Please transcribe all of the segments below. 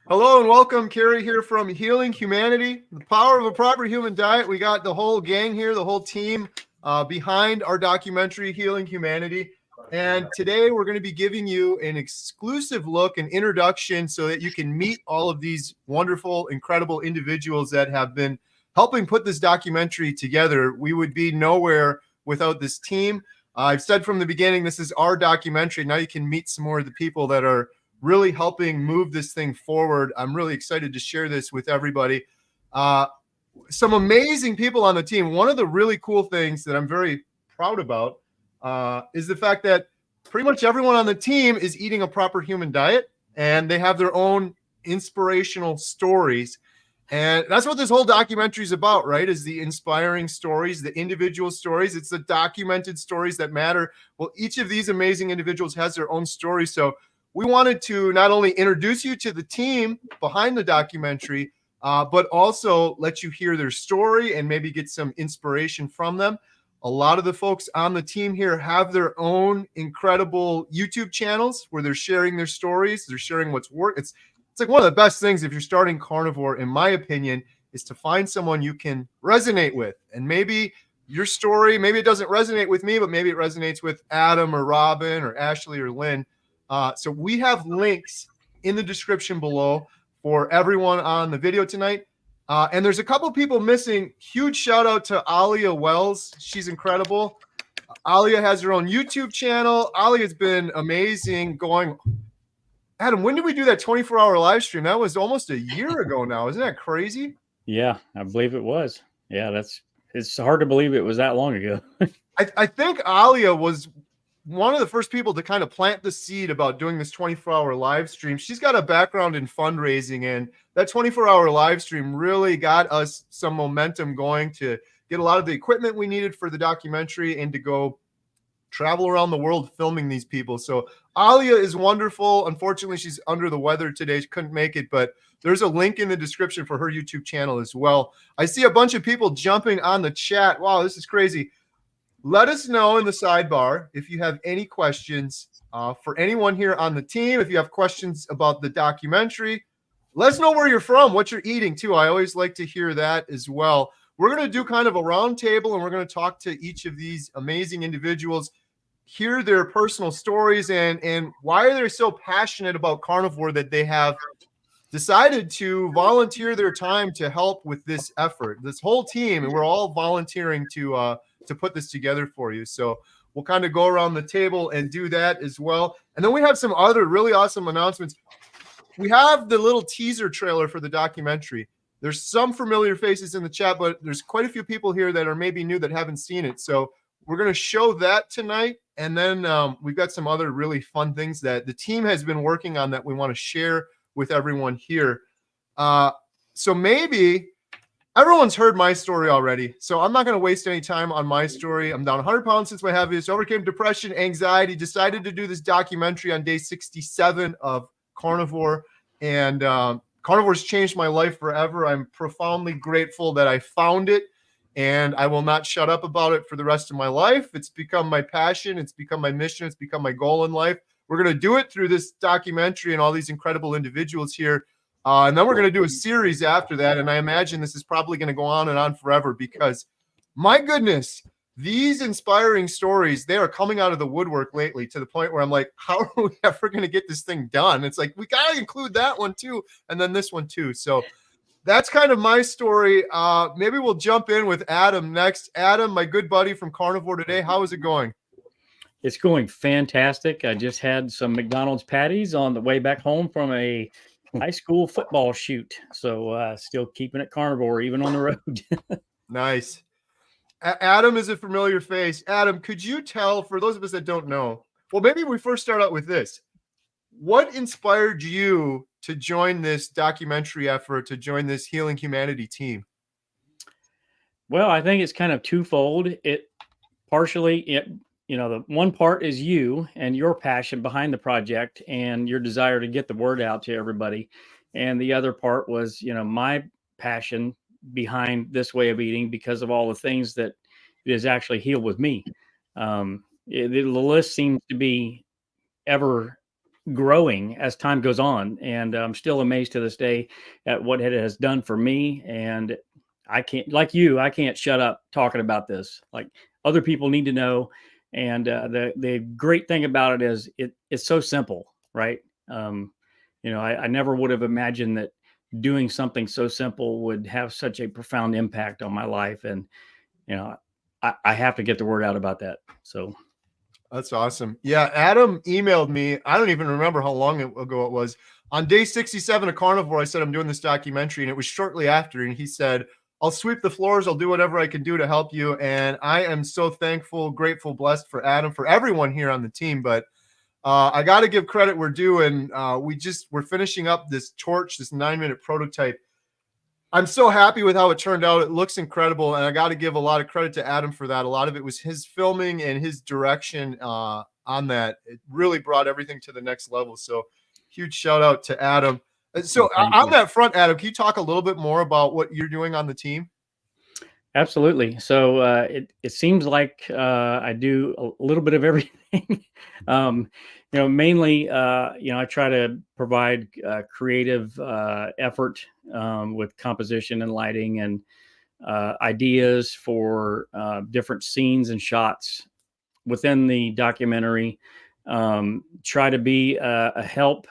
Hello and welcome. Carrie here from Healing Humanity, the power of a proper human diet. We got the whole gang here, the whole team behind our documentary, Healing Humanity. And today we're going to be giving you an exclusive look, an introduction, so that you can meet all of these wonderful, incredible individuals that have been helping put this documentary together. We would be nowhere without this team. I've said from the beginning, this is our documentary. Now you can meet some more of the people that are really helping move this thing forward. I'm really excited to share this with everybody. Some amazing people on the team. One of the really cool things that I'm very proud about is the fact that pretty much everyone on the team is eating a proper human diet, and they have their own inspirational stories. And that's what this whole documentary is about, right? Is the inspiring stories, the individual stories. It's the documented stories that matter. Well, each of these amazing individuals has their own story. So we wanted to not only introduce you to the team behind the documentary, but also let you hear their story and maybe get some inspiration from them. A lot of the folks on the team here have their own incredible YouTube channels where they're sharing their stories. They're sharing what's worked. It's like one of the best things if you're starting carnivore, in my opinion, is to find someone you can resonate with. And maybe your story, maybe it doesn't resonate with me, but maybe it resonates with Adam or Robin or Ashley or Lynn. So we have links in the description below for everyone on the video tonight. And there's a couple people missing. Huge shout out to Alia Wells. She's incredible. Alia has her own YouTube channel. Alia has been amazing going. Adam, when did we do that 24-hour live stream? That was almost a year ago now. Isn't that crazy? Yeah, I believe it was. Yeah, it's hard to believe it was that long ago. I think Alia was one of the first people to kind of plant the seed about doing this 24-hour live stream. She's got a background in fundraising, and that 24-hour live stream really got us some momentum going to get a lot of the equipment we needed for the documentary and to go travel around the world filming these people. So Alia is wonderful. Unfortunately, she's under the weather today. She couldn't make it, but there's a link in the description for her YouTube channel as well. I see a bunch of people jumping on the chat. Wow, this is crazy. Let us know in the sidebar if you have any questions for anyone here on the team. If you have questions about the documentary, let us know where you're from, what you're eating too. I always like to hear that as well. We're going to do kind of a round table, and we're going to talk to each of these amazing individuals, hear their personal stories, and why are they so passionate about carnivore that they have decided to volunteer their time to help with this effort. This whole team, and we're all volunteering to put this together for you. So we'll kind of go around the table and do that as well. And then we have some other really awesome announcements. We have the little teaser trailer for the documentary. There's some familiar faces in the chat, but there's quite a few people here that are maybe new that haven't seen it. So we're going to show that tonight. And then we've got some other really fun things that the team has been working on that we want to share with everyone here. So maybe everyone's heard my story already, so I'm not going to waste any time on my story. I'm down 100 pounds since my heaviest, overcame depression, anxiety, decided to do this documentary on day 67 of carnivore, and carnivore's changed my life forever. I'm profoundly grateful that I found it, and I will not shut up about it for the rest of my life. It's become my passion. It's become my mission. It's become my goal in life. We're going to do it through this documentary and all these incredible individuals here. And then we're going to do a series after that. And I imagine this is probably going to go on and on forever because, my goodness, these inspiring stories, they are coming out of the woodwork lately to the point where I'm like, how are we ever going to get this thing done? It's like, we got to include that one too. And then this one too. So that's kind of my story. Maybe we'll jump in with Adam next. Adam, my good buddy from Carnivore Today, how is it going? It's going fantastic. I just had some McDonald's patties on the way back home from a high school football shoot. So still keeping it carnivore, even on the road. Nice. Adam is a familiar face. Adam, could you tell, for those of us that don't know, well, maybe we first start out with this. What inspired you to join this documentary effort, to join this Healing Humanity team? Well, I think it's kind of twofold. The one part is you and your passion behind the project and your desire to get the word out to everybody. And the other part was, my passion behind this way of eating because of all the things that it has actually healed with me. The list seems to be ever growing as time goes on. And I'm still amazed to this day at what it has done for me. And I can't, like you, I can't shut up talking about this. Like, other people need to know. And the great thing about it is it's so simple, right? Um, I never would have imagined that doing something so simple would have such a profound impact on my life. And, I have to get the word out about that. So That's awesome. Yeah, Adam emailed me. I don't even remember how long ago it was. On day 67 of Carnivore, I said I'm doing this documentary, and it was shortly after. And he said, I'll sweep the floors. I'll do whatever I can do to help you. And I am so thankful, grateful, blessed for Adam, for everyone here on the team. But I got to give credit where due. And we're finishing up this torch, this 9-minute prototype. I'm so happy with how it turned out. It looks incredible, and I got to give a lot of credit to Adam for that. A lot of it was his filming and his direction on that. It really brought everything to the next level. So huge shout out to Adam. So on that front, Adam, can you talk a little bit more about what you're doing on the team? Absolutely. So it seems like I do a little bit of everything. Mainly, I try to provide creative effort with composition and lighting and ideas for different scenes and shots within the documentary. Try to be a help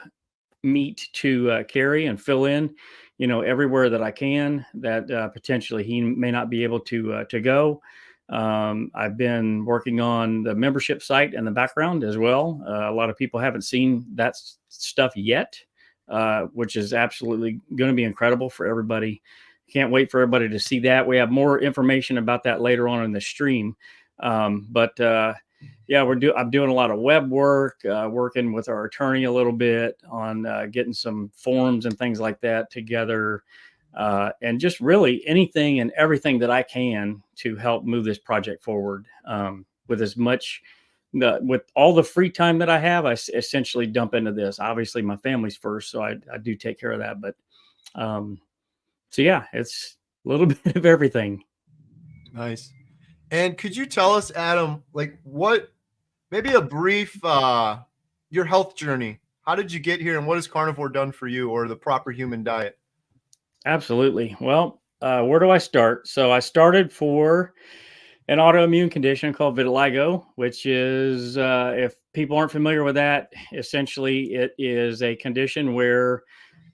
meet to carry and fill in, everywhere that I can that potentially he may not be able to go. I've been working on the membership site in the background as well. A lot of people haven't seen that stuff yet, which is absolutely going to be incredible for everybody. Can't wait for everybody to see that. We have more information about that later on in the stream. Yeah, I'm doing a lot of web work, working with our attorney a little bit on getting some forms and things like that together, and just really anything and everything that I can to help move this project forward. With as much, with all the free time that I have, I essentially dump into this. Obviously, my family's first, so I do take care of that. But so yeah, it's a little bit of everything. Nice. And could you tell us, Adam, like maybe a brief, your health journey? How did you get here, and what has carnivore done for you, or the proper human diet? Absolutely. Well, where do I start? So I started for an autoimmune condition called vitiligo, which is, if people aren't familiar with that, essentially it is a condition where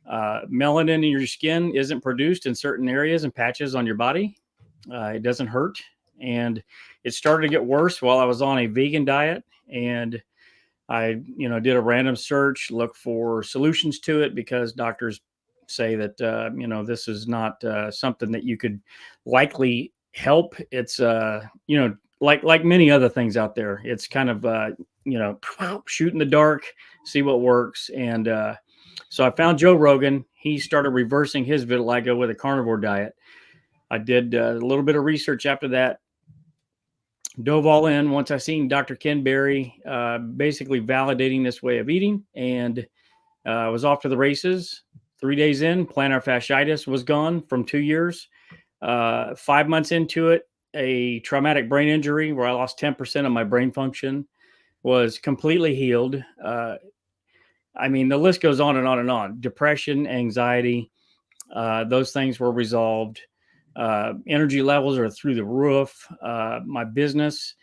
melanin in your skin isn't produced in certain areas and patches on your body. It doesn't hurt. And it started to get worse while I was on a vegan diet. And I, did a random search, look for solutions to it, because doctors say that, this is not something that you could likely help. It's, like many other things out there, it's kind of, shoot in the dark, see what works. And so I found Joe Rogan. He started reversing his vitiligo with a carnivore diet. I did a little bit of research after that, dove all in once I seen Dr. Ken Berry basically validating this way of eating, and was off to the races. 3 days in, plantar fasciitis was gone from 2 years. 5 months into it, a traumatic brain injury where I lost 10% of my brain function was completely healed. I mean, the list goes on and on and on. Depression, anxiety, those things were resolved. Energy levels are through the roof. My business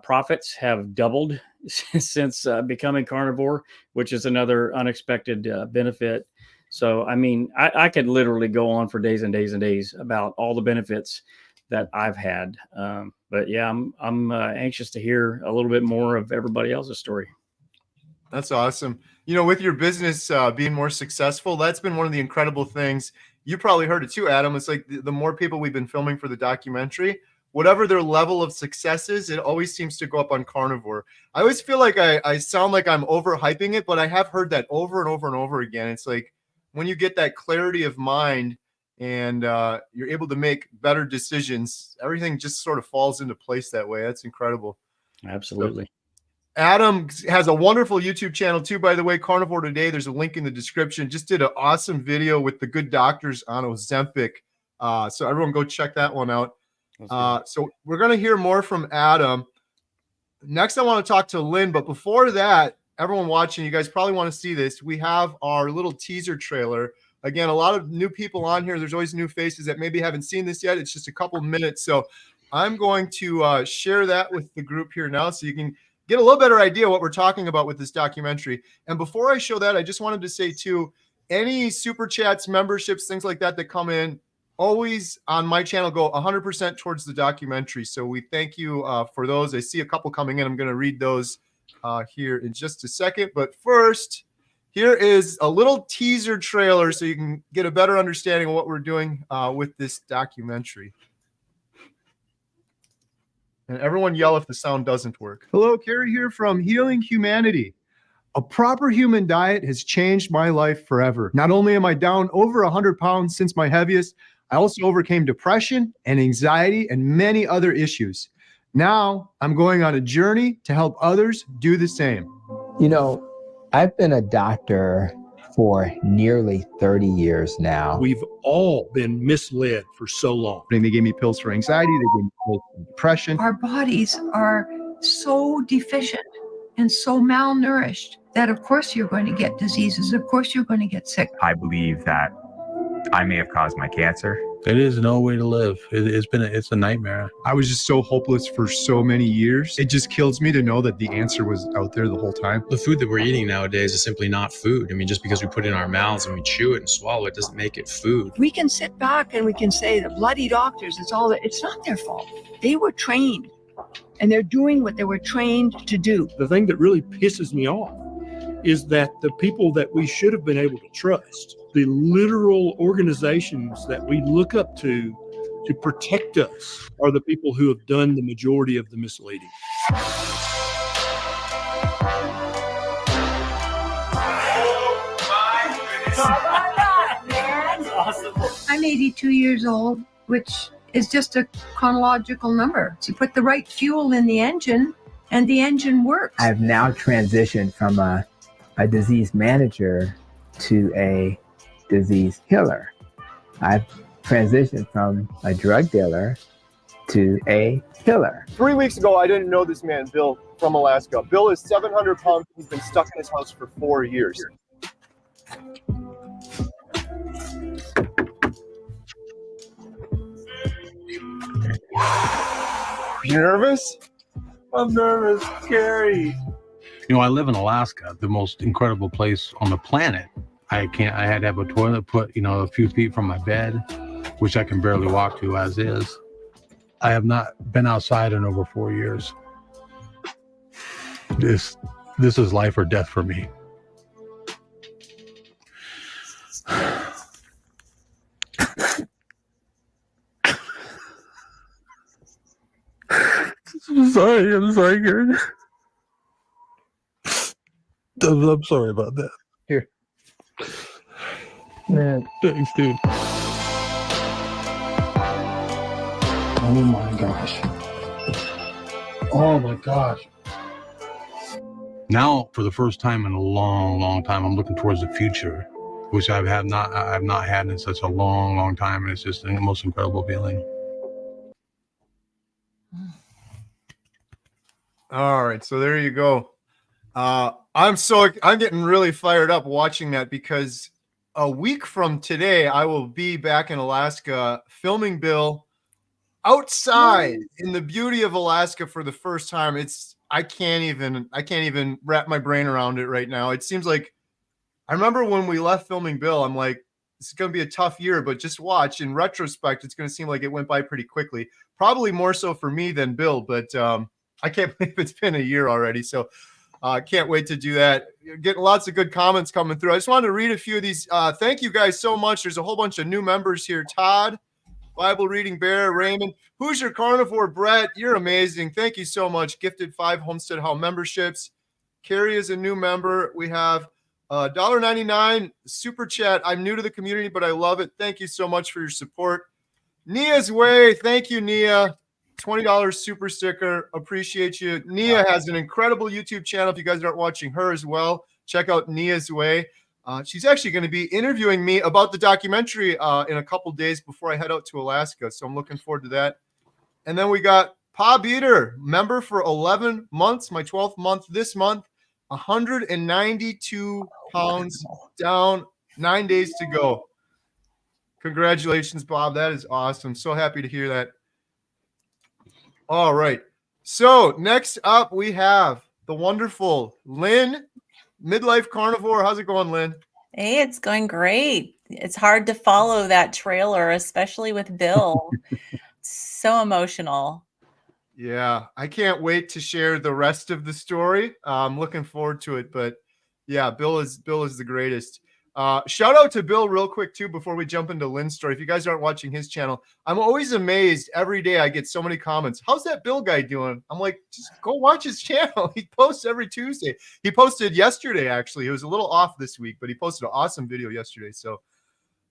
profits have doubled since becoming carnivore, which is another unexpected benefit. So, I mean, I could literally go on for days and days and days about all the benefits that I've had. But yeah, I'm anxious to hear a little bit more of everybody else's story. That's awesome. With your business being more successful, that's been one of the incredible things. You probably heard it too, Adam. It's like the more people we've been filming for the documentary, whatever their level of success is, it always seems to go up on carnivore. I always feel like I sound like I'm overhyping it, but I have heard that over and over and over again. It's like when you get that clarity of mind and you're able to make better decisions, everything just sort of falls into place that way. That's incredible. Absolutely. So, Adam has a wonderful YouTube channel too, by the way, Carnivore Today. There's a link in the description. Just did an awesome video with the good doctors on Ozempic. So everyone go check that one out. So we're going to hear more from Adam. Next, I want to talk to Lynn. But before that, everyone watching, you guys probably want to see this. We have our little teaser trailer. Again, a lot of new people on here. There's always new faces that maybe haven't seen this yet. It's just a couple minutes. So I'm going to share that with the group here now so you can get a little better idea what we're talking about with this documentary. And before I show that, I just wanted to say too, any super chats, memberships, things like that that come in, always on my channel go 100% towards the documentary. So we thank you for those. I see a couple coming in. I'm going to read those here in just a second. But first, here is a little teaser trailer so you can get a better understanding of what we're doing with this documentary. And everyone yell if the sound doesn't work. Hello, Carrie here from Healing Humanity. A proper human diet has changed my life forever. Not only am I down over 100 pounds since my heaviest, I also overcame depression and anxiety and many other issues. Now I'm going on a journey to help others do the same. You know, I've been a doctor for nearly 30 years now. We've all been misled for so long. They gave me pills for anxiety, they gave me pills for depression. Our bodies are so deficient and so malnourished that of course you're going to get diseases, of course you're going to get sick. I believe that I may have caused my cancer. It is no way to live. It's a nightmare. I was just so hopeless for so many years. It just kills me to know that the answer was out there the whole time. The food that we're eating nowadays is simply not food. I mean, just because we put it in our mouths and we chew it and swallow it doesn't make it food. We can sit back and we can say the bloody doctors, it's not their fault. They were trained and they're doing what they were trained to do. The thing that really pisses me off is that the people that we should have been able to trust, the literal organizations that we look up to protect us, are the people who have done the majority of the misleading. I'm 82 years old, which is just a chronological number. So you put the right fuel in the engine and the engine works. I've now transitioned from a disease manager to a disease healer. I've transitioned from a drug dealer to a healer. 3 weeks ago, I didn't know this man, Bill, from Alaska. Bill is 700 pounds. He's been stuck in his house for 4 years. You nervous? I'm nervous, scary. You know, I live in Alaska, the most incredible place on the planet. I had to have a toilet put, a few feet from my bed, which I can barely walk to as is. I have not been outside in over 4 years. This is life or death for me. I'm sorry, Gary. I'm sorry about that. Here. Man. Thanks, dude. Oh my gosh. Oh my gosh. Now, for the first time in a long, long time, I'm looking towards the future, which I have not had in such a long, long time. And it's just the most incredible feeling. All right, so there you go. I'm getting really fired up watching that because a week from today, I will be back in Alaska filming Bill outside in the beauty of Alaska for the first time. I can't even wrap my brain around it right now. It seems like I remember when we left filming Bill, I'm like, this is going to be a tough year, but just watch. In retrospect, it's going to seem like it went by pretty quickly. Probably more so for me than Bill, but I can't believe it's been a year already. So I can't wait to do that. You're getting lots of good comments coming through. I just wanted to read a few of these. Thank you guys so much. There's a whole bunch of new members here. Todd, Bible Reading Bear, Raymond, Who's Your Carnivore, Brett, you're amazing. Thank you so much. Gifted 5 Homestead Hall memberships. Carrie is a new member. We have $1.99 super chat. I'm new to the community, but I love it. Thank you so much for your support. Nia's Way. Thank you, Nia. $20 super sticker. Appreciate you. Nia has an incredible YouTube channel. If you guys aren't watching her as well, check out Nia's Way. She's actually going to be interviewing me about the documentary in a couple days before I head out to Alaska. So I'm looking forward to that. And then we got Pa Beater, member for 11 months, my 12th month this month. 192 pounds down, 9 days to go. Congratulations, Bob. That is awesome. So happy to hear that. All right. So next up, we have the wonderful Lynn, midlife carnivore. How's it going, Lynn? Hey, it's going great. It's hard to follow that trailer, especially with Bill. So emotional. Yeah, I can't wait to share the rest of the story. I'm looking forward to it. But yeah, Bill is the greatest. Shout out to Bill real quick too before we jump into Lynn's story. If you guys aren't watching his channel, I'm always amazed every day. I get so many comments. How's that Bill guy doing? I'm like, just go watch his channel. He posts every Tuesday. He posted yesterday actually. It was a little off this week, but he posted an awesome video yesterday. So,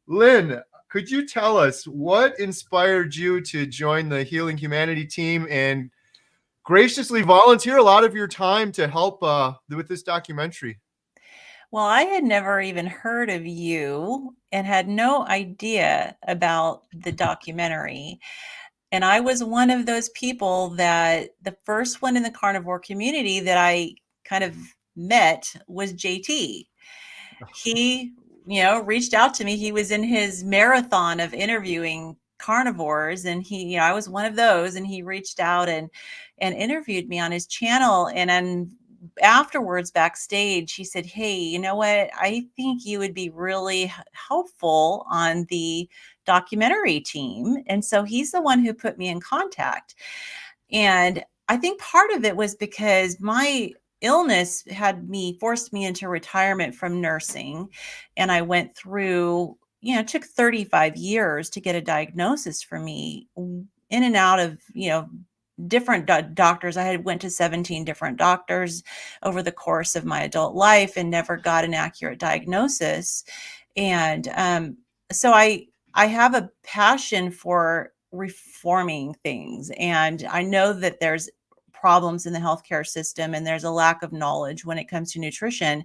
Lynn, could you tell us what inspired you to join the Healing Humanity team and graciously volunteer a lot of your time to help with this documentary? Well, I had never even heard of you and had no idea about the documentary. And I was one of those people that the first one in the carnivore community that I kind of met was JT. He, reached out to me. He was in his marathon of interviewing carnivores, and he, I was one of those, and he reached out and interviewed me on his channel. And then afterwards backstage, he said, "Hey, you know what? I think you would be really helpful on the documentary team." And so he's the one who put me in contact. And I think part of it was because my illness had forced me into retirement from nursing. And I went through, it took 35 years to get a diagnosis for me, in and out of, different doctors. I had went to 17 different doctors over the course of my adult life and never got an accurate diagnosis. And so I have a passion for reforming things. And I know that there's problems in the healthcare system and there's a lack of knowledge when it comes to nutrition.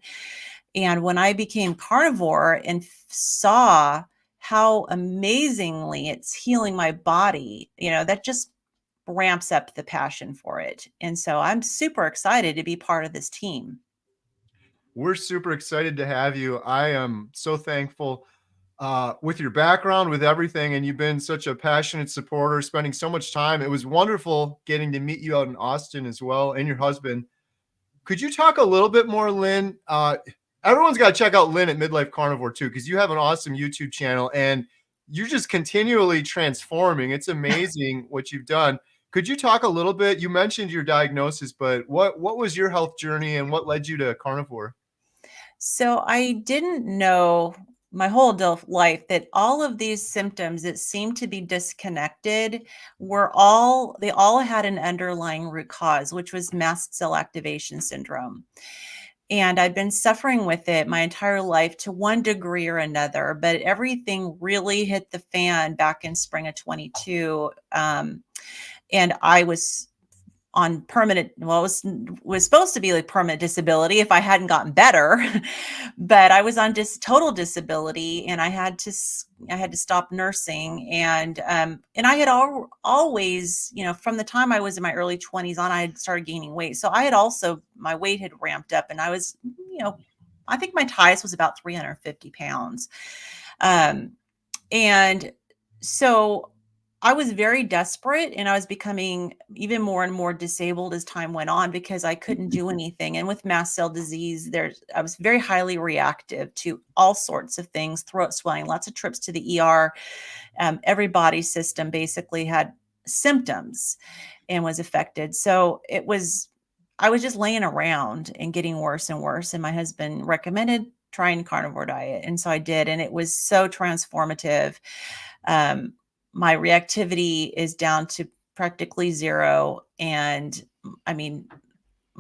And when I became carnivore and saw how amazingly it's healing my body, that just ramps up the passion for it. And so I'm super excited to be part of this team. We're super excited to have you. I am so thankful with your background, with everything, and you've been such a passionate supporter, spending so much time. It was wonderful getting to meet you out in Austin as well, and your husband. Could you talk a little bit more, Lynn? Everyone's got to check out Lynn at Midlife Carnivore too, because you have an awesome YouTube channel and you're just continually transforming. It's amazing what you've done. Could you talk a little bit? You mentioned your diagnosis, but what was your health journey and what led you to carnivore? So I didn't know my whole adult life that all of these symptoms that seemed to be disconnected they all had an underlying root cause, which was mast cell activation syndrome. And I'd been suffering with it my entire life to one degree or another, but everything really hit the fan back in spring of 22. And I was on permanent, well, it was supposed to be like permanent disability if I hadn't gotten better, but I was on total disability, and I had to stop nursing. And I had always, from the time I was in my early 20s on, I had started gaining weight. So I had also, my weight had ramped up, and I was, I think my highest was about 350 pounds. And so I was very desperate, and I was becoming even more and more disabled as time went on because I couldn't do anything. And with mast cell disease, I was very highly reactive to all sorts of things, throat swelling, lots of trips to the ER. Every body system basically had symptoms and was affected. So I was just laying around and getting worse and worse. And my husband recommended trying carnivore diet. And so I did, and it was so transformative. My reactivity is down to practically zero. And I mean,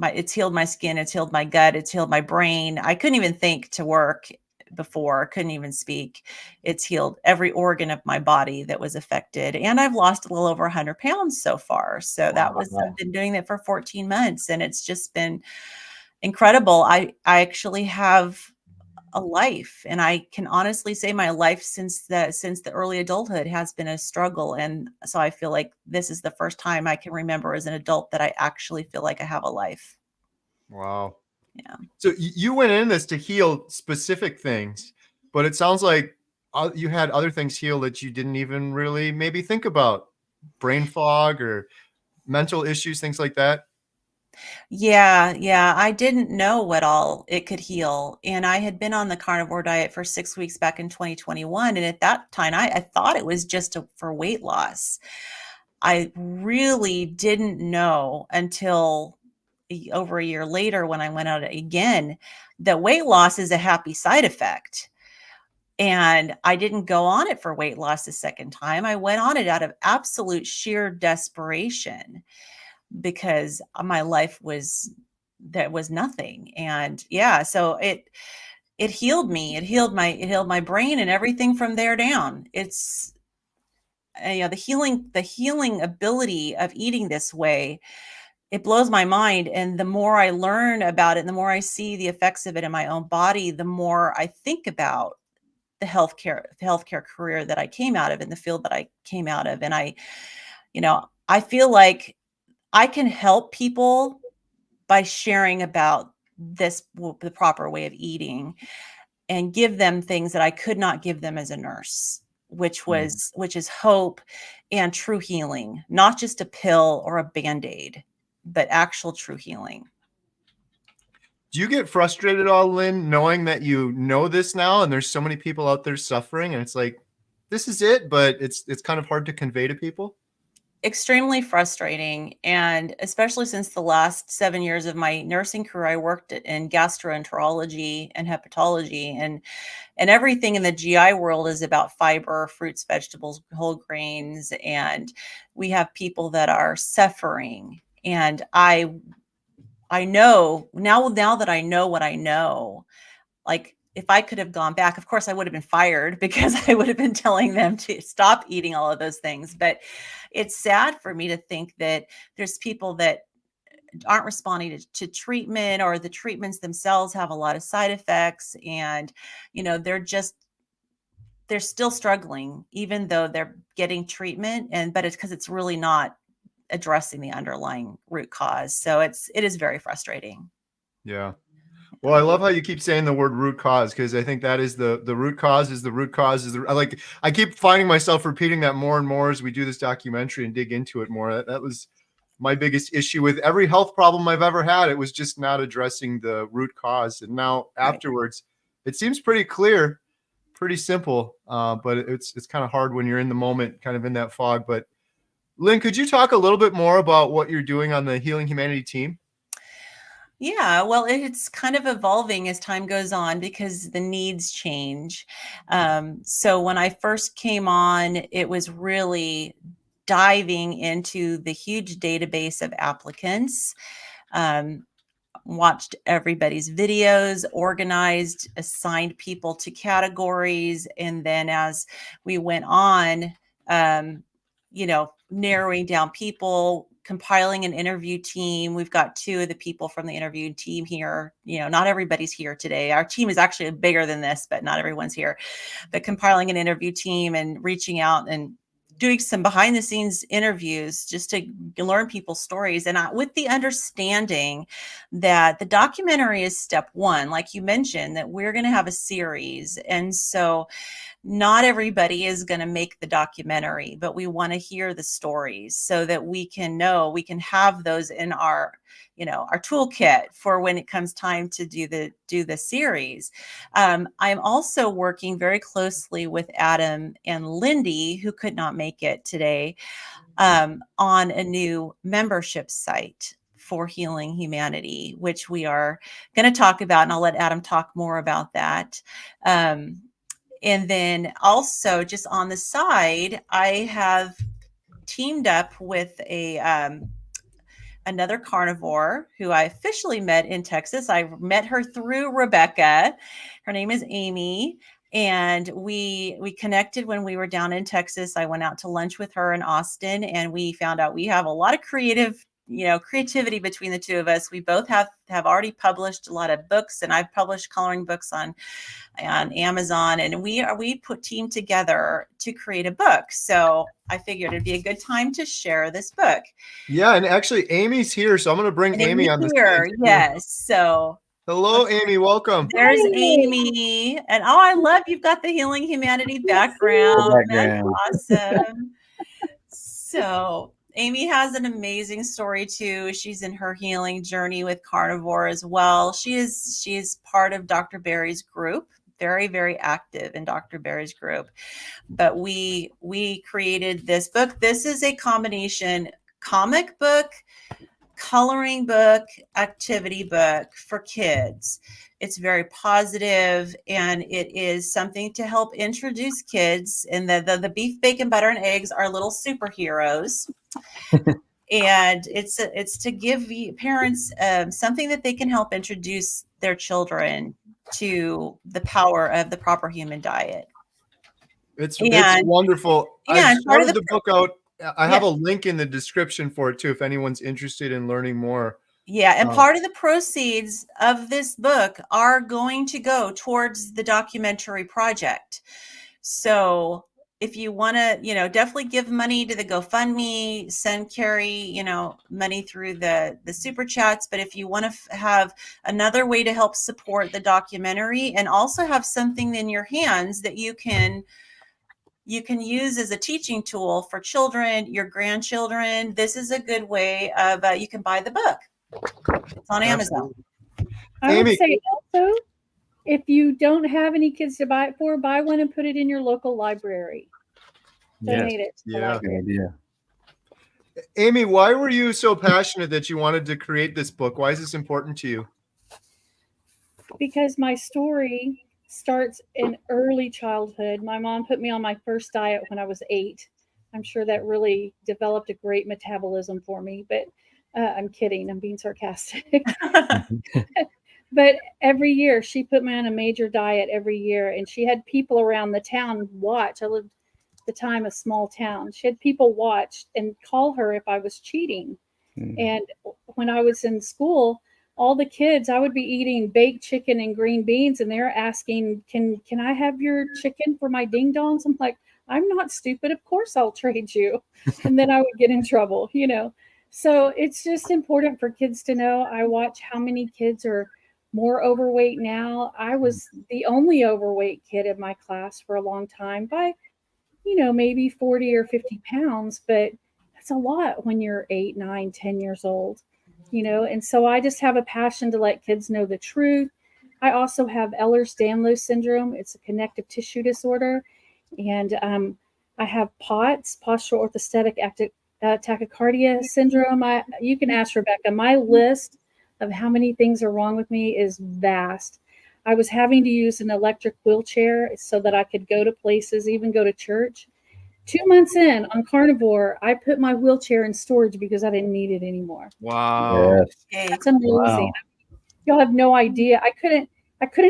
it's healed my skin, it's healed my gut, it's healed my brain. I couldn't even think to work before, couldn't even speak. It's healed every organ of my body that was affected. And I've lost a little over 100 pounds so far. So I've been doing that for 14 months, and it's just been incredible. I actually have a life, and I can honestly say my life since the early adulthood has been a struggle. And so I feel like this is the first time I can remember as an adult that I actually feel like I have a life. Wow. Yeah. So you went in this to heal specific things, but it sounds like you had other things heal that you didn't even really maybe think about, brain fog or mental issues, things like that. Yeah, I didn't know what all it could heal. And I had been on the carnivore diet for 6 weeks back in 2021. And at that time, I thought it was just for weight loss. I really didn't know until over a year later when I went out again that weight loss is a happy side effect. And I didn't go on it for weight loss the second time. I went on it out of absolute sheer desperation because my life was nothing. And yeah, so it healed me. It healed my brain and everything from there down. It's the healing ability of eating this way, it blows my mind. And the more I learn about it, and the more I see the effects of it in my own body, the more I think about the healthcare career that I came out of, in the field that I came out of. And I feel like I can help people by sharing about the proper way of eating, and give them things that I could not give them as a nurse, which is hope and true healing, not just a pill or a Band-Aid, but actual true healing. Do you get frustrated at all, Lynn, knowing that you know this now and there's so many people out there suffering and it's like, this is it, but it's kind of hard to convey to people? Extremely frustrating. And especially since the last 7 years of my nursing career, I worked in gastroenterology and hepatology, and everything in the GI world is about fiber, fruits, vegetables, whole grains. And we have people that are suffering. And I know now that I know what I know, like, if I could have gone back, of course I would have been fired because I would have been telling them to stop eating all of those things. But it's sad for me to think that there's people that aren't responding to treatment, or the treatments themselves have a lot of side effects. And, they're still struggling, even though they're getting treatment. But it's because it's really not addressing the underlying root cause. So it is very frustrating. Yeah. Well, I love how you keep saying the word root cause, because I think that is the root cause is the root cause is I keep finding myself repeating that more and more as we do this documentary and dig into it more. That was my biggest issue with every health problem I've ever had. It was just not addressing the root cause. And now afterwards, it seems pretty clear, pretty simple, but it's kind of hard when you're in the moment, kind of in that fog. But Lynn, could you talk a little bit more about what you're doing on the Healing Humanity team? Yeah, well, it's kind of evolving as time goes on because the needs change. So when I first came on, it was really diving into the huge database of applicants, watched everybody's videos, organized, assigned people to categories. And then as we went on, narrowing down people, compiling an interview team. We've got 2 of the people from the interview team here. Not everybody's here today. Our team is actually bigger than this, but not everyone's here. But compiling an interview team and reaching out and doing some behind the scenes interviews just to learn people's stories. And with the understanding that the documentary is step 1, like you mentioned, that we're going to have a series. And so not everybody is going to make the documentary, but we want to hear the stories so that we can have those in our toolkit for when it comes time to do the series. I'm also working very closely with Adam and Lindy, who could not make it today, on a new membership site for Healing Humanity, which we are going to talk about, and I'll let Adam talk more about that. And then also, just on the side, I have teamed up with another carnivore who I officially met in Texas. I met her through Rebecca. Her name is Amy. And we connected when we were down in Texas. I went out to lunch with her in Austin, and we found out we have a lot of creativity between the 2 of us. We both have already published a lot of books, and I've published coloring books on Amazon, and we put team together to create a book. So I figured it'd be a good time to share this book. Yeah, and actually Amy's here, so I'm going to bring Amy on this. Yes. So Hello, Amy. Welcome. There's Amy. And oh, I love you've got the Healing Humanity background. That's awesome. So Amy has an amazing story too. She's in her healing journey with carnivore as well. She is part of Dr. Barry's group, very, very active in Dr. Barry's group. But we created this book. This is a combination comic book, coloring book, activity book for kids. It's very positive, and it is something to help introduce kids. And the beef, bacon, butter, and eggs are little superheroes. And it's to give parents something that they can help introduce their children to the power of the proper human diet. It's wonderful. I started the book out. I have a link in the description for it too, if anyone's interested in learning more. Yeah, and part of the proceeds of this book are going to go towards the documentary project. So if you want to, definitely give money to the GoFundMe, send Carrie, money through the super chats. But if you want to have another way to help support the documentary and also have something in your hands that you can use as a teaching tool for children, your grandchildren, this is a good way of, you can buy the book. It's on Amazon. I would say also, if you don't have any kids to buy it for, buy one and put it in your local library. Donate it to the library. Good idea. Amy, why were you so passionate that you wanted to create this book? Why is this important to you? Because my story starts in early childhood. My mom put me on my first diet when I was 8. I'm sure that really developed a great metabolism for me, but I'm kidding. I'm being sarcastic. But every year she put me on a major diet every year, and she had people around the town watch. I lived at the time a small town. She had people watch and call her if I was cheating. And when I was in school, all the kids, I would be eating baked chicken and green beans, and they're asking, can I have your chicken for my ding dongs? I'm like, I'm not stupid. Of course I'll trade you. And then I would get in trouble, So it's just important for kids to know. I watch how many kids are more overweight now. I was the only overweight kid in my class for a long time by, maybe 40 or 50 pounds, but that's a lot when you're 8, 9, 10 years old, and so I just have a passion to let kids know the truth. I also have Ehlers-Danlos syndrome. It's a connective tissue disorder. And I have POTS, postural orthostatic tachycardia syndrome. You can ask Rebecca. My list of how many things are wrong with me is vast. I was having to use an electric wheelchair so that I could go to places, even go to church. 2 months in on carnivore, I put my wheelchair in storage because I didn't need it anymore. Wow. Yes. It's amazing. Wow. Y'all have no idea. I couldn't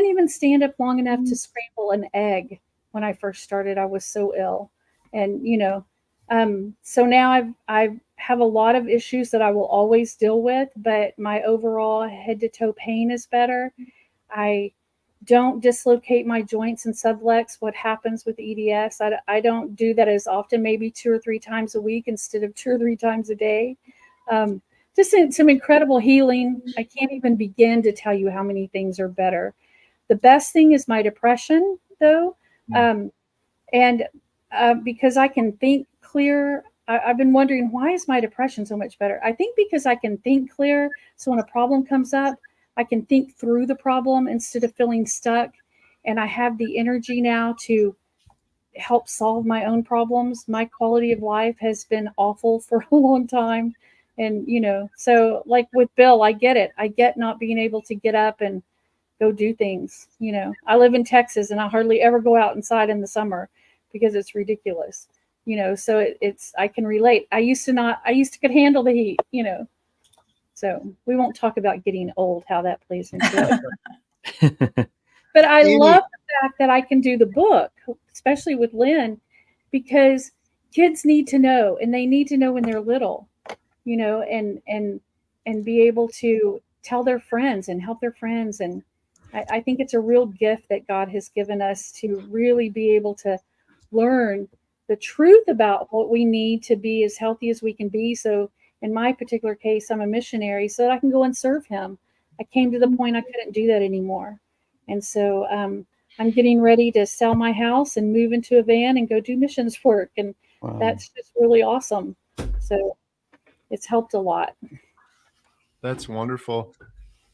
even stand up long enough to scramble an egg when I first started. I was so ill. And, so now I have a lot of issues that I will always deal with, but my overall head to toe pain is better. I don't dislocate my joints and sublux. What happens with EDS? I don't do that as often, maybe 2 or 3 times a week instead of 2 or 3 times a day. Just some incredible healing. I can't even begin to tell you how many things are better. The best thing is my depression, though. Because I can think clear, I've been wondering, why is my depression so much better? I think because I can think clear. So when a problem comes up, I can think through the problem instead of feeling stuck. And I have the energy now to help solve my own problems. My quality of life has been awful for a long time. And, so like with Bill, I get it. I get not being able to get up and go do things. I live in Texas and I hardly ever go out inside in the summer because it's ridiculous. So it's, I can relate. I used to could handle the heat, so we won't talk about getting old, how that plays into it. But I love the fact that I can do the book, especially with Lynn, because kids need to know, and they need to know when they're little, and be able to tell their friends and help their friends. And I think it's a real gift that God has given us to really be able to learn the truth about what we need to be as healthy as we can be. So in my particular case, I'm a missionary so that I can go and serve him I came to the point I couldn't do that anymore. And so I'm getting ready to sell my house and move into a van and go do missions work. And that's just really awesome. So it's helped a lot. That's wonderful.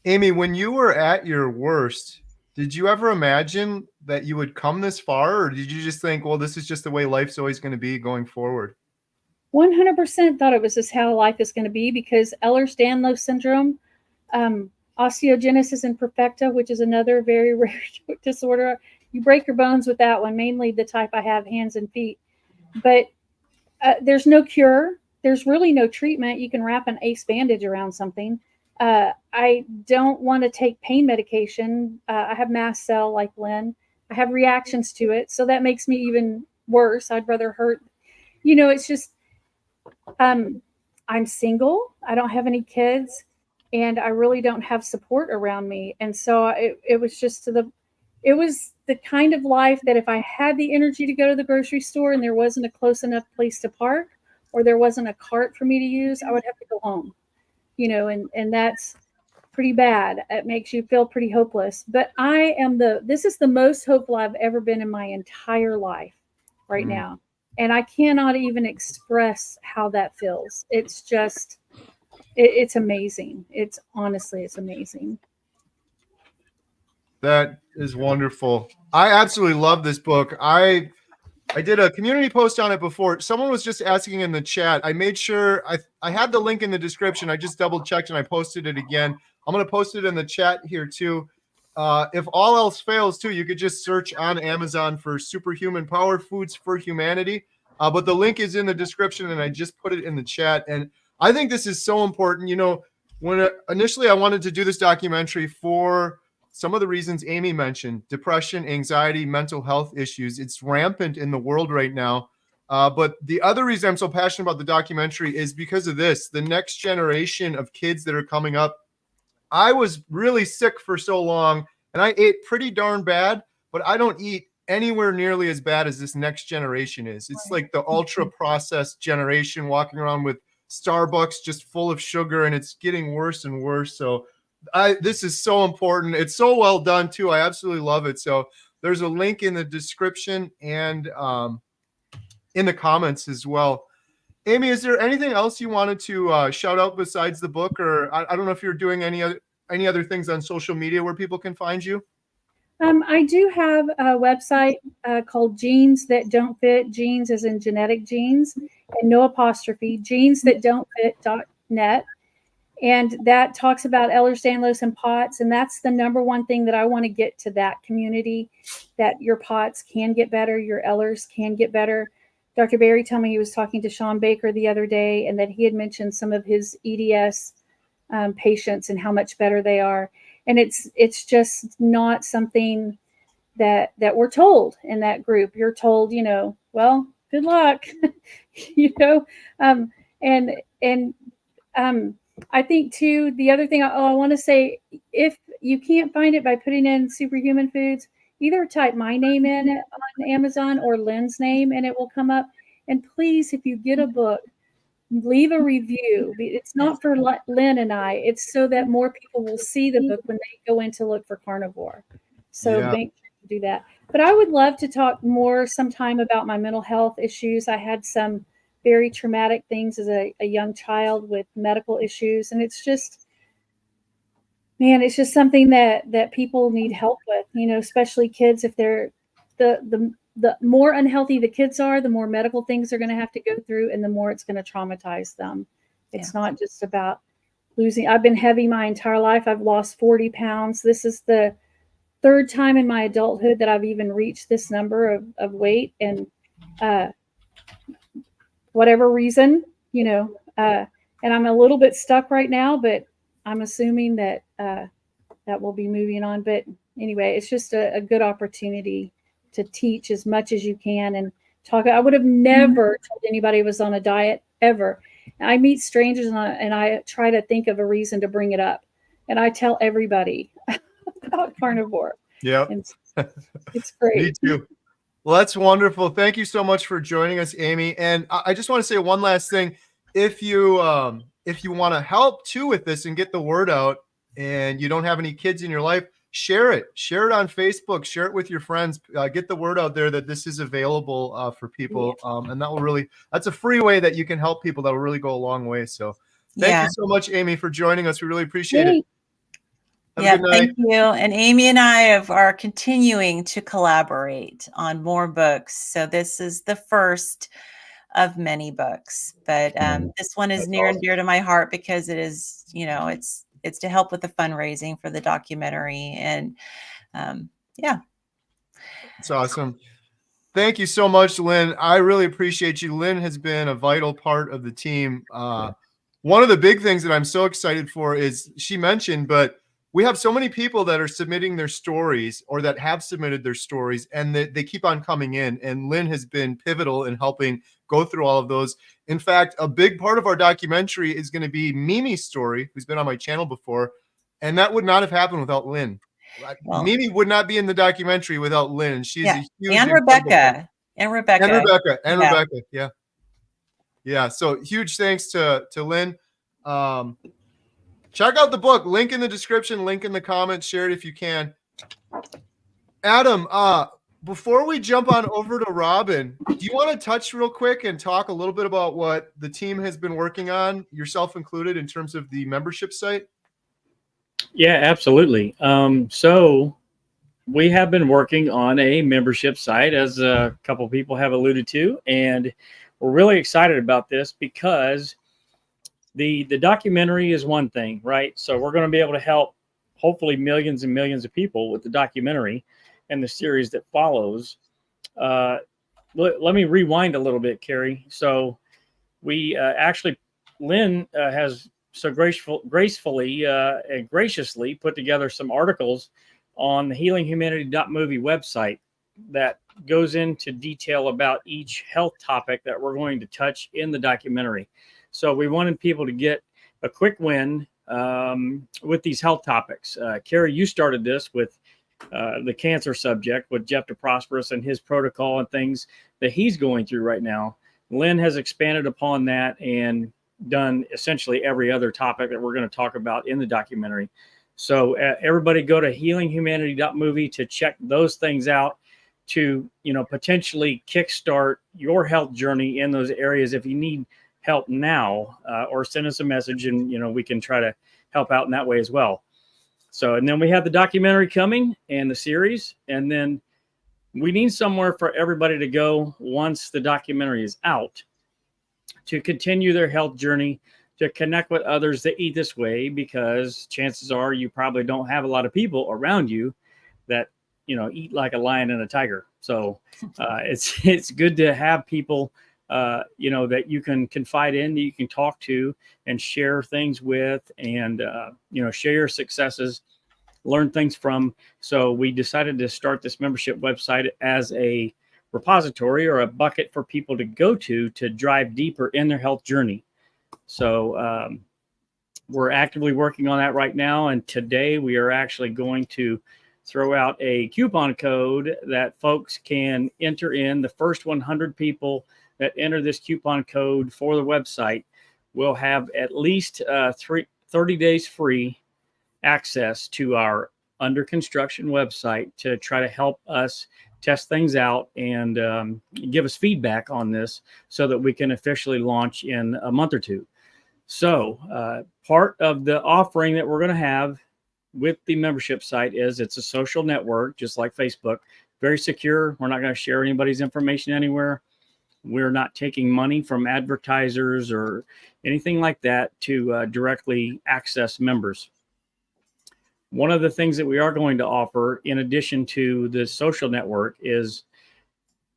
Amy, when you were at your worst, did you ever imagine that you would come this far, or did you just think, well, this is just the way life's always going to be going forward? 100% thought it was just how life is going to be, because Ehlers-Danlos syndrome, osteogenesis imperfecta, which is another very rare disorder. You break your bones with that one, mainly the type I have, hands and feet. But there's no cure. There's really no treatment. You can wrap an ace bandage around something. I don't want to take pain medication. I have mast cell like Lynn. I have reactions to it. So that makes me even worse. I'd rather hurt. It's just, I'm single. I don't have any kids, and I really don't have support around me. And so it was just it was the kind of life that if I had the energy to go to the grocery store and there wasn't a close enough place to park, or there wasn't a cart for me to use, I would have to go home, and that's pretty bad. It makes you feel pretty hopeless. But this is the most hopeful I've ever been in my entire life right now. And I cannot even express how that feels. It's just, it's amazing. It's amazing. That is wonderful. I absolutely love this book. I did a community post on it before. Someone was just asking in the chat. I made sure I had the link in the description. I just double checked and I posted it again. I'm going to post it in the chat here too. If all else fails too, you could just search on Amazon for Superhuman Power Foods for Humanity. But the link is in the description and I just put it in the chat. And I think this is so important. When initially I wanted to do this documentary for some of the reasons Amy mentioned: depression, anxiety, mental health issues. It's rampant in the world right now. But the other reason I'm so passionate about the documentary is because of this, the next generation of kids that are coming up. I was really sick for so long and I ate pretty darn bad, but I don't eat anywhere nearly as bad as this next generation is. It's like the ultra processed generation walking around with Starbucks just full of sugar, and it's getting worse and worse. So this is so important. It's so well done too. I absolutely love it. So there's a link in the description and in the comments as well. Amy, is there anything else you wanted to shout out besides the book? Or I don't know if you're doing any other things on social media where people can find you? I do have a website called Genes That Don't Fit. Genes as in genetic genes, and no apostrophe. GenesThatDon'tFit.net. And that talks about Ehlers-Danlos and POTS. And that's the number one thing that I want to get to that community, that your POTS can get better, your Ehlers can get better. Dr. Barry told me he was talking to Sean Baker the other day, and that he had mentioned some of his EDS patients and how much better they are. And it's just not something that we're told in that group. You're told, well, good luck, I think too, the other thing I want to say, if you can't find it by putting in Superhuman Foods, either type my name in on Amazon or Lynn's name and it will come up. And please, if you get a book, leave a review. It's not for Lynn and I, it's so that more people will see the book when they go in to look for carnivore. So make sure to do that. But I would love to talk more sometime about my mental health issues. I had some very traumatic things as a young child with medical issues. And it's just, it's just something that people need help with, especially kids. If they're the more unhealthy the kids are, the more medical things they're going to have to go through, and the more it's going to traumatize them. It's not just about losing. I've been heavy my entire life. I've lost 40 pounds. This is the third time in my adulthood that I've even reached this number of weight. And whatever reason, and I'm a little bit stuck right now, but I'm assuming that that we'll be moving on. But anyway, it's just a good opportunity to teach as much as you can and talk. I would have never told anybody I was on a diet ever. I meet strangers and I try to think of a reason to bring it up. And I tell everybody about carnivore. Yeah. It's great. Me too. Well, that's wonderful. Thank you so much for joining us, Amy. And I just want to say one last thing. If you want to help too with this and get the word out, and you don't have any kids in your life, share it on Facebook, share it with your friends, get the word out there that this is available for people. And that's a free way that you can help people. That will really go a long way. So thank you so much, Amy, for joining us. We really appreciate it. Have a good night. Thank you. And Amy and I are continuing to collaborate on more books. So this is the first of many books, but this one is near and dear to my heart because it is, it's to help with the fundraising for the documentary. And it's awesome. Thank you so much, Lynn. I really appreciate you. Lynn has been a vital part of the team. One of the big things that I'm so excited for is she mentioned, but we have so many people that are submitting their stories or that have submitted their stories, and they keep on coming in. And Lynn has been pivotal in helping go through all of those. In fact, a big part of our documentary is going to be Mimi's story, who's been on my channel before. And that would not have happened without Lynn. Mimi would not be in the documentary without Lynn. She's a huge and Rebecca. Yeah. So huge thanks to Lynn. Check out the book, link in the description, link in the comments, share it if you can. Adam, before we jump on over to Robin, do you want to touch real quick and talk a little bit about what the team has been working on, yourself included, in terms of the membership site? Yeah, absolutely. So we have been working on a membership site, as a couple people have alluded to, and we're really excited about this because the documentary is one thing, right? So we're going to be able to help hopefully millions and millions of people with the documentary and the series that follows. Let me rewind a little bit, Carrie. So we Lynn has so gracefully and graciously put together some articles on the healinghumanity.movie website that goes into detail about each health topic that we're going to touch in the documentary. So we wanted people to get a quick win with these health topics. Carrie, you started this with the cancer subject with Jeff DeProsperous and his protocol and things that he's going through right now. Lynn has expanded upon that and done essentially every other topic that we're going to talk about in the documentary. So everybody go to healinghumanity.movie to check those things out, to potentially kickstart your health journey in those areas. If you need help now, or send us a message, and we can try to help out in that way as well. So, and then we have the documentary coming and the series, and then we need somewhere for everybody to go once the documentary is out to continue their health journey, to connect with others that eat this way, because chances are you probably don't have a lot of people around you that eat like a lion and a tiger. So it's good to have people that you can confide in, that you can talk to and share things with, and share your successes, learn things from. So we decided to start this membership website as a repository or a bucket for people to go to drive deeper in their health journey. So we're actively working on that right now, and today we are actually going to throw out a coupon code that folks can enter in. The first 100 people that enter this coupon code for the website will have at least 30 days free access to our under construction website to try to help us test things out and give us feedback on this so that we can officially launch in a month or two. So part of the offering that we're going to have with the membership site is it's a social network, just like Facebook, very secure. We're not going to share anybody's information anywhere. We're not taking money from advertisers or anything like that to directly access members. One of the things that we are going to offer, in addition to the social network, is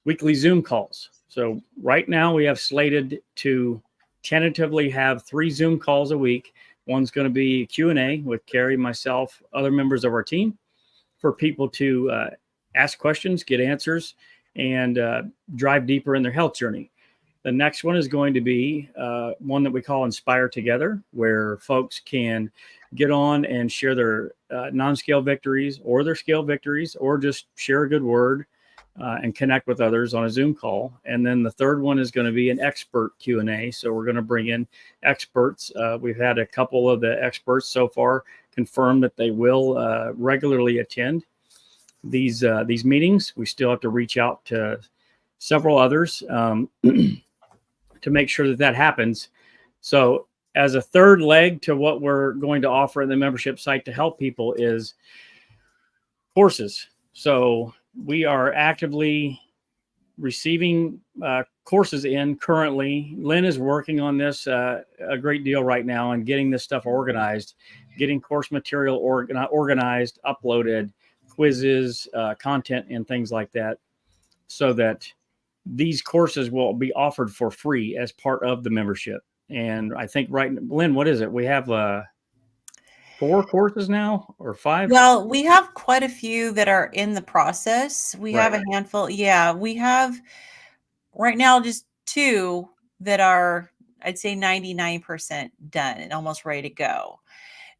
weekly Zoom calls. So right now we have slated to tentatively have 3 Zoom calls a week. One's going to be Q&A with Carrie, myself, other members of our team, for people to ask questions, get answers, and drive deeper in their health journey. The next one is going to be one that we call Inspire Together, where folks can get on and share their non-scale victories or their scale victories, or just share a good word. and connect with others on a Zoom call. And then the third one is going to be an expert Q&A. So we're going to bring in experts. We've had a couple of the experts so far confirm that they will regularly attend these meetings. We still have to reach out to several others to make sure that happens. So as a third leg to what we're going to offer in the membership site to help people is courses. So we are actively receiving courses in currently. Lynn is working on this a great deal right now and getting this stuff organized, getting course material organized, uploaded, quizzes, content, and things like that, so that these courses will be offered for free as part of the membership. And I think, right, Lynn, what is it? We have 4 courses now, or 5? Well, we have quite a few that are in the process. We have Right. a handful. Yeah, we have right now just 2 that are, I'd say 99% done and almost ready to go.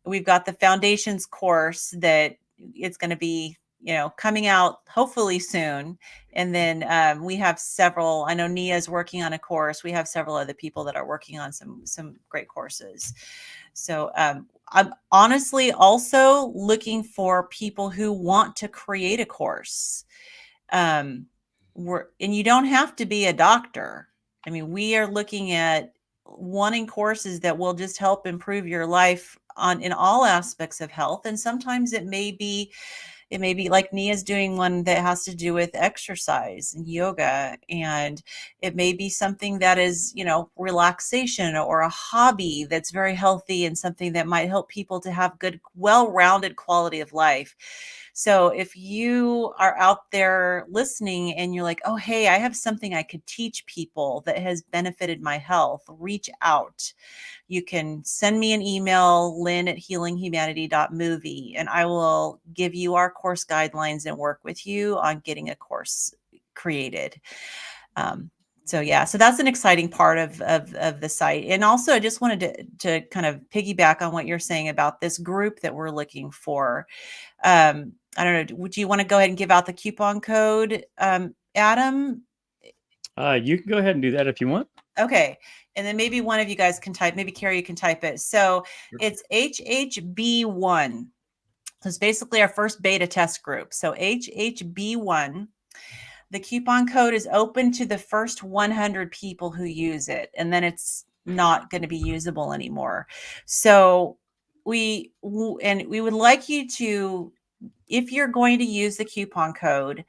We've got the foundations course that it's going to be, coming out hopefully soon. And then we have several. I know Nia's working on a course. We have several other people that are working on some great courses. So I'm honestly also looking for people who want to create a course. And you don't have to be a doctor. I mean, we are looking at wanting courses that will just help improve your life in all aspects of health. And sometimes it may be like Nia's doing one that has to do with exercise and yoga. And it may be something that is, relaxation or a hobby that's very healthy and something that might help people to have good, well-rounded quality of life. So if you are out there listening and you're like, oh, hey, I have something I could teach people that has benefited my health, reach out. You can send me an email, lynn@healinghumanity.movie, and I will give you our course guidelines and work with you on getting a course created. So that's an exciting part of the site. And also, I just wanted to kind of piggyback on what you're saying about this group that we're looking for. I don't know. Would you want to go ahead and give out the coupon code, Adam? You can go ahead and do that if you want. Okay. And then maybe one of you guys can type, maybe Carrie, you can type it. So it's HHB1. So it's basically our first beta test group. So HHB1. The coupon code is open to the first 100 people who use it, and then it's not going to be usable anymore. So we would like you to, if you're going to use the coupon code,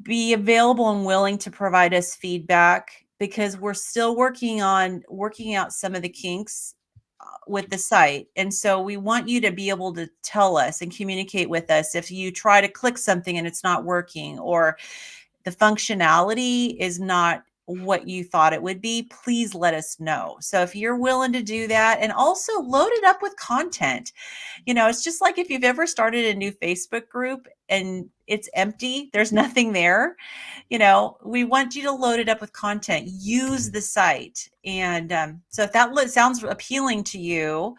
be available and willing to provide us feedback, because we're still working out some of the kinks with the site. And so we want you to be able to tell us and communicate with us if you try to click something and it's not working, or the functionality is not what you thought it would be. Please let us know. So if you're willing to do that, and also load it up with content. It's just like if you've ever started a new Facebook group and it's empty, there's nothing there. We want you to load it up with content. Use the site. And so if that sounds appealing to you,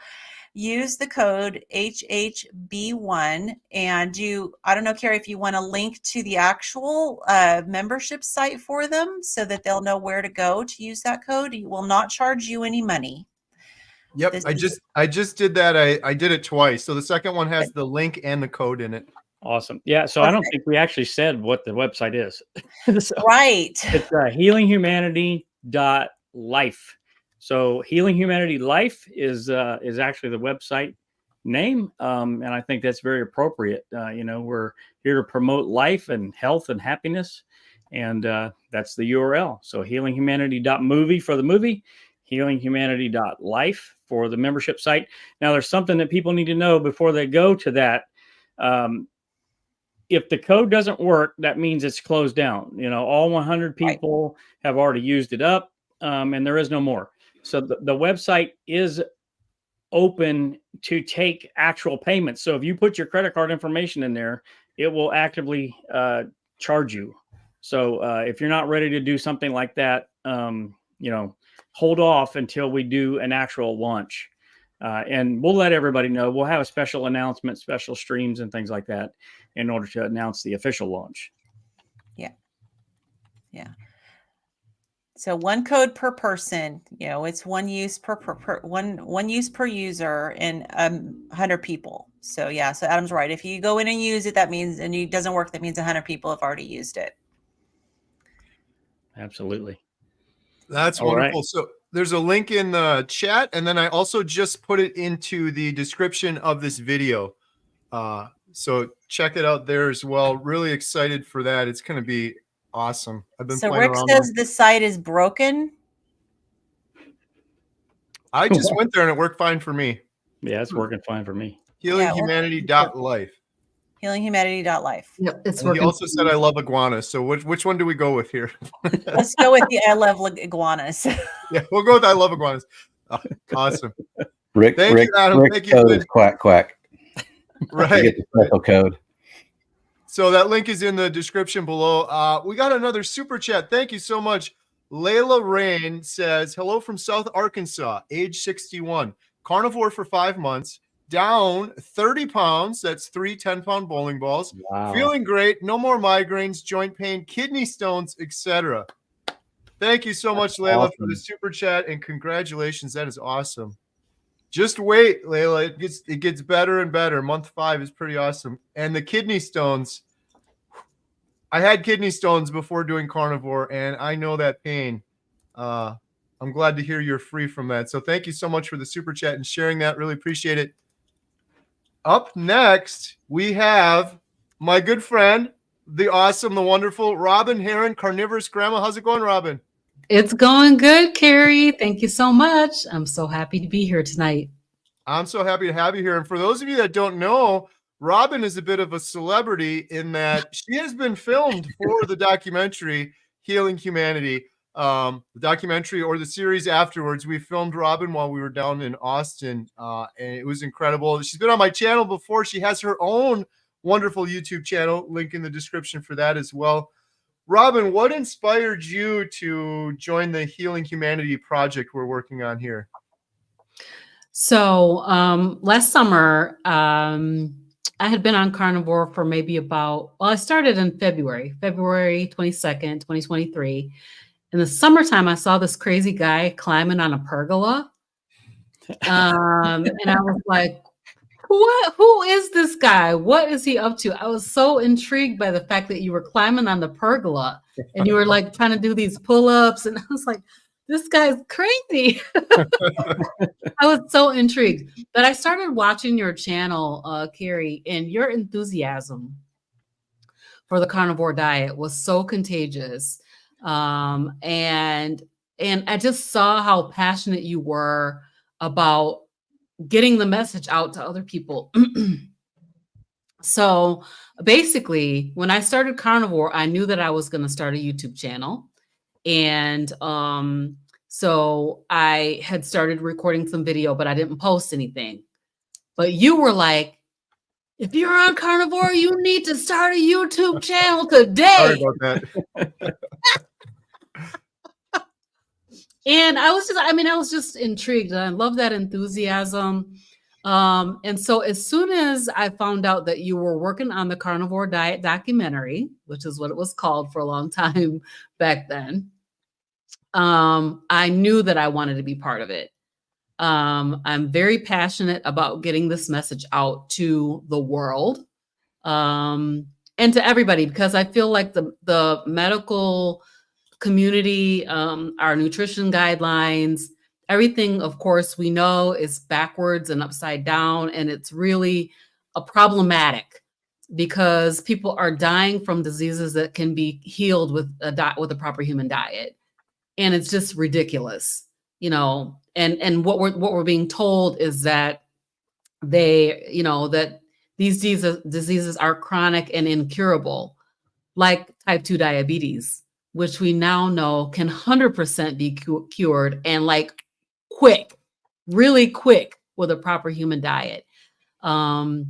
use the code HHB1. And I don't know, Carrie, if you want to link to the actual membership site for them so that they'll know where to go to use that code. It will not charge you any money. Yep. I just did that. I did it twice. So the second one has the link and the code in it. Awesome. Yeah. So I don't think we actually said what the website is. Right. It's healinghumanity.life. So Healing Humanity Life is actually the website name. And I think that's very appropriate. We're here to promote life and health and happiness. And that's the URL. So healinghumanity.movie for the movie, healinghumanity.life for the membership site. Now, there's something that people need to know before they go to that. If the code doesn't work, that means it's closed down. All 100 people have already used it up, and there is no more. So the website is open to take actual payments. So if you put your credit card information in there, it will actively charge you. So if you're not ready to do something like that, hold off until we do an actual launch. And we'll let everybody know. We'll have a special announcement, special streams and things like that in order to announce the official launch. Yeah. Yeah. So one code per person, it's one use per one use per user and 100 people. So yeah, so Adam's right. If you go in and use it, that means, and it doesn't work, that means 100 people have already used it. Absolutely. That's All wonderful. right. So there's a link in the chat, and then I also just put it into the description of this video. So check it out there as well. Really excited for that. It's going to be awesome. I've been So playing Rick around says with the site is broken. I just went there and it worked fine for me. Yeah, it's working fine for me. Healinghumanity.life. Healinghumanity.life. Yep, it's And he working. also said I love iguanas. So which one do we go with here? Let's go with the I love iguanas. Yeah, we'll go with I love iguanas. Awesome. Rick, Thank you, Adam. Rick's Thank you, code Lynn. is quack quack. Right. You get the special code. So that link is in the description below. We got another super chat. Thank you so much. Layla Rain says, hello from South Arkansas, age 61, carnivore for 5 months, down 30 pounds. That's 3 10-pound bowling balls. Wow. Feeling great. No more migraines, joint pain, kidney stones, etc. Thank you so much, Layla, for the super chat, and congratulations. That is awesome. Just wait, Layla. It gets better and better. Month 5 is pretty awesome. And the kidney stones, I had kidney stones before doing carnivore, and I know that pain. I'm glad to hear you're free from that. So thank you so much for the super chat and sharing that. Really appreciate it. Up next, we have my good friend, the awesome, the wonderful Robin Heron, Carnivorous Grandma. How's it going, Robin? It's going good, Carrie. Thank you so much. I'm so happy to be here tonight. I'm so happy to have you here. And for those of you that don't know, Robin is a bit of a celebrity in that she has been filmed for the documentary Healing Humanity. The documentary or the series afterwards, we filmed Robin while we were down in Austin, and it was incredible. She's been on my channel before. She has her own wonderful YouTube channel, link in the description for that as well. Robin, what inspired you to join the Healing Humanity project we're working on here? So last summer, I had been on carnivore for maybe I started in February 22nd, 2023. In the summertime, I saw this crazy guy climbing on a pergola. And I was like, who is this guy? What is he up to? I was so intrigued by the fact that you were climbing on the pergola and you were like trying to do these pull-ups. And I was like, this guy's crazy. I was so intrigued. But I started watching your channel, Carrie, and your enthusiasm for the carnivore diet was so contagious. And I just saw how passionate you were about getting the message out to other people. So basically, when I started carnivore, I knew that I was going to start a YouTube channel. And so I had started recording some video, but I didn't post anything. But you were like, if you're on carnivore, you need to start a YouTube channel today. Sorry about that. And I was just intrigued. And I love that enthusiasm. And so as soon as I found out that you were working on the carnivore diet documentary, which is what it was called for a long time back then, I knew that I wanted to be part of it. I'm very passionate about getting this message out to the world, and to everybody, because I feel like the medical community, our nutrition guidelines, everything, of course, we know is backwards and upside down, and it's really problematic because people are dying from diseases that can be healed with a proper human diet. And it's just ridiculous, and what we're being told is that that these diseases are chronic and incurable, like type 2 diabetes, which we now know can 100% be cured, and like really quick with a proper human diet. So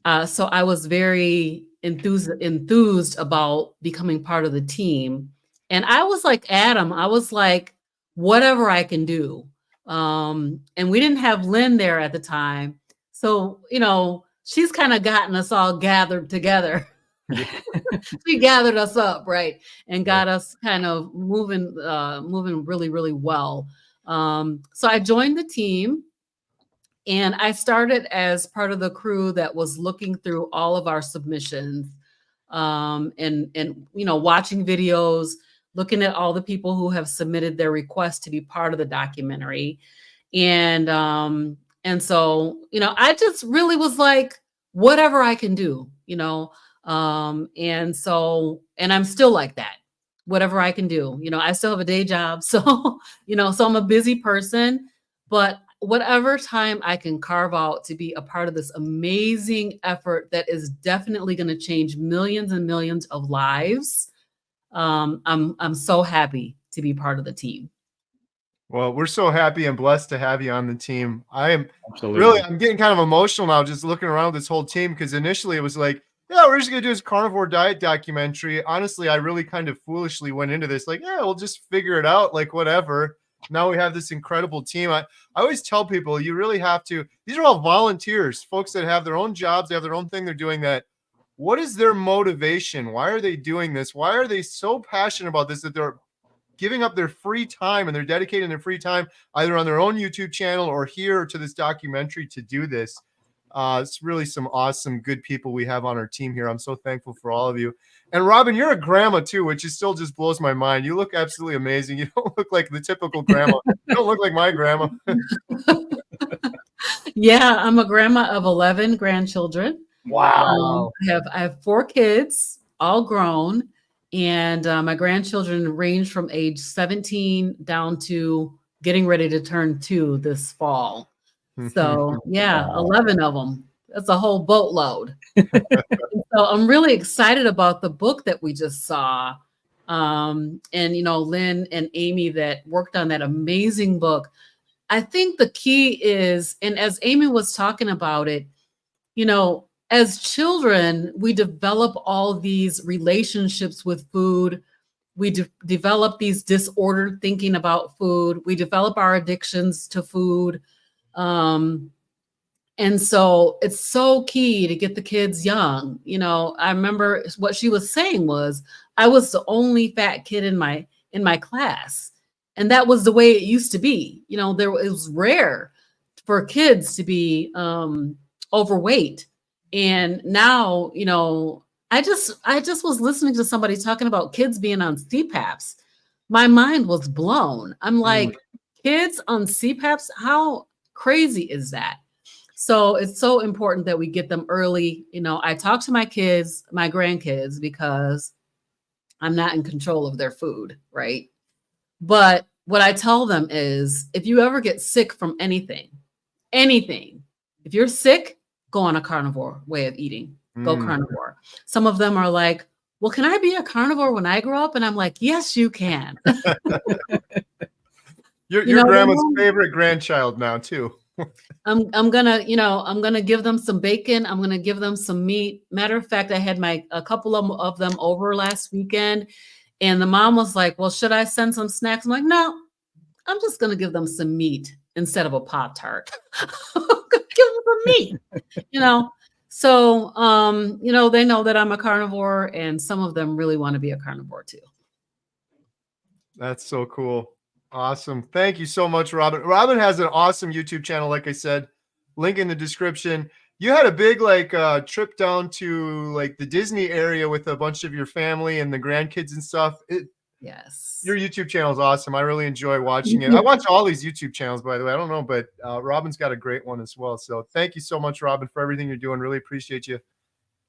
I was very enthused about becoming part of the team. And I was like Adam, I was like, whatever I can do. And we didn't have Lynn there at the time. So, she's kind of gotten us all gathered together. She gathered us up, right, and got us kind of moving really, really well. So I joined the team, and I started as part of the crew that was looking through all of our submissions, and watching videos, looking at all the people who have submitted their request to be part of the documentary. And so, I just really was like, whatever I can do, and I'm still like that, whatever I can do. I still have a day job. So, so I'm a busy person, but whatever time I can carve out to be a part of this amazing effort that is definitely going to change millions and millions of lives. I'm so happy to be part of the team. Well, we're so happy and blessed to have you on the team. I'm Absolutely. I'm getting kind of emotional now just looking around this whole team, because initially it was like, yeah, we're just going to do this carnivore diet documentary. Honestly, I really kind of foolishly went into this like, yeah, we'll just figure it out, like whatever. Now we have this incredible team. I always tell people, you really have to, these are all volunteers, folks that have their own jobs, they have their own thing they're doing. That what is their motivation? Why are they doing this? Why are they so passionate about this that they're giving up their free time and they're dedicating their free time either on their own YouTube channel or here to this documentary to do this? It's really some awesome, good people we have on our team here. I'm so thankful for all of you. And Robin, you're a grandma too, which is still just blows my mind. You look absolutely amazing. You don't look like the typical grandma. You don't look like my grandma. Yeah, I'm a grandma of 11 grandchildren. Wow. I have 4 kids, all grown, and my grandchildren range from age 17 down to getting ready to turn 2 this fall. So yeah, 11 of them. That's a whole boatload. So I'm really excited about the book that we just saw. And Lynn and Amy that worked on that amazing book. I think the key is, and as Amy was talking about it, as children, we develop all these relationships with food. We develop these disordered thinking about food. We develop our addictions to food. And so it's so key to get the kids young. I remember what she was saying was, I was the only fat kid in my class. And that was the way it used to be. It was rare for kids to be overweight. And now, I just was listening to somebody talking about kids being on CPAPs. My mind was blown. I'm like, kids on CPAPs, how crazy is that? So it's so important that we get them early. I talk to my kids, my grandkids, because I'm not in control of their food, right? But what I tell them is, if you ever get sick from anything, if you're sick, go on a carnivore way of eating. Go carnivore. Some of them are like, well, can I be a carnivore when I grow up? And I'm like, yes, you can. Your grandma's favorite grandchild now too. I'm gonna give them some bacon. I'm gonna give them some meat. Matter of fact, I had a couple of them over last weekend, and the mom was like, well, should I send some snacks? I'm like, no, I'm just gonna give them some meat instead of a Pop-Tart. I'm gonna give them some meat, So they know that I'm a carnivore, and some of them really want to be a carnivore too. That's so cool. Awesome. Thank you so much, Robin. Robin has an awesome YouTube channel, like I said, link in the description. You had a big trip down to the Disney area with a bunch of your family and the grandkids and stuff. Yes. Your YouTube channel is awesome. I really enjoy watching it. I watch all these YouTube channels, by the way. I don't know, but Robin's got a great one as well. So thank you so much, Robin, for everything you're doing. Really appreciate you.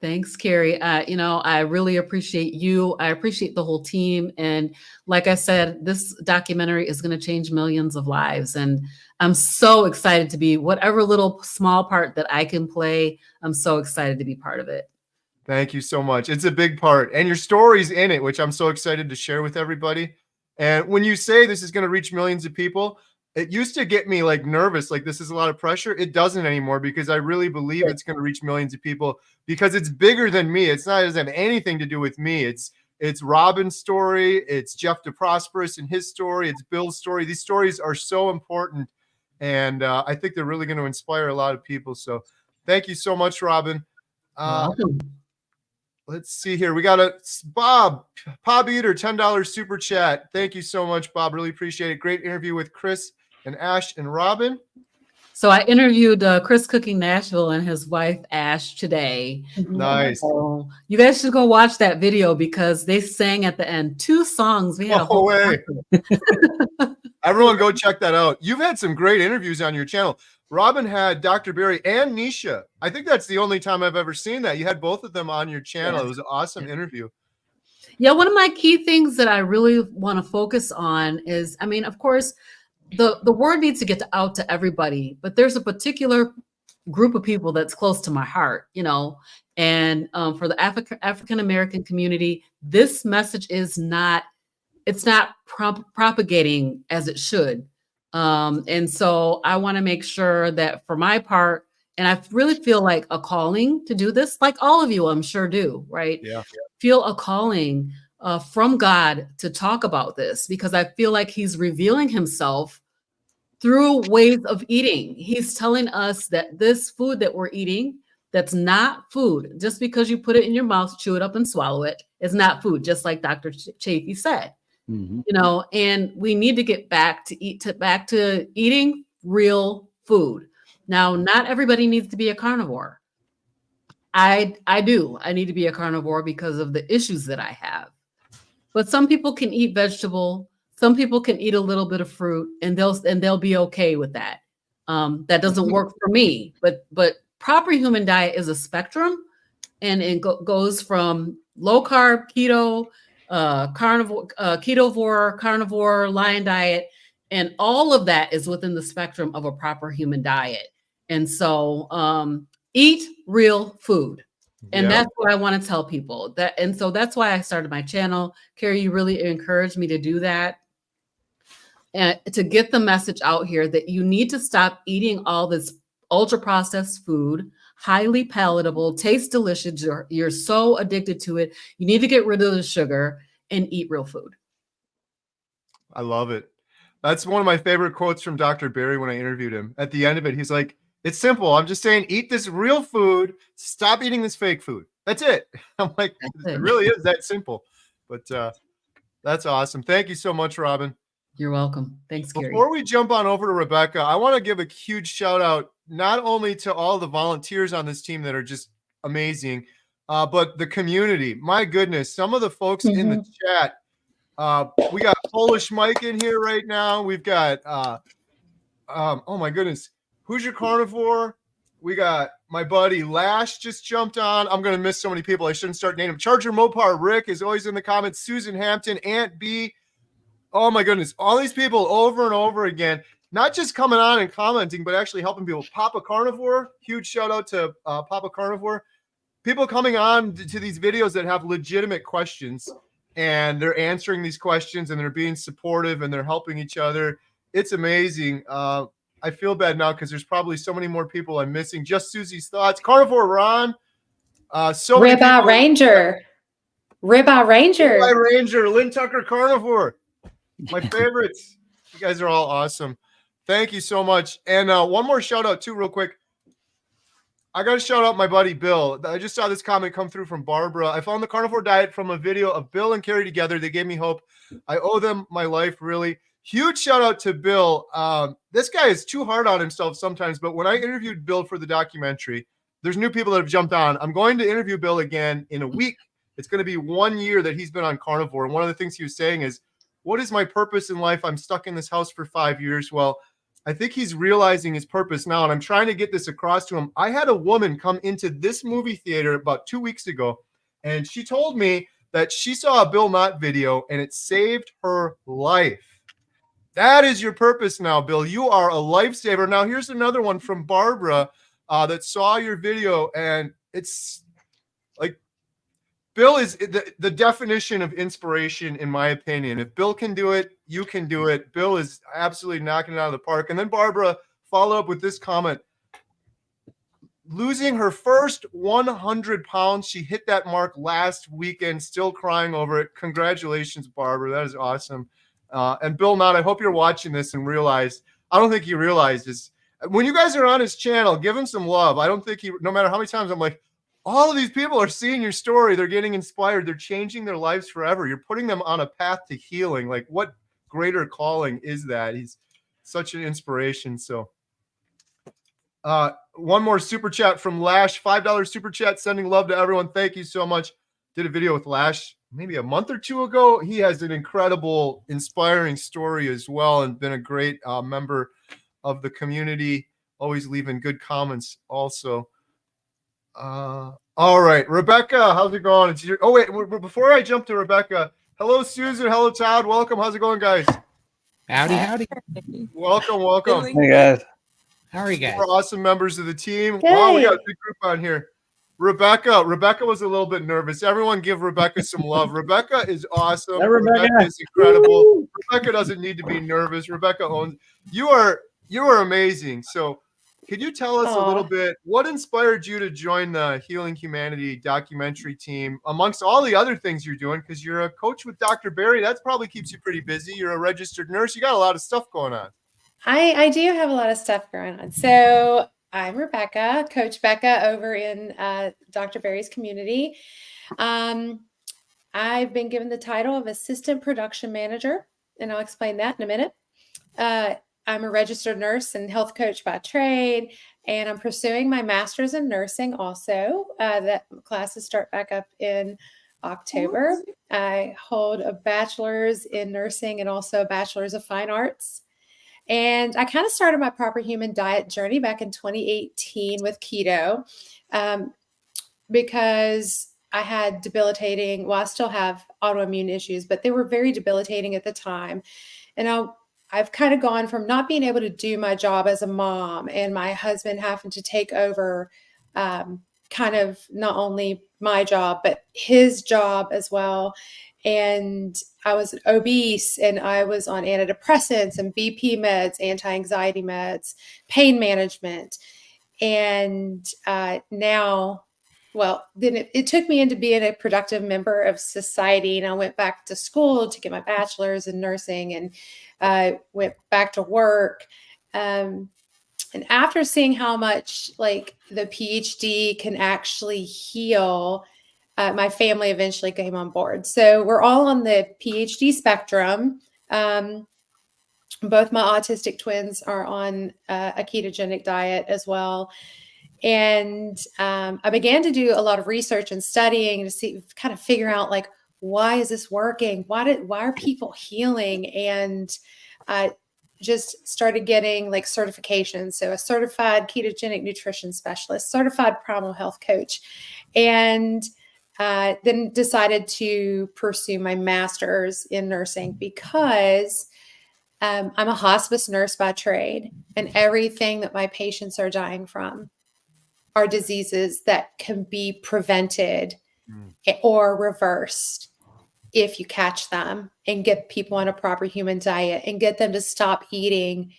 Thanks, Carrie. I really appreciate you. I appreciate the whole team. And like I said, this documentary is going to change millions of lives. And I'm so excited to be whatever little small part that I can play. I'm so excited to be part of it. Thank you so much. It's a big part. And your story's in it, which I'm so excited to share with everybody. And when you say this is going to reach millions of people, it used to get me nervous, like this is a lot of pressure. It doesn't anymore, because I really believe it's going to reach millions of people, because it's bigger than me. It doesn't have anything to do with me. It's Robin's story. It's Jeff DeProsperous and his story. It's Bill's story. These stories are so important. And I think they're really going to inspire a lot of people. So thank you so much, Robin. Welcome. let's see here. We got a Bob Eater, $10 super chat. Thank you so much, Bob. Really appreciate it. Great interview with Chris and Ash and Robin. So I interviewed Chris Cooking Nashville and his wife Ash today. Nice. So you guys should go watch that video because they sang at the end 2 songs. We had a whole way. Everyone go check that out. You've had some great interviews on your channel. Robin had Dr. Berry and Nisha. I think that's the only time I've ever seen that. You had both of them on your channel. It was an awesome interview. Yeah, one of my key things that I really want to focus on is, I mean, of course, the word needs to get out to everybody, but there's a particular group of people that's close to my heart, you know, and for the African American community, this message is not, it's not propagating as it should. And so I want to make sure that for my part, and I really feel like a calling to do this, like all of you, I'm sure do, right? Yeah. Feel a calling from God to talk about this because I feel like he's revealing himself through ways of eating. He's telling us that this food that we're eating, that's not food. Just because you put it in your mouth, chew it up and swallow it, is not food, just like Dr. Chafee said. You know, and we need to get back to eating real food. Now, not everybody needs to be a carnivore. I need to be a carnivore because of the issues that I have. But some people can eat vegetable. Some people can eat a little bit of fruit, and they'll be okay with that. That doesn't work for me. But proper human diet is a spectrum, and it goes from low carb, keto, carnivore, ketovore, carnivore, lion diet, and all of that is within the spectrum of a proper human diet. And so, eat real food. And that's what I want to tell people. And so that's why I started my channel. Carrie, you really encouraged me to do that. And to get the message out here that you need to stop eating all this ultra processed food, highly palatable, tastes delicious. You're so addicted to it. You need to get rid of the sugar and eat real food. I love it. That's one of my favorite quotes from Dr. Berry when I interviewed him. At the end of it, he's like, it's simple. I'm just saying, eat this real food. Stop eating this fake food. That's it. I'm like, it really is that simple. But that's awesome. Thank you so much, Robin. You're welcome. Thanks, Carrie. Before we jump on over to Rebecca, I want to give a huge shout out, not only to all the volunteers on this team that are just amazing, but the community. My goodness, some of the folks in the chat. We got Polish Mike in here right now. We've got, oh my goodness, Who's Your Carnivore? We got my buddy Lash just jumped on. I'm going to miss so many people. I shouldn't start naming them. Charger Mopar Rick is always in the comments. Susan Hampton, Aunt B. Oh my goodness. All these people over and over again, not just coming on and commenting, but actually helping people. Papa Carnivore, huge shout out to Papa Carnivore. People coming on to these videos that have legitimate questions, and they're answering these questions, and they're being supportive, and they're helping each other. It's amazing. I feel bad now because there's probably so many more people I'm missing. Just Susie's Thoughts. Carnivore Ron. Ribeye Ranger. Ribeye Ranger. Ribeye Ranger. Lynn Tucker Carnivore. My favorites. You guys are all awesome. Thank you so much. And one more shout out too, real quick. I got to shout out my buddy Bill. I just saw this comment come through from Barbara. I found the carnivore diet from a video of Bill and Carrie together. They gave me hope. I owe them my life, really. Huge shout out to Bill. This guy is too hard on himself sometimes, but when I interviewed Bill for the documentary, there's new people that have jumped on. I'm going to interview Bill again in a week. It's going to be 1 year that he's been on carnivore. And one of the things he was saying is, what is my purpose in life? I'm stuck in this house for 5 years. Well, I think he's realizing his purpose now, and I'm trying to get this across to him. I had a woman come into this movie theater about 2 weeks ago, and she told me that she saw a Bill Knott video, and it saved her life. That is your purpose now, Bill. You are a lifesaver. Now, here's another one from Barbara that saw your video, and it's like Bill is the definition of inspiration, in my opinion. If Bill can do it, you can do it. Bill is absolutely knocking it out of the park. And then Barbara followed up with this comment. Losing her first 100 pounds. She hit that mark last weekend, still crying over it. Congratulations, Barbara. That is awesome. And Bill Knott, I hope you're watching this and realize, I don't think he realizes, when you guys are on his channel, give him some love. I don't think he, no matter how many times I'm like, all of these people are seeing your story. They're getting inspired. They're changing their lives forever. You're putting them on a path to healing. Like, what greater calling is that? He's such an inspiration. So one more super chat from Lash, $5 super chat, sending love to everyone. Thank you so much. Did a video with Lash maybe a month or two ago. He has an incredible, inspiring story as well, and been a great member of the community, always leaving good comments also. All right, Rebecca, how's it going? It's oh wait, before I jump to Rebecca, hello Susan, hello Todd, welcome. How's it going, guys? Howdy. Welcome. Hey guys. How are you guys? We're awesome members of the team. Good. Wow, we got a big group on here. Rebecca was a little bit nervous. Everyone give Rebecca some love. Rebecca is awesome. Hey, Rebecca. Is incredible. Rebecca doesn't need to be nervous. Rebecca owns. You are amazing. So could you tell us a little bit what inspired you to join the Healing Humanity documentary team amongst all the other things you're doing? Because you're a coach with Dr. Barry. That probably keeps you pretty busy. You're a registered nurse. You got a lot of stuff going on. I do have a lot of stuff going on. So I'm Rebecca, Coach Becca over in Dr. Barry's community. I've been given the title of Assistant Production Manager, and I'll explain that in a minute. I'm a registered nurse and health coach by trade, and I'm pursuing my master's in nursing also. That classes start back up in October. I hold a bachelor's in nursing and also a bachelor's of fine arts. And I kind of started my proper human diet journey back in 2018 with keto because I had debilitating, well, I still have autoimmune issues, but they were very debilitating at the time. And I've kind of gone from not being able to do my job as a mom and my husband having to take over kind of not only my job, but his job as well. And I was obese and I was on antidepressants and BP meds, anti-anxiety meds, pain management. And now, well, then it took me into being a productive member of society. And I went back to school to get my bachelor's in nursing and went back to work. And after seeing how much like the PhD can actually heal, my family eventually came on board. So we're all on the PhD spectrum. Both my autistic twins are on a ketogenic diet as well. And I began to do a lot of research and studying to kind of figure out like, why is this working? Why are people healing? And just started getting like certifications. So a certified ketogenic nutrition specialist, certified primal health coach, and then decided to pursue my master's in nursing because I'm a hospice nurse by trade, and everything that my patients are dying from are diseases that can be prevented or reversed if you catch them and get people on a proper human diet and get them to stop eating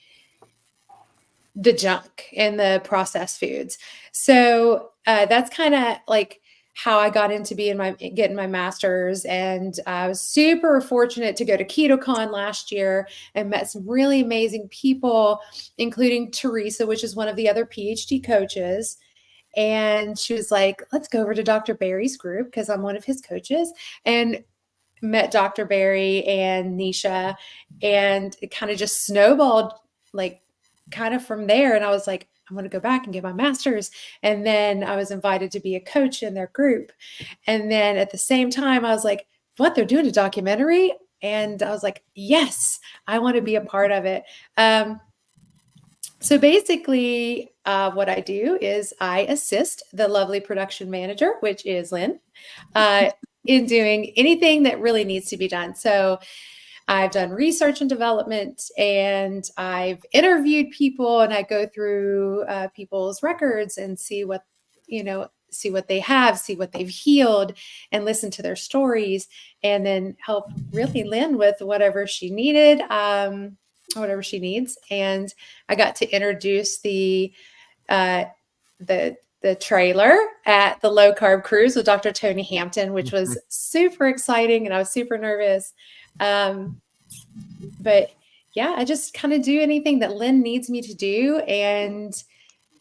the junk and the processed foods. So that's kind of like how I got into getting my master's. And I was super fortunate to go to KetoCon last year and met some really amazing people, including Teresa, which is one of the other PhD coaches. And she was like, let's go over to Dr. Barry's group because I'm one of his coaches, and met Dr. Barry and Nisha, and it kind of just snowballed like kind of from there. And I was like, I'm going to go back and get my master's. And then I was invited to be a coach in their group. And then at the same time, I was like, what, they're doing a documentary? And I was like, yes, I want to be a part of it. So basically what I do is I assist the lovely production manager, which is Lynn, in doing anything that really needs to be done. So I've done research and development, and I've interviewed people, and I go through people's records and see what they have, see what they've healed, and listen to their stories, and then help really Lynn with whatever she needed, whatever she needs. And I got to introduce the trailer at the low carb cruise with Dr. Tony Hampton, which was super exciting, and I was super nervous. But yeah, I just kind of do anything that Lynn needs me to do. And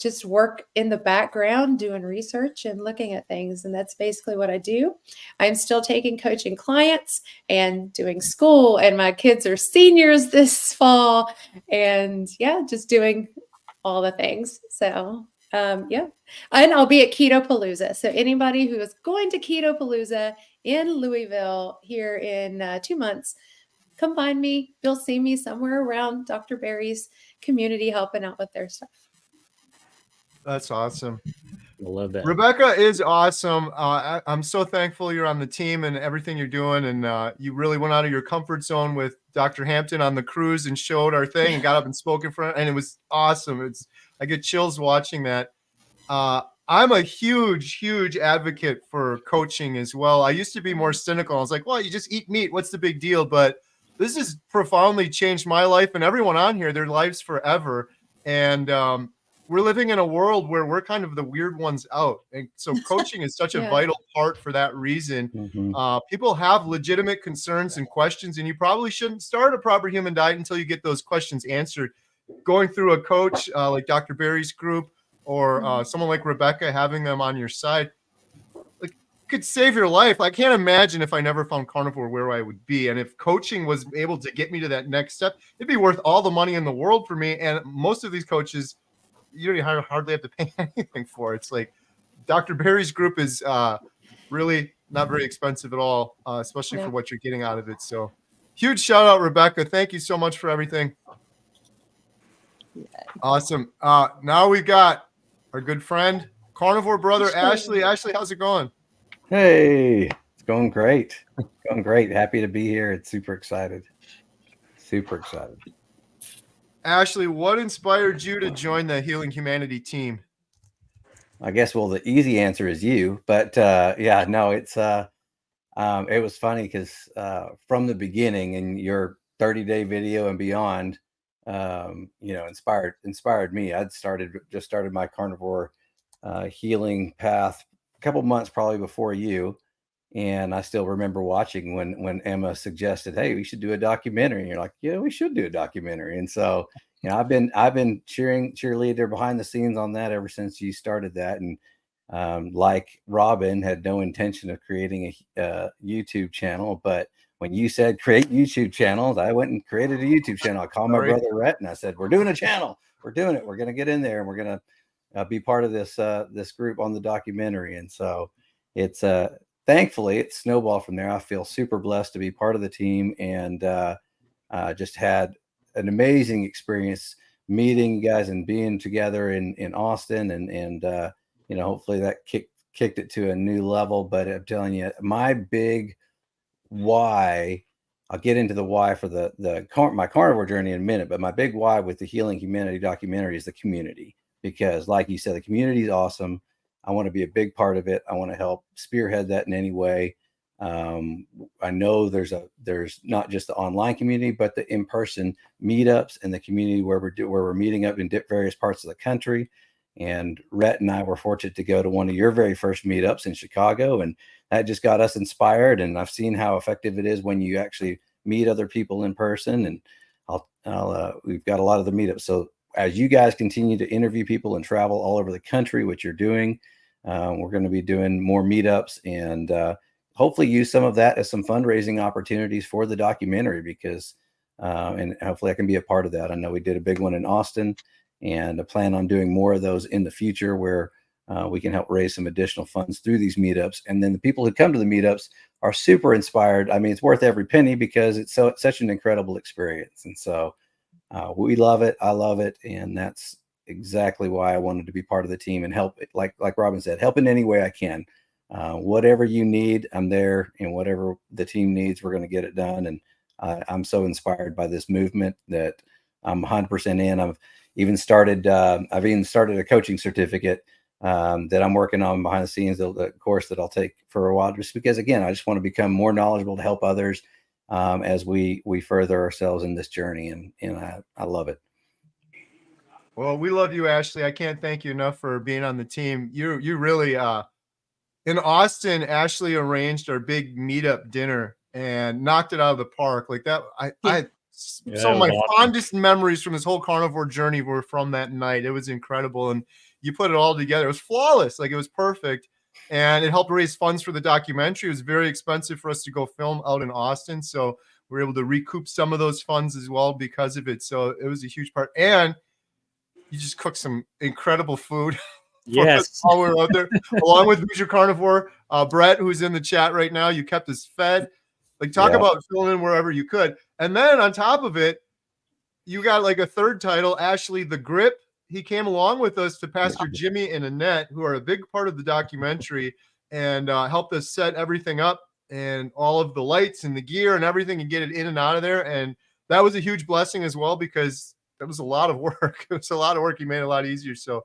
just work in the background doing research and looking at things. And that's basically what I do. I'm still taking coaching clients and doing school, and my kids are seniors this fall, and yeah, just doing all the things. So yeah, and I'll be at Keto Palooza. So anybody who is going to Keto Palooza in Louisville here in 2 months, come find me. You'll see me somewhere around Dr. Barry's community helping out with their stuff. That's awesome. I love that. Rebecca is awesome. I'm so thankful you're on the team and everything you're doing. And you really went out of your comfort zone with Dr. Hampton on the cruise and showed our thing and got up and spoke in front. And it was awesome. I get chills watching that. I'm a huge advocate for coaching as well. I used to be more cynical. I was like, well, you just eat meat. What's the big deal? But this has profoundly changed my life and everyone on here, their lives forever. And we're living in a world where we're kind of the weird ones out. And so coaching is such a vital part for that reason. People have legitimate concerns and questions, and you probably shouldn't start a proper human diet until you get those questions answered. Going through a coach like Dr. Barry's group or someone like Rebecca, having them on your side, like, could save your life. I can't imagine if I never found carnivore where I would be. And if coaching was able to get me to that next step, it'd be worth all the money in the world for me. And most of these coaches, you don't hardly have to pay anything for. It's like Dr. Barry's group is really not very expensive at all, especially for what you're getting out of it. So huge shout out, Rebecca. Thank you so much for everything. Awesome. Now we got our good friend, carnivore brother, Ashley. Ashley, how's it going? Hey, it's going great. Going great. Happy to be here. It's super excited. Super excited. Ashley, what inspired you to join the Healing Humanity team? I guess, well, the easy answer is you, but yeah, no, it was funny because from the beginning in your 30-day video and beyond, inspired me. Just started my carnivore healing path a couple months probably before you. And I still remember watching when Emma suggested, hey, we should do a documentary. And you're like, yeah, we should do a documentary. And so, I've been cheerleader behind the scenes on that ever since you started that. And like Robin, had no intention of creating a YouTube channel, but when you said create YouTube channels, I went and created a YouTube channel. I called my brother Rhett and I said, we're doing a channel. We're doing it. We're going to get in there and we're going to be part of this group on the documentary. And so it's thankfully, it snowballed from there. I feel super blessed to be part of the team, and just had an amazing experience meeting you guys and being together in Austin, and hopefully that kicked it to a new level. But I'm telling you, my big why, I'll get into the why for my carnivore journey in a minute, but my big why with the Healing Humanity documentary is the community, because like you said, the community is awesome. I want to be a big part of it. I want to help spearhead that in any way. I know there's not just the online community, but the in-person meetups and the community where we're meeting up in various parts of the country. And Rhett and I were fortunate to go to one of your very first meetups in Chicago, and that just got us inspired. And I've seen how effective it is when you actually meet other people in person. And we've got a lot of the meetups. So as you guys continue to interview people and travel all over the country, which you're doing, we're going to be doing more meetups and hopefully use some of that as some fundraising opportunities for the documentary, because and hopefully I can be a part of that. I know we did a big one in Austin, and I plan on doing more of those in the future where we can help raise some additional funds through these meetups. And then the people who come to the meetups are super inspired. I mean, it's worth every penny because it's such an incredible experience. And so we love it. I love it. And that's exactly why I wanted to be part of the team and help, like Robin said, help in any way I can. Whatever you need, I'm there, and whatever the team needs, we're going to get it done. And I'm so inspired by this movement that I'm 100% in. I've even started a coaching certificate that I'm working on behind the scenes, the course that I'll take for a while, just because, again, I just want to become more knowledgeable to help others as we further ourselves in this journey. And I love it. Well, we love you, Ashley. I can't thank you enough for being on the team. You really, in Austin, Ashley arranged our big meetup dinner and knocked it out of the park. Like that, some of my fondest memories from this whole carnivore journey were from that night. It was incredible. And you put it all together. It was flawless. Like, it was perfect. And it helped raise funds for the documentary. It was very expensive for us to go film out in Austin. So we were able to recoup some of those funds as well because of it. So it was a huge part. And you just cooked some incredible food for us Yes. while we were out there, along with Who's Your Carnivore. Brett, who's in the chat right now, you kept us fed. Like, talk about filling in wherever you could. And then on top of it, you got like a third title, Ashley the Grip. He came along with us to Pastor Jimmy and Annette, who are a big part of the documentary, and helped us set everything up and all of the lights and the gear and everything and get it in and out of there. And that was a huge blessing as well, because that was a lot of work. It was a lot of work. He made it a lot easier. So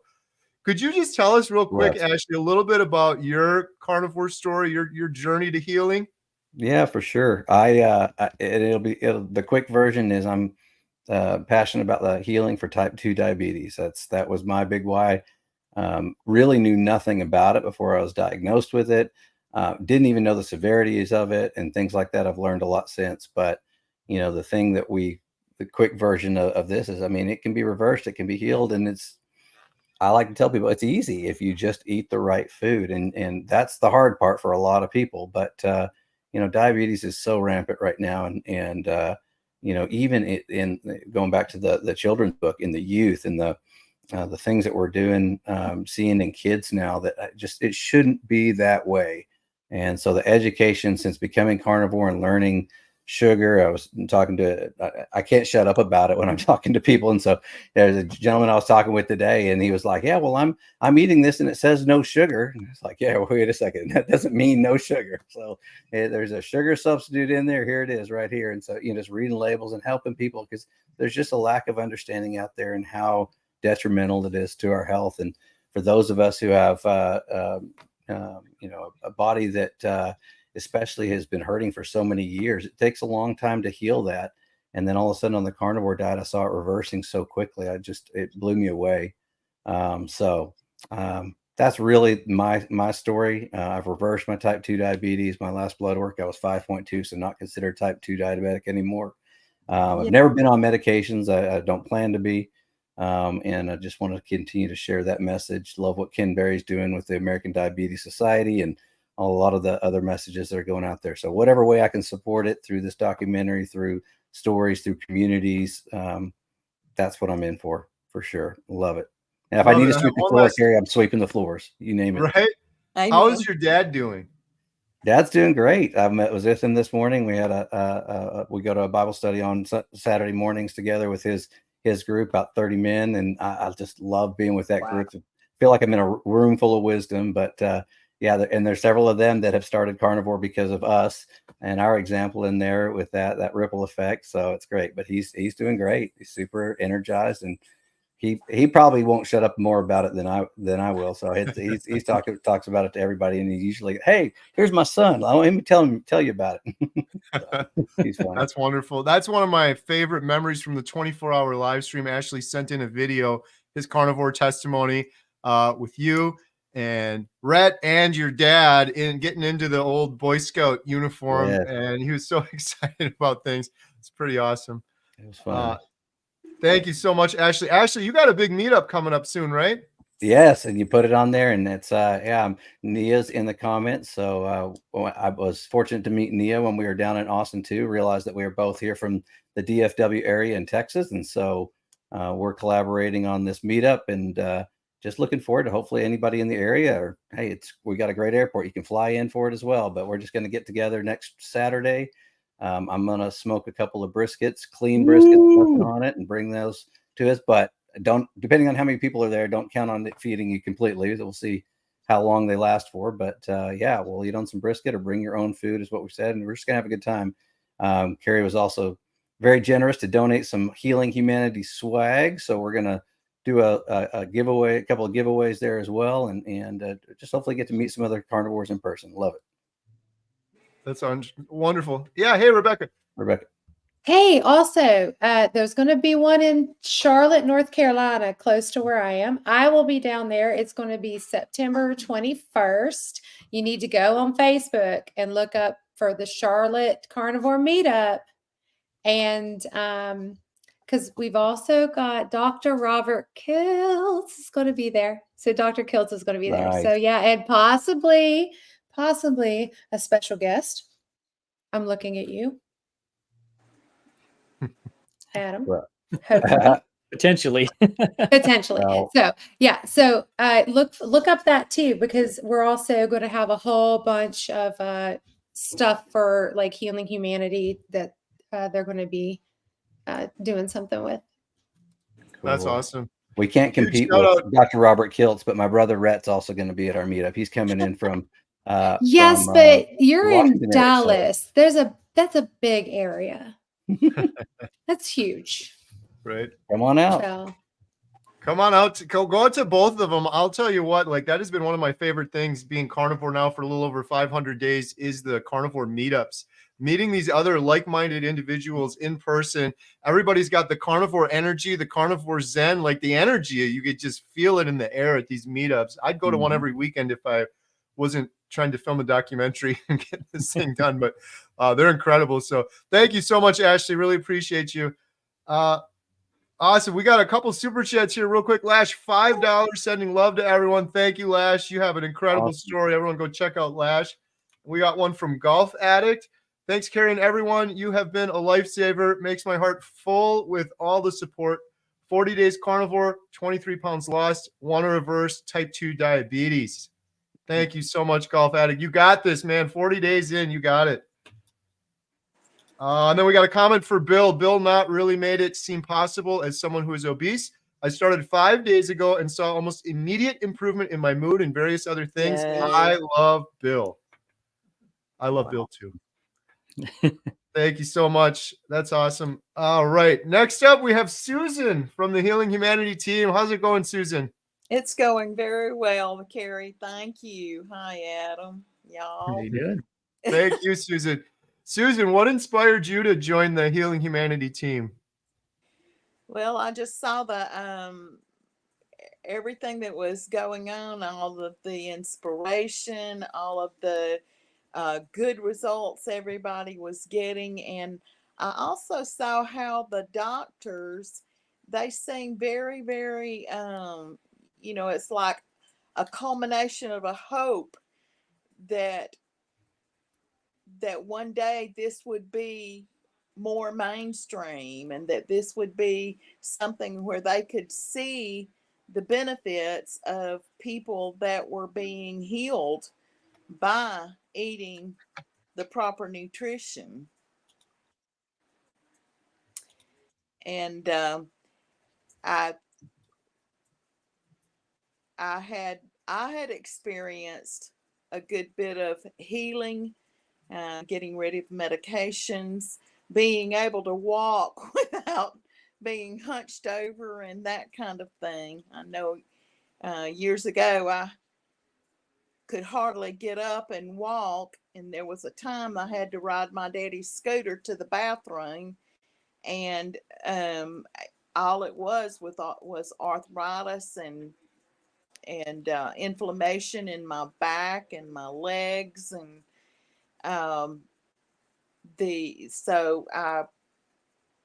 could you just tell us real quick, Ashley, a little bit about your carnivore story, your journey to healing? Yeah, for sure. The quick version is I'm passionate about the healing for type 2 diabetes. That was my big why. Really knew nothing about it before I was diagnosed with it. Didn't even know the severities of it and things like that. I've learned a lot since, but the quick version of this is, I mean, it can be reversed, it can be healed. And I like to tell people it's easy if you just eat the right food. And that's the hard part for a lot of people. But, diabetes is so rampant right now. And even in going back to the children's book, in the youth and the things that we're doing, seeing in kids now, that it shouldn't be that way. And so the education since becoming carnivore and learning sugar, I was talking to, I can't shut up about it when I'm talking to people. And so there's a gentleman I was talking with today, and he was like, yeah, well, I'm eating this and it says no sugar. And it's like, yeah, well, wait a second. That doesn't mean no sugar. So there's a sugar substitute in there. Here it is right here. And so, just reading labels and helping people, because there's just a lack of understanding out there and how detrimental it is to our health. And for those of us who have, a body that, especially has been hurting for so many years, it takes a long time to heal that. And then all of a sudden on the carnivore diet, I saw it reversing so quickly. It blew me away. That's really my story. I've reversed my type 2 diabetes. My last blood work, I was 5.2, so not considered type 2 diabetic anymore. I've never been on medications. I don't plan to be. And I just want to continue to share that message. Love what Ken Berry's doing with the American Diabetes Society and a lot of the other messages that are going out there. So whatever way I can support it through this documentary, through stories, through communities, that's what I'm in for sure. Love it. And if I need to sweep the floor, Carrie, I'm sweeping the floors. You name it. Right. How is your dad doing? Dad's doing great. I was with him this morning. We had we go to a Bible study on Saturday mornings together with his group, about 30 men. And I just love being with that group. I feel like I'm in a room full of wisdom, but, and there's several of them that have started carnivore because of us and our example in there with that ripple effect. So it's great, but he's doing great. He's super energized, and he probably won't shut up more about it than I will. So he's talks about it to everybody, and he's usually, hey, here's my son. Let me tell you about it. So, he's fun. That's wonderful. That's one of my favorite memories from the 24-hour live stream. Ashley sent in a video, his carnivore testimony, with you and Rhett and your dad in getting into the old Boy Scout uniform. Yes. And he was so excited about things. It's pretty awesome. It was fun. Thank you so much, Ashley. Ashley, you got a big meetup coming up soon, right? Yes, and you put it on there, and it's Nia's in the comments. So I was fortunate to meet Nia when we were down in Austin too. Realized that we were both here from the DFW area in Texas, and so we're collaborating on this meetup, and just looking forward to hopefully anybody in the area. Or hey, we got a great airport; you can fly in for it as well. But we're just going to get together next Saturday. I'm going to smoke a couple of briskets, clean briskets, nothing on it, and bring those to us. But depending on how many people are there, don't count on it feeding you completely. We'll see how long they last for. But we'll eat on some brisket or bring your own food is what we said. And we're just going to have a good time. Carrie was also very generous to donate some Healing Humanity swag. So we're going to do a giveaway, a couple of giveaways there as well. And just hopefully get to meet some other carnivores in person. Love it. That sounds wonderful. Yeah. Hey, Rebecca. Hey, also, there's going to be one in Charlotte, North Carolina, close to where I am. I will be down there. It's going to be September 21st. You need to go on Facebook and look up for the Charlotte Carnivore Meetup. And because we've also got Dr. Robert Kiltz is going to be there. So Dr. Kiltz is going to be there. Nice. So yeah, and possibly a special guest. I'm looking at you, Adam. Well, Hopefully. Potentially. Potentially. Well, So yeah. So look up that too, because we're also going to have a whole bunch of stuff for like Healing Humanity that they're going to be doing something with. That's cool. awesome. We can't Huge compete shout with out. Dr. Robert Kiltz, but my brother Rhett's also going to be at our meetup. He's coming in from Yes, from but you're the in Washington area. So Dallas. That's a big area. That's huge. Right. come on out. So Come on out. Go out to both of them. I'll tell you what, like that has been one of my favorite things being carnivore now for a little over 500 days is the carnivore meetups. Meeting these other like-minded individuals in person. Everybody's got the carnivore energy, the carnivore zen, like the energy. You could just feel it in the air at these meetups. I'd go to one every weekend if I wasn't trying to film a documentary and get this thing done, but they're incredible. So thank you so much, Ashley. Really appreciate you. Awesome. We got a couple super chats here real quick. Lash, $5 sending love to everyone. Thank you, Lash. You have an incredible story. Everyone go check out Lash. We got one from Golf Addict. Thanks, Carrie, and everyone. You have been a lifesaver. Makes my heart full with all the support. 40 days carnivore, 23 pounds lost, want to reverse type 2 diabetes. Thank you so much, Golf Addict. You got this, man. 40 days in, you got it. And then we got a comment for Bill. Bill not really made it seem possible as someone who is obese. I started 5 days ago and saw almost immediate improvement in my mood and various other things. Yay. I love Bill. I love Bill too. Thank you so much. That's awesome. All right. Next up, we have Susan from the Healing Humanity team. How's it going, Susan? It's going very well, Carrie. Thank you. Hi, Adam. Y'all. How you doing? Thank you, Susan. Susan, what inspired you to join the Healing Humanity team? Well, I just saw the everything that was going on, all of the inspiration, all of the good results everybody was getting, and I also saw how the doctors, they seem very, very it's like a culmination of a hope that one day this would be more mainstream and that this would be something where they could see the benefits of people that were being healed by eating the proper nutrition. And I had experienced a good bit of healing, getting rid of medications, being able to walk without being hunched over and that kind of thing. I know years ago I could hardly get up and walk, and there was a time I had to ride my daddy's scooter to the bathroom, and all it was arthritis and inflammation in my back and my legs, and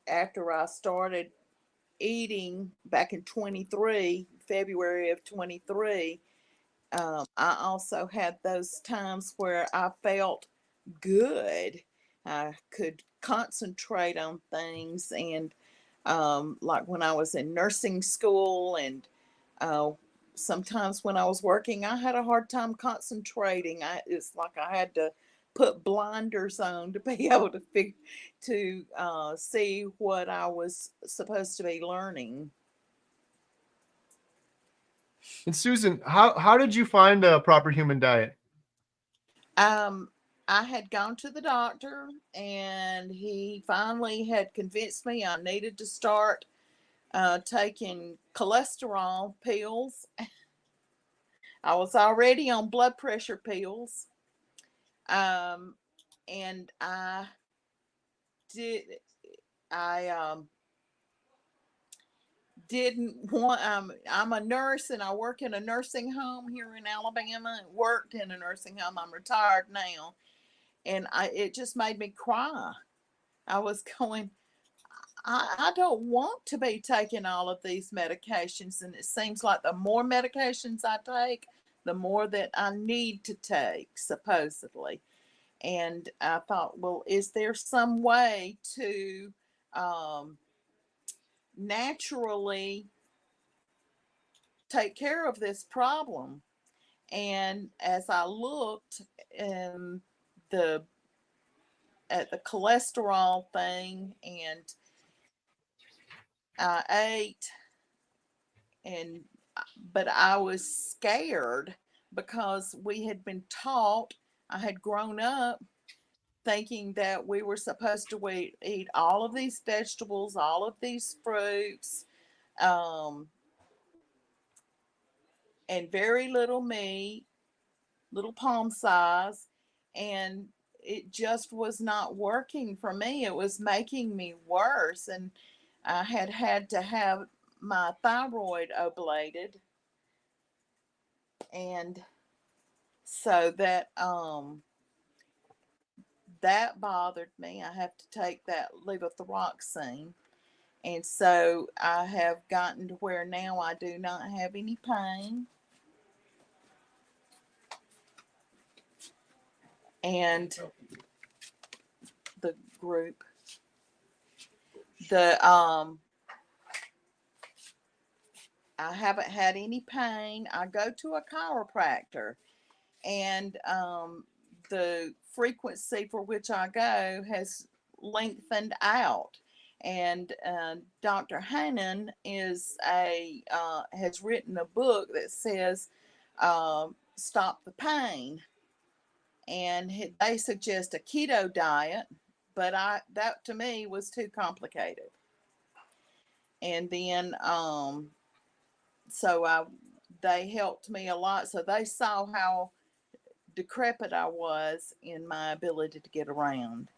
after I started eating back in February of 23, I also had those times where I felt good. I could concentrate on things, and like when I was in nursing school, and sometimes when I was working, I had a hard time concentrating. It's like I had to put blinders on to be able to see what I was supposed to be learning. And Susan, how did you find a proper human diet? I had gone to the doctor, and he finally had convinced me I needed to start taking cholesterol pills. I was already on blood pressure pills. And I didn't want, I'm a nurse and I work in a nursing home here in Alabama, and worked in a nursing home. I'm retired now. And it just made me cry. I was going, I don't want to be taking all of these medications. And it seems like the more medications I take, the more that I need to take, supposedly. And I thought, well, is there some way to naturally take care of this problem? And as I looked in the at the cholesterol thing, and I ate, and but I was scared because we had been taught, I had grown up thinking that we were supposed to eat all of these vegetables, all of these fruits, um, and very little meat, little palm size. And it just was not working for me. It was making me worse. And I had to have my thyroid ablated. And so that bothered me. I have to take that levothyroxine. And so I have gotten to where now I do not have any pain. And the group, I haven't had any pain. I go to a chiropractor, and the frequency for which I go has lengthened out. And Dr. Hannon has written a book that says "Stop the Pain," and they suggest a keto diet, but that to me was too complicated. And then they helped me a lot. So they saw how decrepit I was in my ability to get around.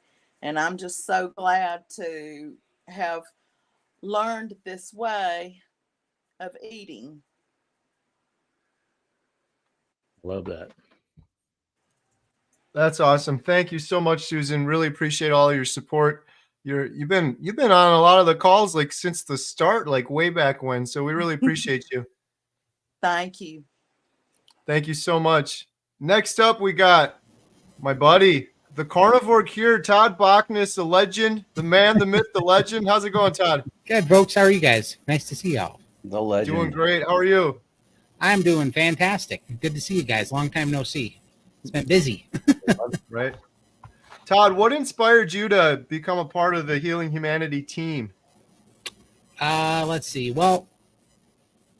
And I'm just so glad to have learned this way of eating. Love that. That's awesome. Thank you so much, Susan. Really appreciate all your support. You've been on a lot of the calls like since the start, like way back when. So we really appreciate you. Thank you. Thank you so much. Next up, we got my buddy, the carnivore cure, Todd Bachnis, the legend, the man, the myth, the legend. How's it going, Todd? Good, folks. How are you guys? Nice to see y'all. The legend. Doing great. How are you? I'm doing fantastic. Good to see you guys. Long time no see. It's been busy. Right. Todd, what inspired you to become a part of the Healing Humanity team? Let's see. Well,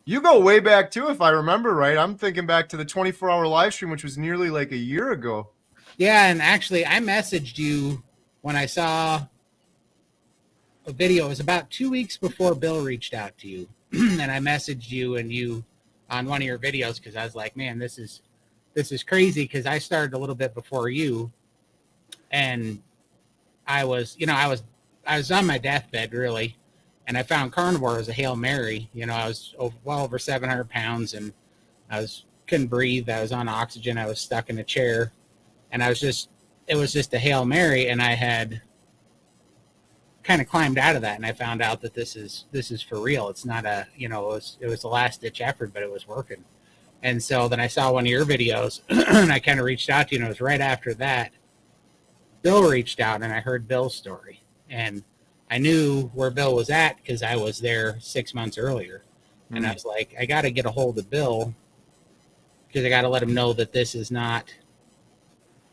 you go way back too, if I remember right. I'm thinking back to the 24-hour live stream, which was nearly like a year ago. Yeah, and actually, I messaged you when I saw a video. It was about 2 weeks before Bill reached out to you, and I messaged you and you on one of your videos because I was like, man, this is crazy because I started a little bit before you, and I was on my deathbed really, and I found carnivore as a Hail Mary. I was well over 700 pounds, and I couldn't breathe. I was on oxygen. I was stuck in a chair, and it was just a Hail Mary, and I had kind of climbed out of that, and I found out that this is for real. It's not it was a last ditch effort, but it was working. And so then I saw one of your videos and I kind of reached out to you, and it was right after that Bill reached out, and I heard Bill's story, and I knew where Bill was at because I was there 6 months earlier. And I was like, I got to get a hold of Bill because I got to let him know that this is not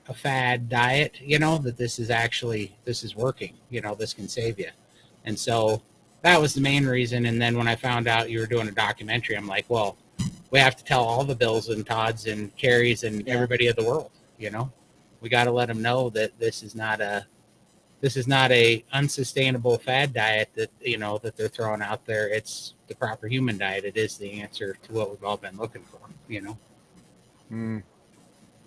a fad diet, that this is working, this can save you. And so that was the main reason. And then when I found out you were doing a documentary, I'm like, well, we have to tell all the Bills and Todds and Carries and everybody of the world, we got to let them know that this is not a unsustainable fad diet that, that they're throwing out there. It's the proper human diet. It is the answer to what we've all been looking for,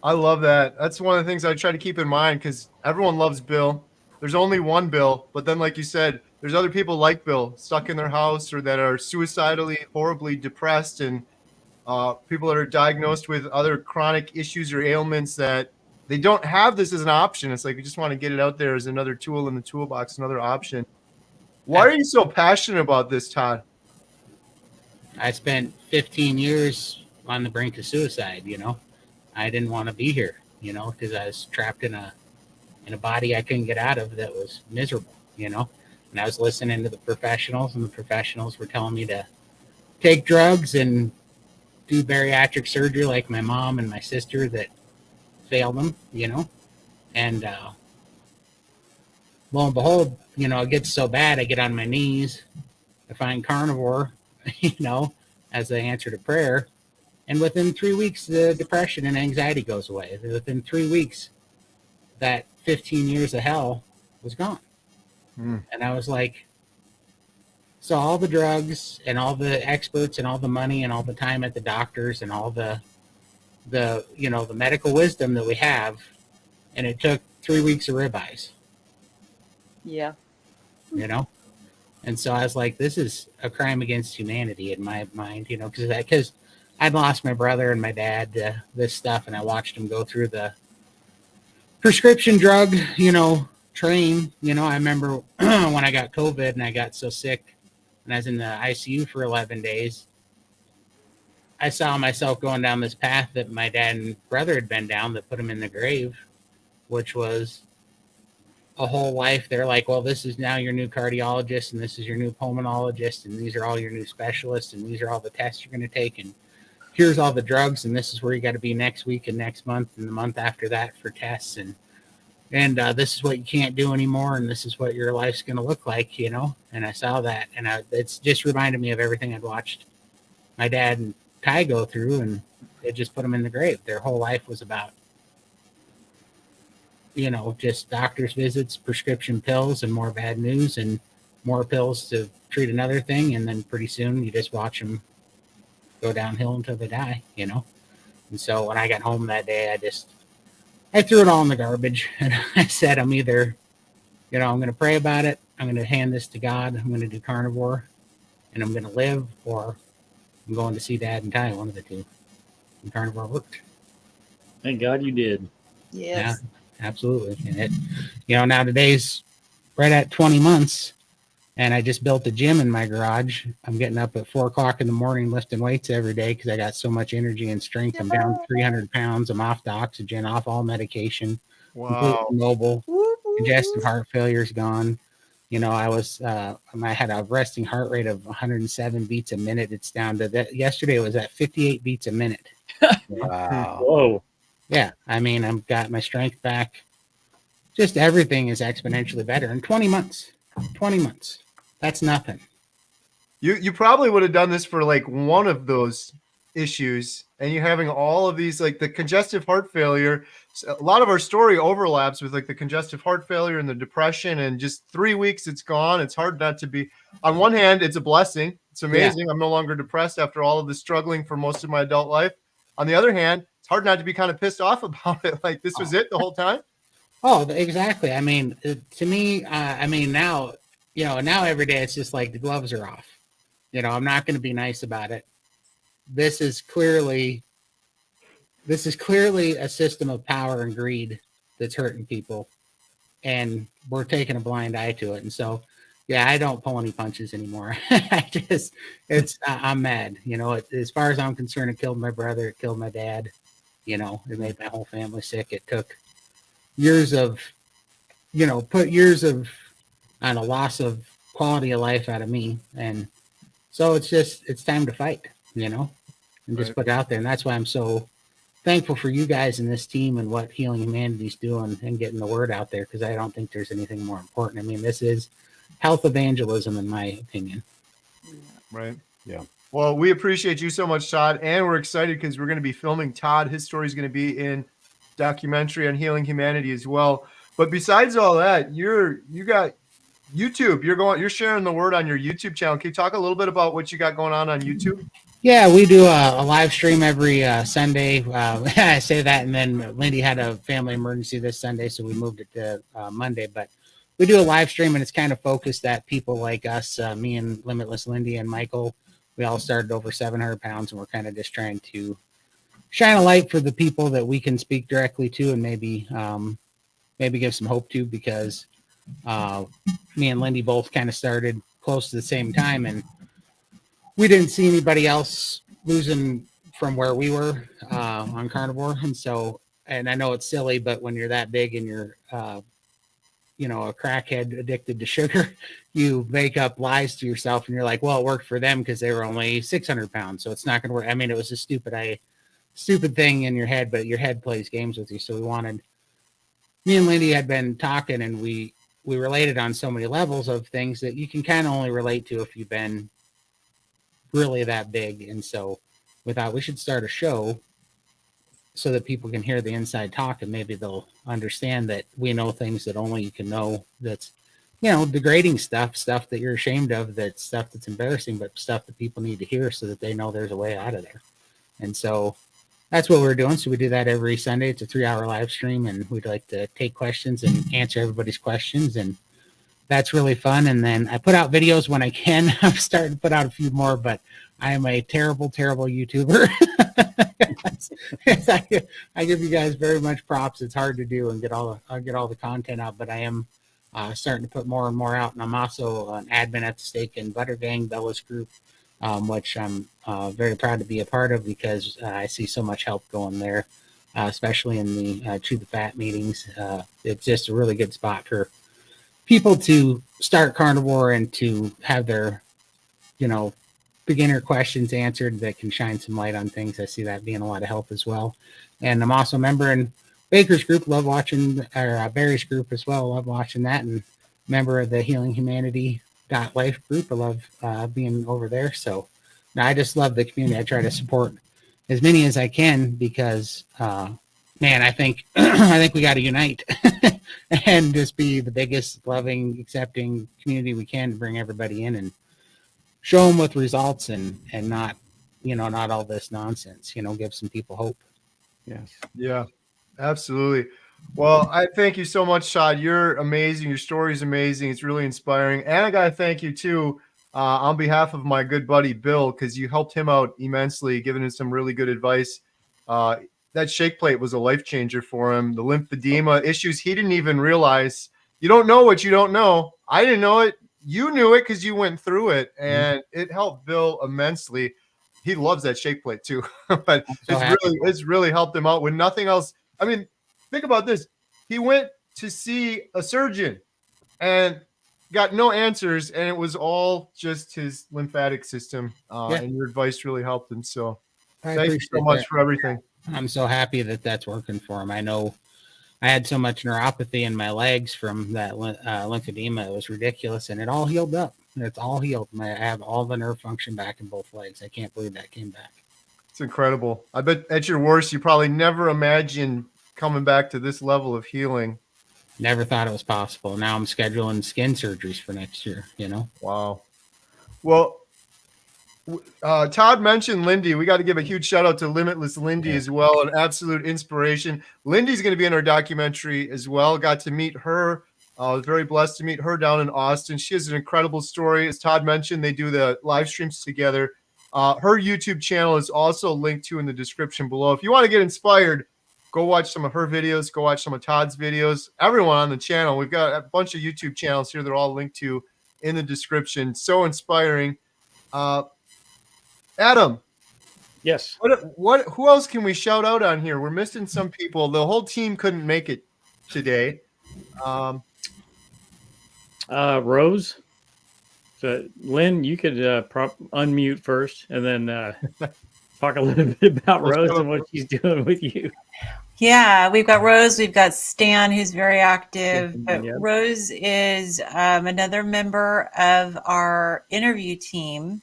I love that. That's one of the things I try to keep in mind because everyone loves Bill. There's only one Bill, but then like you said, there's other people like Bill stuck in their house or that are suicidally, horribly depressed, and people that are diagnosed with other chronic issues or ailments that they don't have this as an option. It's like we just want to get it out there as another tool in the toolbox, another option. Why are you so passionate about this, Todd? I spent 15 years on the brink of suicide. I didn't want to be here, because I was trapped in a body I couldn't get out of that was miserable, and I was listening to the professionals, and the professionals were telling me to take drugs and do bariatric surgery like my mom and my sister that failed them, and lo and behold, it gets so bad, I get on my knees, I find carnivore, as the answer to prayer. And within 3 weeks, the depression and anxiety goes away. Within 3 weeks, that 15 years of hell was gone. And I was like, so all the drugs and all the experts and all the money and all the time at the doctors and all the medical wisdom that we have, and it took 3 weeks of ribeyes. Yeah. And so I was like, this is a crime against humanity in my mind, because I'd lost my brother and my dad to this stuff, and I watched them go through the prescription drug, train. I remember when I got COVID and I got so sick and I was in the ICU for 11 days, I saw myself going down this path that my dad and brother had been down that put him in the grave, which was a whole life. They're like, well, this is now your new cardiologist, and this is your new pulmonologist, and these are all your new specialists, and these are all the tests you're going to take, and here's all the drugs, and this is where you got to be next week and next month and the month after that for tests, and this is what you can't do anymore, and this is what your life's going to look like, And I saw that, and it's just reminded me of everything I'd watched my dad and Ty go through, and it just put them in the grave. Their whole life was about just doctor's visits, prescription pills, and more bad news, and more pills to treat another thing. And then pretty soon you just watch them go downhill until they die, And so when I got home that day, I threw it all in the garbage. And I said, I'm either, I'm going to pray about it. I'm going to hand this to God. I'm going to do carnivore, and I'm going to live, or I'm going to see Dad and Ty, one of the two. And carnivore worked. Thank God you did. Yes. Yeah. Absolutely. And it, now today's right at 20 months, and I just built a gym in my garage. I'm getting up at 4:00 in the morning, lifting weights every day because I got so much energy and strength. I'm down 300 pounds. I'm off the oxygen, off all medication, completely mobile. Congestive heart failure is gone. I had a resting heart rate of 107 beats a minute. It's down to that. Yesterday it was at 58 beats a minute. Wow. Whoa. Yeah, I've got my strength back. Just everything is exponentially better in 20 months. 20 months. That's nothing. You probably would have done this for like one of those issues, and you're having all of these, like the congestive heart failure. A lot of our story overlaps with like the congestive heart failure and the depression, and just 3 weeks it's gone. It's hard not to be. On one hand, it's a blessing. It's amazing. I'm no longer depressed after all of the struggling for most of my adult life. On the other hand, it's hard not to be kind of pissed off about it. Like this was it the whole time. Oh, exactly. To me, now, now every day it's just like the gloves are off. I'm not going to be nice about it. This is clearly a system of power and greed that's hurting people, and we're taking a blind eye to it. And so, yeah, I don't pull any punches anymore. I'm mad. As far as I'm concerned, it killed my brother. It killed my dad. It made my whole family sick. It took years of, on a loss of quality of life out of me. And so it's time to fight, and just put it out there. And that's why I'm so thankful for you guys and this team and what Healing Humanity's doing and getting the word out there, because I don't think there's anything more important. This is health evangelism, in my opinion. Right. Yeah. Well, we appreciate you so much, Todd, and we're excited because we're going to be filming Todd. His story is going to be in documentary on Healing Humanity as well. But besides all that, you got YouTube. You're sharing the word on your YouTube channel. Can you talk a little bit about what you got going on YouTube? Yeah, we do a live stream every Sunday. I say that, and then Lindy had a family emergency this Sunday, so we moved it to Monday. But we do a live stream, and it's kind of focused at people like us, me and Limitless Lindy and Michael. We all started over 700 pounds, and we're kind of just trying to shine a light for the people that we can speak directly to, and maybe give some hope to, because Me and Lindy both kind of started close to the same time, and we didn't see anybody else losing from where we were on carnivore. And so, and I know it's silly, but when you're that big and you're a crackhead addicted to sugar, you make up lies to yourself, and you're like, well, it worked for them because they were only 600 pounds, so it's not going to work. I mean, it was a stupid thing in your head, but your head plays games with you. So me and Lindy had been talking, and we related on so many levels of things that you can kind of only relate to if you've been really that big. And so we thought we should start a show so that people can hear the inside talk, and maybe they'll understand that we know things that only you can know. That's, degrading stuff that you're ashamed of, that's stuff that's embarrassing, but stuff that people need to hear so that they know there's a way out of there. And so that's what we're doing. So we do that every Sunday. It's a 3-hour live stream, and we'd like to take questions and answer everybody's questions. And that's really fun. And then I put out videos when I can. I'm starting to put out a few more, but I am a terrible, terrible YouTuber. I give you guys very much props. It's hard to do and get all the content out, but I am starting to put more and more out. And I'm also an admin at the Steak and Butter Gang Bella's group, which I'm very proud to be a part of, because I see so much help going there, especially in the Chew the Fat meetings. It's just a really good spot for people to start carnivore and to have their, beginner questions answered that can shine some light on things. I see that being a lot of help as well. And I'm also a member in Baker's group, love watching, or Barry's group as well, love watching that, and member of the Healing Humanity Life group. I love being over there. So I just love the community. I try to support as many as I can, because man, I think we got to unite and just be the biggest loving, accepting community we can to bring everybody in and show them with results, and not, not all this nonsense, give some people hope. Yes. Yeah, absolutely. Well, I thank you so much, Todd. You're amazing. Your story is amazing. It's really inspiring. And I got to thank you too, on behalf of my good buddy, Bill, because you helped him out immensely, giving him some really good advice. That shake plate was a life changer for him. The lymphedema issues, he didn't even realize. You don't know what you don't know. I didn't know it. You knew it because you went through it, and it helped Bill immensely. He loves that shake plate too, but it's really helped him out when nothing else. I mean, think about this. He went to see a surgeon and got no answers, and it was all just his lymphatic system. And your advice really helped him. So thank you so much for everything. I'm so happy that that's working for him. I know I had so much neuropathy in my legs from that lymphedema. It was ridiculous, and it all healed up. It's all healed. I have all the nerve function back in both legs. I can't believe that came back. It's incredible. I bet at your worst, you probably never imagined coming back to this level of healing. Never thought it was possible. Now I'm scheduling skin surgeries for next year, Wow. Well, Todd mentioned Lindy. We got to give a huge shout out to Limitless Lindy as well, an absolute inspiration. Lindy's going to be in our documentary as well. Got to meet her. I was very blessed to meet her down in Austin. She has an incredible story. As Todd mentioned, they do the live streams together. Her YouTube channel is also linked to in the description below. If you want to get inspired, go watch some of her videos. Go watch some of Todd's videos. Everyone on the channel. We've got a bunch of YouTube channels here. They're all linked to in the description. So inspiring. Adam. Yes. Who else can we shout out on here? We're missing some people. The whole team couldn't make it today. Rose. So Lynn, you could unmute first and then talk a little bit about Rose and what she's doing with you. Yeah, we've got Rose, we've got Stan, who's very active. But Yep. Rose is another member of our interview team.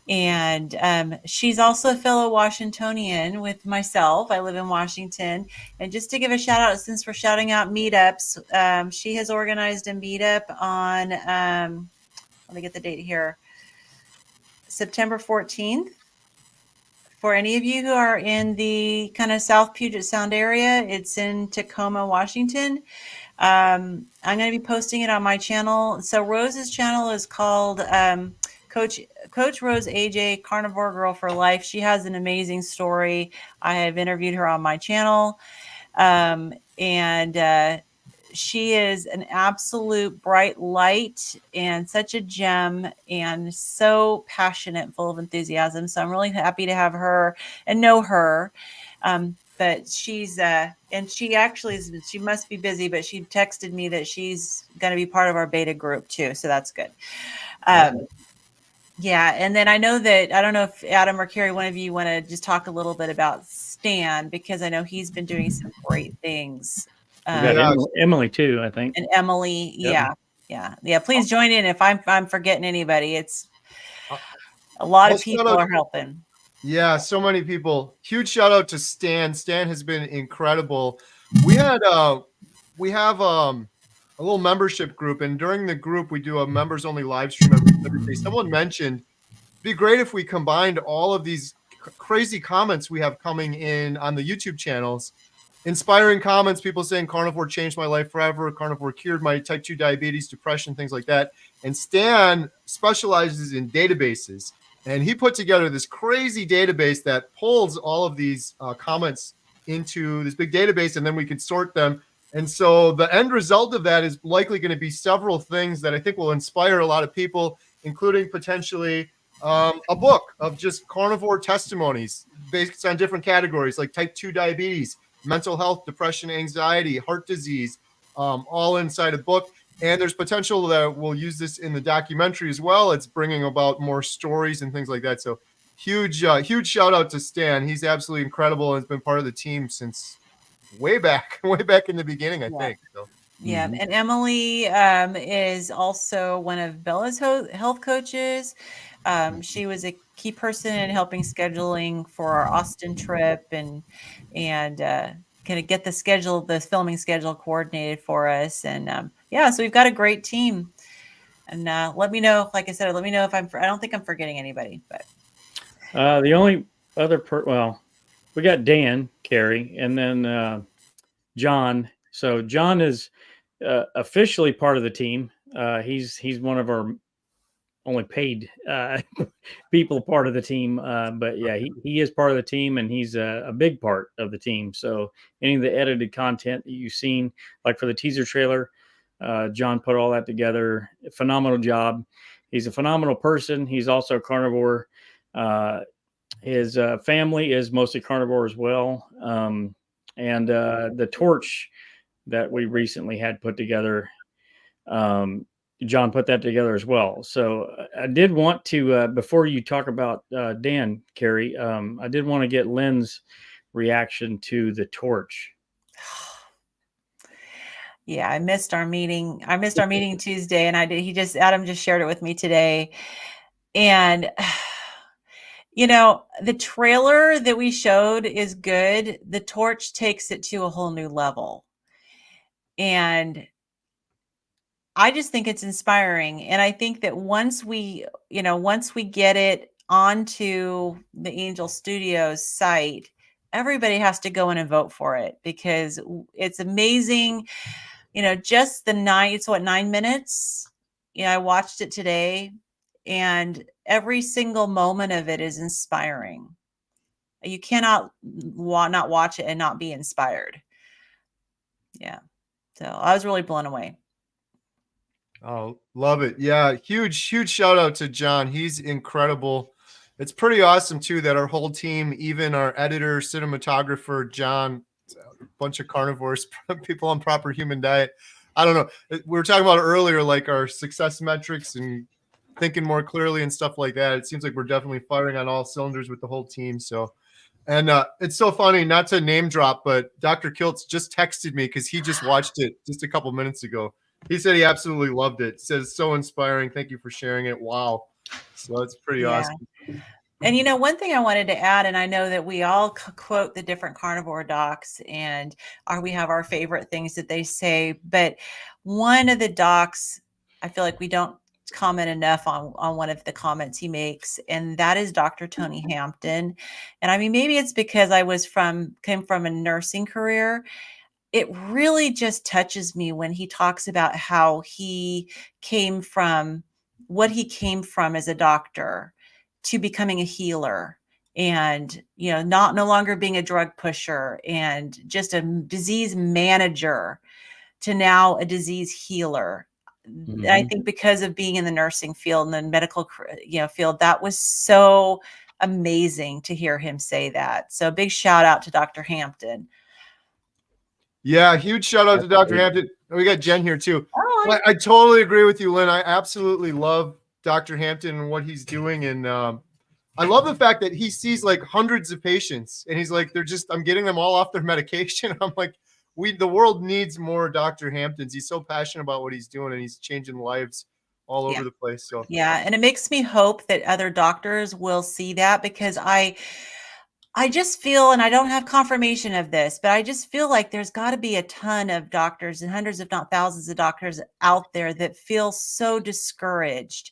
And she's also a fellow Washingtonian with myself. I live in Washington. And just to give a shout out, since we're shouting out meetups, she has organized a meetup on, let me get the date here, September 14th. For any of you who are in the kind of South Puget Sound area, it's in Tacoma, Washington. I'm going to be posting it on my channel. So Rose's channel is called Coach Rose AJ Carnivore Girl for Life. She has an amazing story. I have interviewed her on my channel. And she is an absolute bright light and such a gem and so passionate, full of enthusiasm. So I'm really happy to have her and know her. But she's and she actually is, she must be busy, but she texted me that she's going to be part of our beta group too. So that's good. Yeah. And then I know that, I don't know if Adam or Carrie, one of you want to just talk a little bit about Stan, because I know he's been doing some great things. We got Emily too, I think. And Emily. Yep. Yeah. Please join in if I'm forgetting anybody. It's a lot of people are helping. Yeah, so many people. Huge shout out to Stan. Stan has been incredible. We have a little membership group, and during the group we do a members only live stream every day. Someone mentioned it'd be great if we combined all of these crazy comments we have coming in on the YouTube channels. Inspiring comments, people saying carnivore changed my life forever, carnivore cured my type 2 diabetes, depression, things like that. And Stan specializes in databases. And he put together this crazy database that pulls all of these comments into this big database, and then we can sort them. And so the end result of that is likely going to be several things that I think will inspire a lot of people, including potentially a book of just carnivore testimonies based on different categories like type 2 diabetes, mental health, depression, anxiety, heart disease, all inside a book. And there's potential that we'll use this in the documentary as well. It's bringing about more stories and things like that. So huge shout out to Stan. He's absolutely incredible and has been part of the team since way back in the beginning, I think. So. Yeah. And Emily is also one of Bella's health coaches. She was a key person in helping scheduling for our Austin trip and kind of get the filming schedule coordinated for us. And yeah, so we've got a great team. And let me know, like I said, let me know if I don't think I'm forgetting anybody, but. The only other we got Dan, Carrie, and then John. So John is officially part of the team. He's one of our only paid people part of the team. But yeah, he is part of the team, and he's a big part of the team. So any of the edited content that you've seen, like for the teaser trailer, John put all that together. Phenomenal job. He's a phenomenal person. He's also a carnivore. His family is mostly carnivore as well. And the torch that we recently had put together, John put that together as well. So I did want to, before you talk about Dan, Carrie, I did want to get Lynn's reaction to the torch. Yeah, I missed our meeting. I missed our meeting Tuesday, and Adam just shared it with me today. And the trailer that we showed is good. The torch takes it to a whole new level. And I just think it's inspiring. And I think that once we get it onto the Angel Studios site, everybody has to go in and vote for it, because it's amazing. Just it's 9 minutes. I watched it today, and every single moment of it is inspiring. You cannot not watch it and not be inspired. Yeah. So I was really blown away. Oh, love it. Yeah. Huge shout out to John. He's incredible. It's pretty awesome too that our whole team, even our editor, cinematographer, John, a bunch of carnivores, people on proper human diet. I don't know. We were talking about earlier, like our success metrics and thinking more clearly and stuff like that. It seems like we're definitely firing on all cylinders with the whole team. So, and it's so funny, not to name drop, but Dr. Kiltz just texted me because he just watched it just a couple minutes ago. He said he absolutely loved it. He says, so inspiring. Thank you for sharing it. Wow. So it's pretty awesome. And one thing I wanted to add, and I know that we all quote the different carnivore docs, and we have our favorite things that they say, but one of the docs, I feel like we don't comment enough on one of the comments he makes, and that is Dr. Tony Hampton. And I mean, maybe it's because I came from a nursing career. It really just touches me when he talks about how he came from as a doctor to becoming a healer, and no longer being a drug pusher and just a disease manager. to now a disease healer. I think because of being in the nursing field and the medical, field, that was so amazing to hear him say that. So big shout out to Dr. Hampton. Yeah, huge shout out to Dr. Hampton. We got Jen here too. Oh, I totally agree with you, Lynn. I absolutely love Dr. Hampton and what he's doing. And I love the fact that he sees like hundreds of patients and he's like, I'm getting them all off their medication. I'm like, the world needs more Dr. Hamptons. He's so passionate about what he's doing and he's changing lives all over the place. So yeah, and it makes me hope that other doctors will see that, because I just feel, and I don't have confirmation of this, but I just feel like there's got to be a ton of doctors and hundreds, if not thousands of doctors out there that feel so discouraged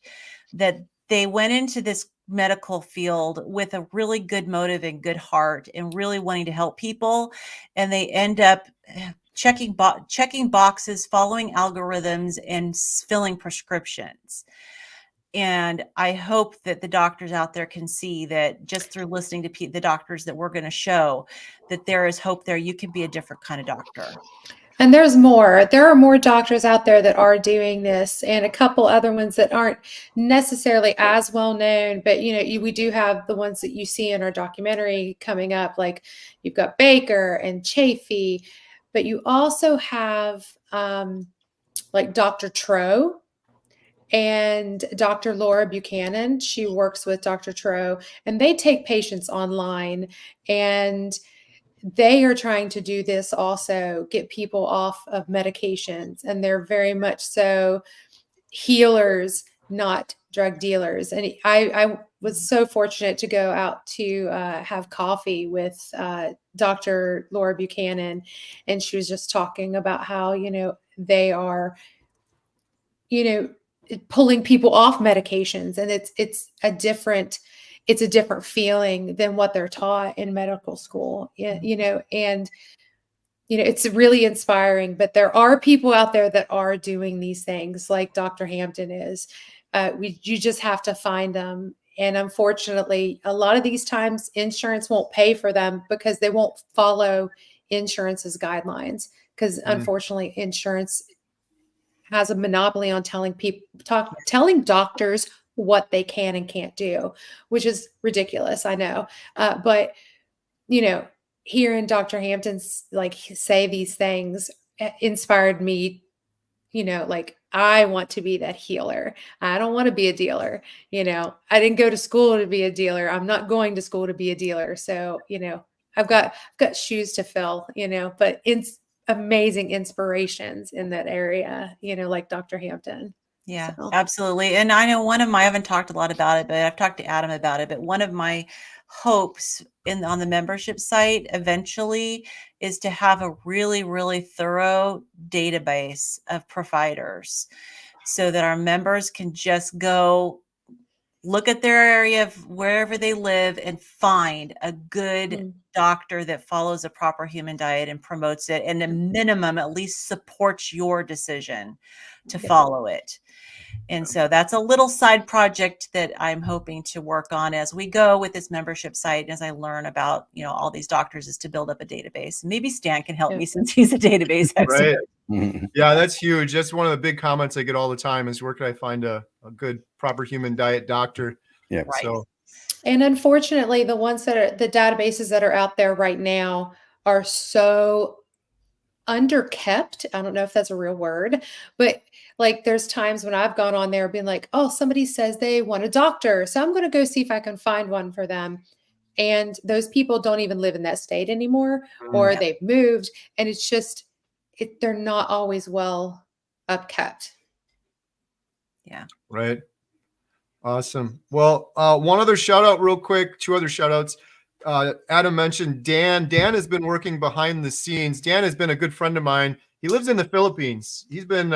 that they went into this medical field with a really good motive and good heart and really wanting to help people. And they end up checking boxes, following algorithms, and filling prescriptions. And I hope that the doctors out there can see that just through listening to the doctors that we're going to show, that there is hope there. You can be a different kind of doctor. And there's more. There are more doctors out there that are doing this, and a couple other ones that aren't necessarily as well known. But we do have the ones that you see in our documentary coming up. Like you've got Baker and Chafee, but you also have like Dr. Tro and Dr. Laura Buchanan. She works with Dr. Tro, and they take patients online, and they are trying to do this also, get people off of medications. And they're very much so healers, not drug dealers. And I was so fortunate to go out to have coffee with Dr. Laura Buchanan. And she was just talking about how, they are, pulling people off medications, and it's a different feeling than what they're taught in medical school. And it's really inspiring. But there are people out there that are doing these things like Dr. Hampton is. You just have to find them. And unfortunately, a lot of these times insurance won't pay for them because they won't follow insurance's guidelines, because unfortunately insurance has a monopoly on telling doctors what they can and can't do, which is ridiculous. I know. But, hearing Dr. Hampton's say these things inspired me, like I want to be that healer. I don't want to be a dealer. I didn't go to school to be a dealer. I'm not going to school to be a dealer. So, I've got shoes to fill, but it's amazing inspirations in that area, like Dr. Hampton. Yeah, So. absolutely. And I know I haven't talked a lot about it, but I've talked to Adam about it. But one of my hopes on the membership site eventually is to have a really, really thorough database of providers so that our members can just go look at their area of wherever they live and find a good doctor that follows a proper human diet and promotes it, and a minimum at least supports your decision to follow it. And so that's a little side project that I'm hoping to work on as we go with this membership site, as I learn about, all these doctors, is to build up a database. Maybe Stan can help me since he's a database expert. Right. Yeah, that's huge. That's one of the big comments I get all the time is, where can I find a good, proper human diet doctor? Yeah. Right. So, and unfortunately, the ones that are the databases that are out there right now are so underkept. I don't know if that's a real word, but there's times when I've gone on there being like, oh, somebody says they want a doctor, so I'm going to go see if I can find one for them. And those people don't even live in that state anymore, or they've moved, and it's just, they're not always well upkept. Yeah. Right. Awesome. Well, one other shout out real quick, two other shout outs. Adam mentioned Dan. Dan has been working behind the scenes. Dan has been a good friend of mine. He lives in the Philippines. He's been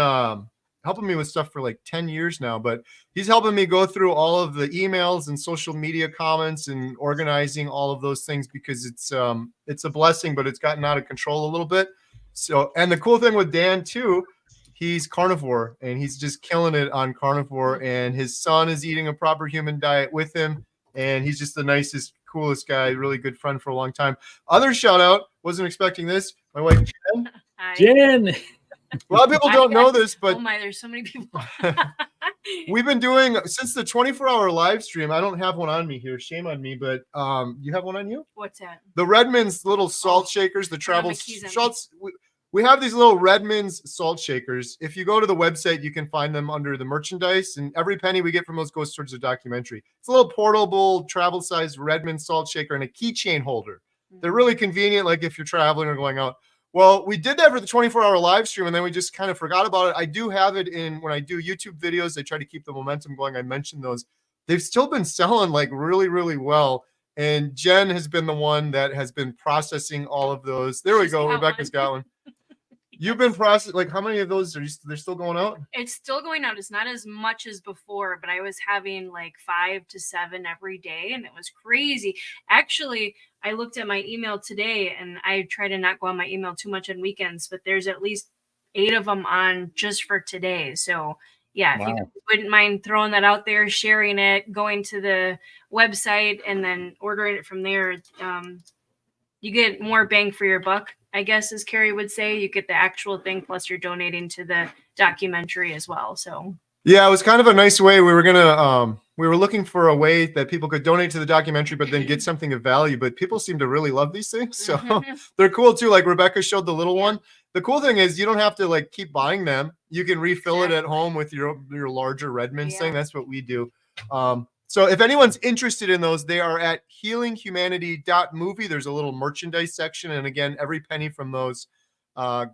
helping me with stuff for like 10 years now, but he's helping me go through all of the emails and social media comments and organizing all of those things, because it's a blessing, but it's gotten out of control a little bit. So, and the cool thing with Dan too, he's carnivore and he's just killing it on carnivore, and his son is eating a proper human diet with him. And he's just the nicest, coolest guy, really good friend for a long time. Other shout out, wasn't expecting this. My wife, Jen. Jen. A lot of people don't know this, but oh my, there's so many people. we've been doing since the 24-hour live stream. I don't have one on me here. Shame on me, but you have one on you? What's that? The Redmond's little salt shakers, the travel keys on me. salts. We have these little Redmond's salt shakers. If you go to the website, you can find them under the merchandise, and every penny we get from those goes towards the documentary. It's a little portable, travel-sized Redmond salt shaker and a keychain holder. They're really convenient, like if you're traveling or going out. Well, we did that for the 24-hour live stream, and then we just kind of forgot about it. I do have it in when I do YouTube videos. I try to keep the momentum going. I mentioned those. They've still been selling like really, really well. And Jen has been the one that has been processing all of those. There we go. Rebecca's got one. You've been processing, like how many of those they're still going out? It's still going out. It's not as much as before, but I was having like 5 to 7 every day, and it was crazy. Actually, I looked at my email today, and I try to not go on my email too much on weekends, but there's at least 8 of them on just for today. So yeah, if you wouldn't mind throwing that out there, sharing it, going to the website, and then ordering it from there, you get more bang for your buck, I guess, as Carrie would say. You get the actual thing, plus you're donating to the documentary as well. So yeah, it was kind of a nice way. We were looking for a way that people could donate to the documentary, but then get something of value. But people seem to really love these things, so they're cool too. Like Rebecca showed the little one. The cool thing is you don't have to like keep buying them. You can refill it at home with your larger Redmond thing. That's what we do. So if anyone's interested in those, they are at healinghumanity.movie. There's a little merchandise section. And again, every penny from those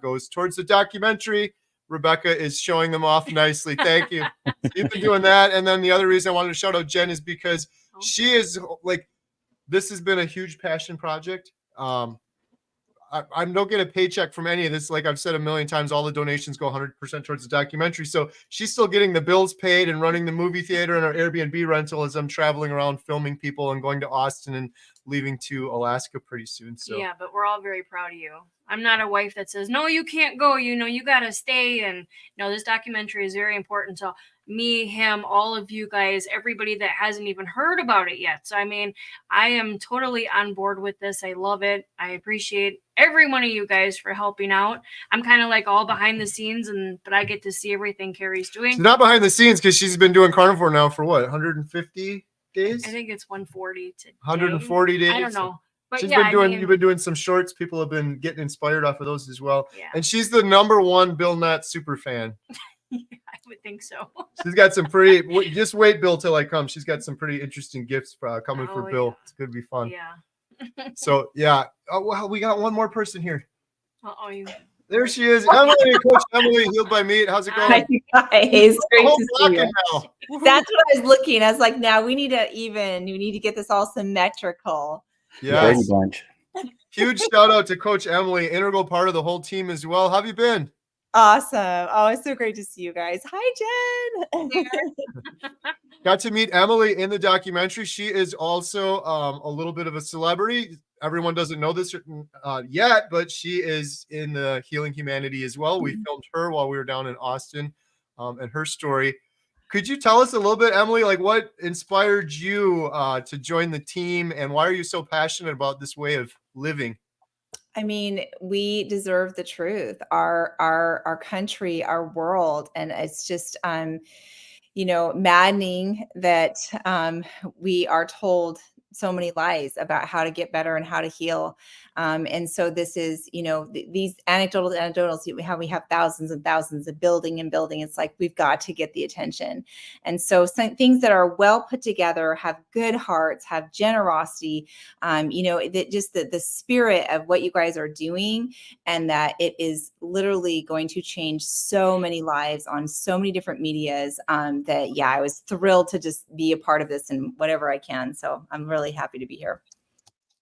goes towards the documentary. Rebecca is showing them off nicely. Thank you. So you've been doing that. And then the other reason I wanted to shout out Jen is because she is like, this has been a huge passion project. I don't get a paycheck from any of this. Like I've said a million times, all the donations go 100% towards the documentary. So she's still getting the bills paid and running the movie theater and our Airbnb rental as I'm traveling around filming people and going to Austin and leaving to Alaska pretty soon. So yeah, but we're all very proud of you. I'm not a wife that says, no, you can't go, you got to stay. And this documentary is very important to me, him, all of you guys, everybody that hasn't even heard about it yet. So, I mean, I am totally on board with this. I love it. I appreciate every one of you guys for helping out. I'm kind of like all behind the scenes, but I get to see everything Carrie's doing. She's not behind the scenes because she's been doing carnivore now for what, 150 days? I think it's 140 today. 140 days. I don't know. But you've been doing some shorts. People have been getting inspired off of those as well. Yeah. And she's the #1 Bill Nutt super fan. Yeah, I would think so. She's got some pretty, just wait, Bill, till I come. She's got some pretty interesting gifts coming for Bill. Yeah. It's going to be fun. Yeah. So, yeah. Oh, well, we got one more person here. You. There she is. Emily, Coach Emily, Healed by Meat. How's it going? Hi, guys. Great to see you. Now. That's what I was looking. I was like, now we need to get this all symmetrical. Yes. Bunch. Huge shout out to Coach Emily, integral part of the whole team as well. How have you been? Awesome. Oh, it's so great to see you guys. Hi, Jen. Got to meet Emily in the documentary. She is also a little bit of a celebrity. Everyone doesn't know this yet, but she is in the Healing Humanity as well. We filmed her while we were down in Austin, and her story. Could you tell us a little bit, Emily, like what inspired you to join the team, and why are you so passionate about this way of living? I mean, we deserve the truth, our country, our world. And it's just, maddening that we are told so many lies about how to get better and how to heal. And so this is, these anecdotals, how we have thousands and thousands of building. It's like, we've got to get the attention. And so some things that are well put together, have good hearts, have generosity, the spirit of what you guys are doing, and that it is literally going to change so many lives on so many different medias, I was thrilled to just be a part of this in whatever I can. So I'm really happy to be here.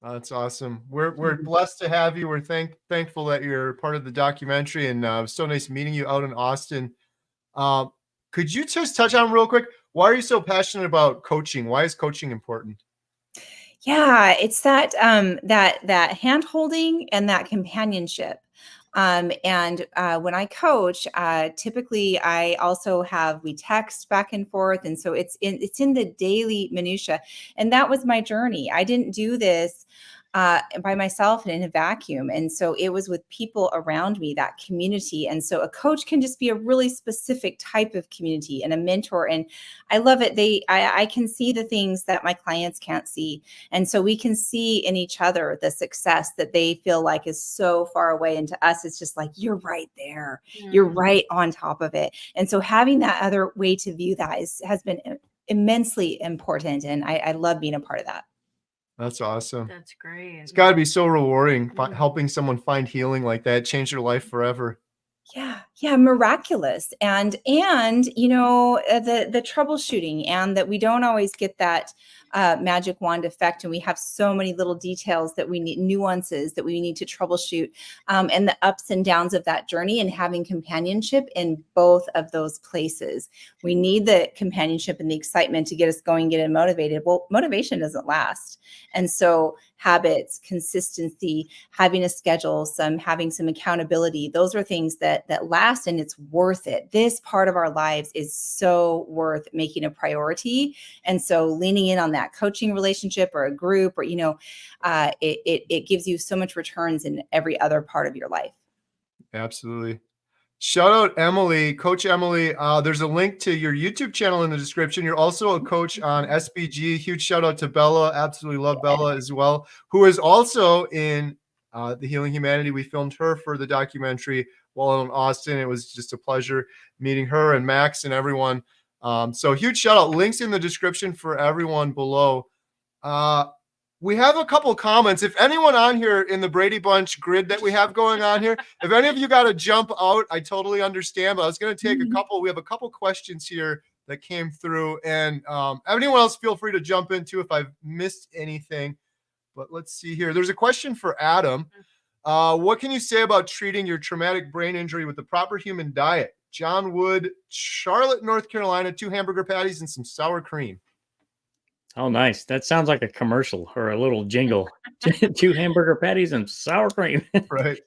That's awesome. We're blessed to have you. We're thankful that you're part of the documentary, and it was so nice meeting you out in Austin. Could you just touch on real quick, why are you so passionate about coaching? Why is coaching important? Yeah, it's that that hand holding and that companionship. And when I coach, typically I also we text back and forth. And so it's in the daily minutia. And that was my journey. I didn't do this by myself and in a vacuum. And so it was with people around me, that community. And so a coach can just be a really specific type of community, and a mentor. And I love it. I can see the things that my clients can't see. And so we can see in each other the success that they feel like is so far away. And to us, it's just like, you're right there. You're right on top of it. And so having that other way to view that has been immensely important. And I love being a part of that. That's awesome. That's great. It's got to be so rewarding helping someone find healing like that, change their life forever. Yeah, miraculous. And you know, the troubleshooting, and that we don't always get that magic wand effect, and we have so many little details that we need, nuances that we need to troubleshoot, and the ups and downs of that journey, and having companionship in both of those places. We need the companionship and the excitement to get us going, get us motivated. Well, motivation doesn't last. And so habits, consistency, having a schedule, having some accountability, those are things that last, and it's worth it. This part of our lives is so worth making a priority. And so leaning in on that coaching relationship or a group, or, you know, it gives you so much returns in every other part of your life. Absolutely. Shout out Emily, Coach Emily. There's a link to your YouTube channel in the description. You're also a coach on SBG. Huge shout out to Bella. Absolutely love Bella as well, who is also in The Healing Humanity. We filmed her for the documentary while in Austin. It was just a pleasure meeting her and Max and everyone. So huge shout out. Links in the description for everyone below. We have a couple comments. If anyone on here in the Brady Bunch grid that we have going on here, if any of you got to jump out, I totally understand. But I was going to take a couple. We have a couple questions here that came through, and anyone else feel free to jump in too if I've missed anything. But let's see here. There's a question for Adam. What can you say about treating your traumatic brain injury with the proper human diet? John Wood, Charlotte, North Carolina, 2 hamburger patties and some sour cream. Oh, nice. That sounds like a commercial or a little jingle. 2 hamburger patties and sour cream. Right.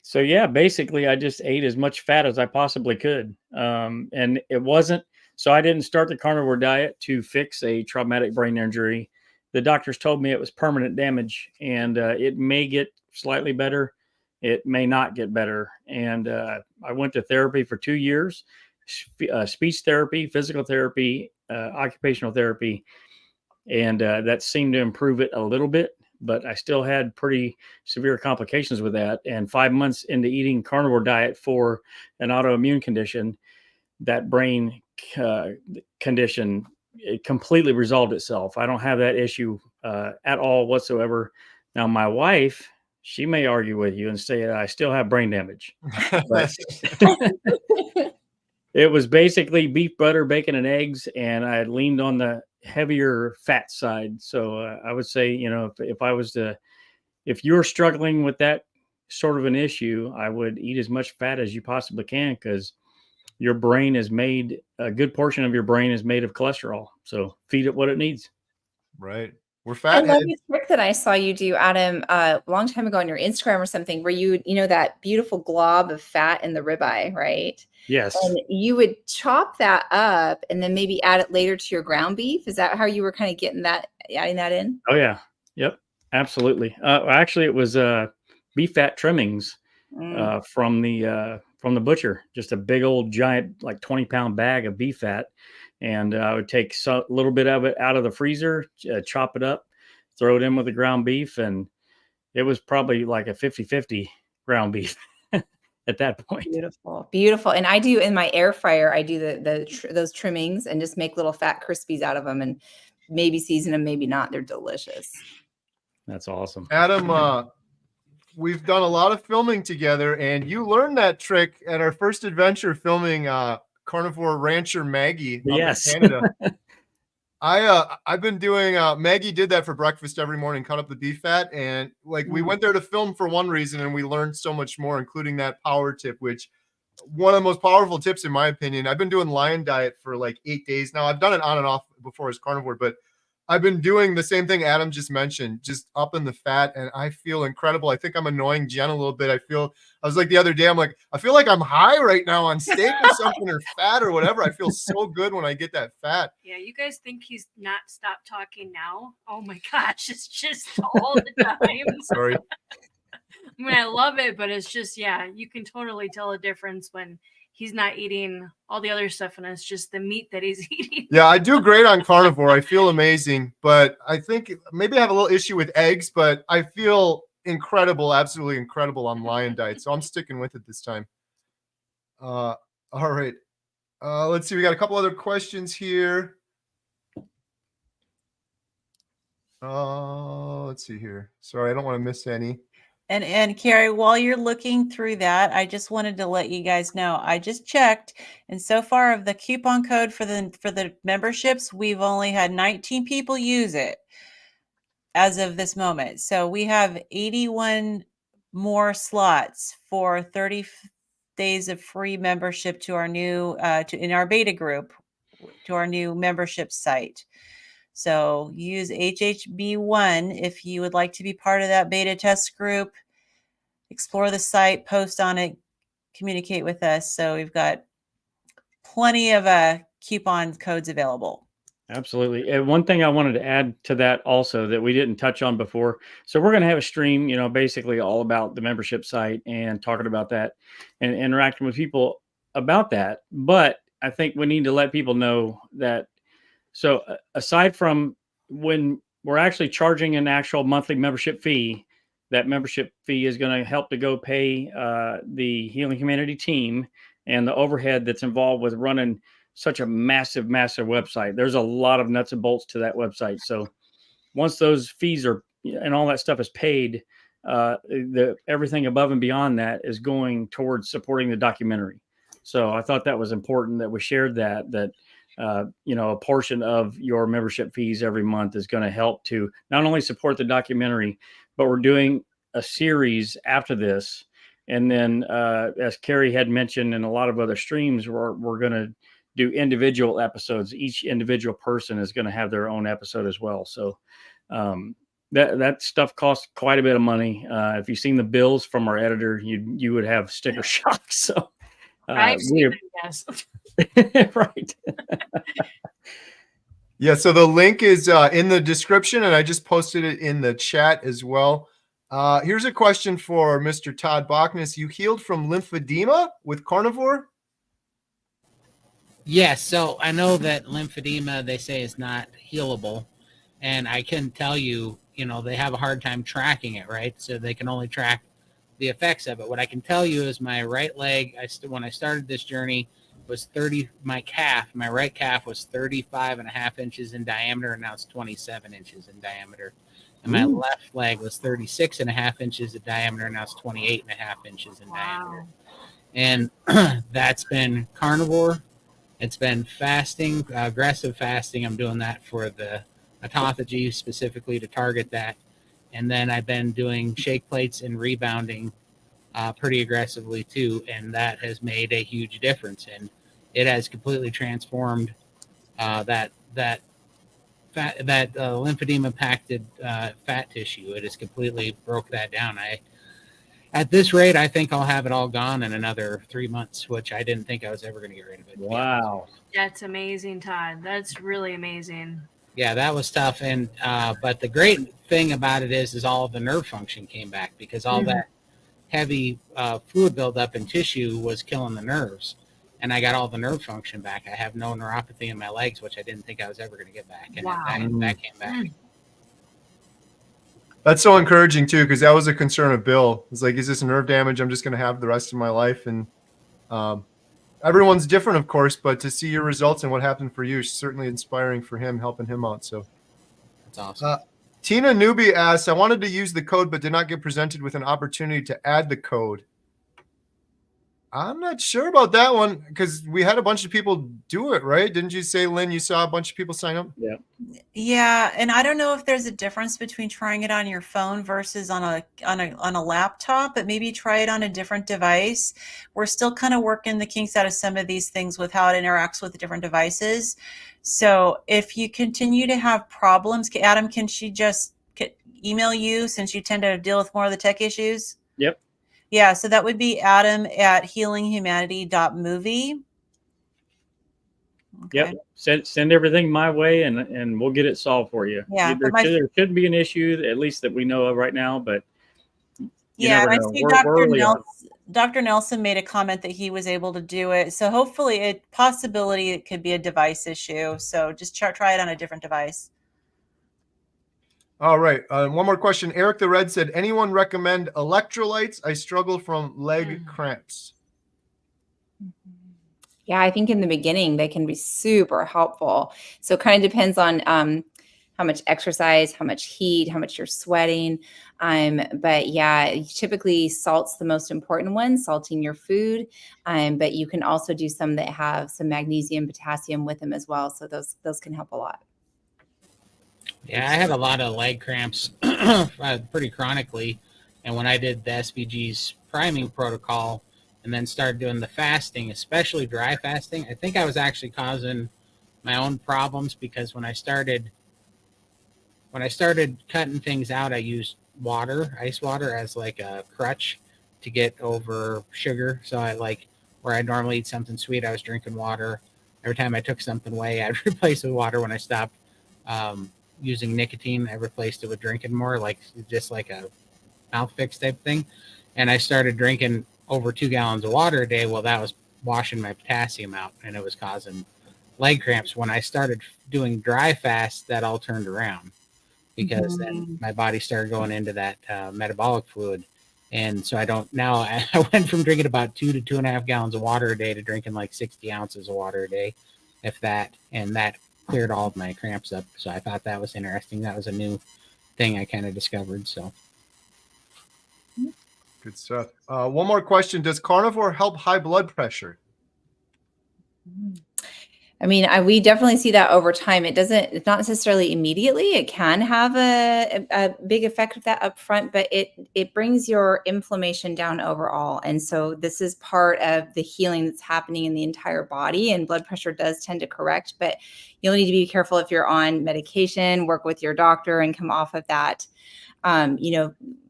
So yeah, basically I just ate as much fat as I possibly could. And it wasn't, so I didn't start the carnivore diet to fix a traumatic brain injury. The doctors told me it was permanent damage, and it may get slightly better. It may not get better. And I went to therapy for 2 years, speech therapy, physical therapy, occupational therapy. And that seemed to improve it a little bit, but I still had pretty severe complications with that. And 5 months into eating carnivore diet for an autoimmune condition, that brain condition, it completely resolved itself. I don't have that issue at all whatsoever. Now, my wife, she may argue with you and say I still have brain damage. But it was basically beef, butter, bacon, and eggs, and I had leaned on the heavier fat side. So I would say, you know, if you're struggling with that sort of an issue, I would eat as much fat as you possibly can, because your brain is made, a good portion of your brain is made of cholesterol. So feed it what it needs. Right. We're I fat. love this trick that I saw you do, Adam, a long time ago on your Instagram or something, where you know, that beautiful glob of fat in the ribeye, right? Yes. And you would chop that up and then maybe add it later to your ground beef. Is that how you were kind of adding that in? Oh yeah. Yep. Absolutely. Actually, it was beef fat trimmings from the butcher. Just a big old giant, like 20-pound bag of beef fat. And I would take a little bit of it out of the freezer, chop it up, throw it in with the ground beef. And it was probably like a 50-50 ground beef at that point. Beautiful. And I do in my air fryer, I do those trimmings and just make little fat crispies out of them, and maybe season them, maybe not. They're delicious. That's awesome. Adam, we've done a lot of filming together, and you learned that trick at our first adventure filming Carnivore Rancher Maggie up in Canada. I've been doing Maggie did that for breakfast every morning, cut up the beef fat, and we went there to film for one reason, and we learned so much more, including that power tip, which one of the most powerful tips in my opinion. I've been doing Lion diet for like 8 days now. I've done it on and off before as carnivore, but I've been doing the same thing Adam just mentioned, just upping the fat, and I feel incredible. I think I'm annoying Jen a little bit. I was like the other day, I'm like, I feel like I'm high right now on steak or something or fat or whatever. I feel so good when I get that fat. Yeah, you guys think he's not stopped talking now? Oh my gosh, it's just all the time. Sorry. I mean, I love it, but it's just, yeah, you can totally tell a difference when he's not eating all the other stuff and it's just the meat that he's eating. Yeah, I do great on carnivore. I feel amazing, but I think maybe I have a little issue with eggs, but I feel incredible, absolutely incredible on lion diet. So I'm sticking with it this time. All right. Let's see. We got a couple other questions here. Let's see here. Sorry, I don't want to miss any. And Carrie, while you're looking through that, I just wanted to let you guys know, I just checked, and so far of the coupon code for the memberships, we've only had 19 people use it as of this moment. So we have 81 more slots for 30 days of free membership to our new in our beta group, to our new membership site. So use HHB1 if you would like to be part of that beta test group. Explore the site, post on it, communicate with us. So we've got plenty of coupon codes available. Absolutely. And one thing I wanted to add to that also that we didn't touch on before. So we're going to have a stream, basically all about the membership site and talking about that and interacting with people about that. But I think we need to let people know that. So aside from when we're actually charging an actual monthly membership fee, that membership fee is going to help to go pay the Healing Humanity team and the overhead that's involved with running such a massive website. There's a lot of nuts and bolts to that website. So once those fees are and all that stuff is paid, everything above and beyond that is going towards supporting the documentary. So I thought that was important that we shared that a portion of your membership fees every month is going to help to not only support the documentary, but we're doing a series after this. And then as Carrie had mentioned in a lot of other streams, we're going to do individual episodes. Each individual person is going to have their own episode as well. So that stuff costs quite a bit of money. If you've seen the bills from our editor, you would have sticker shock. So I've seen it, yes. Right. Yeah, so the link is in the description, and I just posted it in the chat as well. Here's a question for Mr. Todd Bachnes. You healed from lymphedema with carnivore? Yes. So I know that lymphedema, they say, is not healable. And I can tell you, they have a hard time tracking it, right? So they can only track the effects of it. What I can tell you is my right leg, when I started this journey, was my right calf was 35 and a half inches in diameter, and now it's 27 inches in diameter. And my left leg was 36 and a half inches in diameter, and now it's 28 and a half inches in diameter. And that's been carnivore. It's been fasting, aggressive fasting. I'm doing that for the autophagy specifically to target that. And then I've been doing shake plates and rebounding pretty aggressively too. And that has made a huge difference. And it has completely transformed that lymphedema impacted fat tissue. It has completely broke that down. At this rate, I think I'll have it all gone in another 3 months, which I didn't think I was ever going to get rid of it. Wow. That's amazing, Todd. That's really amazing. Yeah, that was tough. And but the great thing about it is all of the nerve function came back because all that heavy fluid buildup in tissue was killing the nerves. And I got all the nerve function back. I have no neuropathy in my legs, which I didn't think I was ever going to get back. And that came back. That's so encouraging too, because that was a concern of Bill. It's like, is this nerve damage I'm just going to have the rest of my life? And everyone's different, of course, but to see your results and what happened for you is certainly inspiring for him, helping him out. So that's awesome. Tina Newby asks, I wanted to use the code, but did not get presented with an opportunity to add the code. I'm not sure about that one because we had a bunch of people do it, right? Didn't you say, Lynn, you saw a bunch of people sign up? Yeah. Yeah, and I don't know if there's a difference between trying it on your phone versus on a laptop, but maybe try it on a different device. We're still kind of working the kinks out of some of these things with how it interacts with the different devices. So if you continue to have problems, Adam, can she just email you since you tend to deal with more of the tech issues? Yep. Yeah, so that would be adam@healinghumanity.movie. Yep. Send everything my way, and we'll get it solved for you. Yeah, There shouldn't be an issue, at least that we know of right now, but you yeah, never I know. see We're Dr. early on. Dr. Nelson made a comment that he was able to do it. So hopefully it could be a device issue. So just try it on a different device. All right. One more question. Eric the Red said, anyone recommend electrolytes? I struggle from leg cramps. Yeah, I think in the beginning they can be super helpful. So it kind of depends on how much exercise, how much heat, how much you're sweating. But yeah, typically salt's the most important one, salting your food. But you can also do some that have some magnesium, potassium with them as well. So those can help a lot. Yeah, I had a lot of leg cramps pretty chronically. And when I did the SVG's priming protocol and then started doing the fasting, especially dry fasting, I think I was actually causing my own problems because when I started cutting things out, I used ice water as like a crutch to get over sugar. So where I normally eat something sweet, I was drinking water. Every time I took something away, I'd replace it with water. When I stopped using nicotine, I replaced it with drinking more, just like a mouth fix type thing. And I started drinking over 2 gallons of water a day. Well, that was washing my potassium out, and it was causing leg cramps. When I started doing dry fast, that all turned around because then my body started going into that metabolic fluid. And so I went from drinking about 2 to 2.5 gallons of water a day to drinking like 60 ounces of water a day, if that, and that cleared all of my cramps up. So I thought that was interesting. That was a new thing I kind of discovered. So good stuff. One more question. Does carnivore help high blood pressure? I mean, we definitely see that over time. It's not necessarily immediately. It can have a big effect of that up front, but it brings your inflammation down overall. And so this is part of the healing that's happening in the entire body, and blood pressure does tend to correct, but you'll need to be careful if you're on medication, work with your doctor and come off of that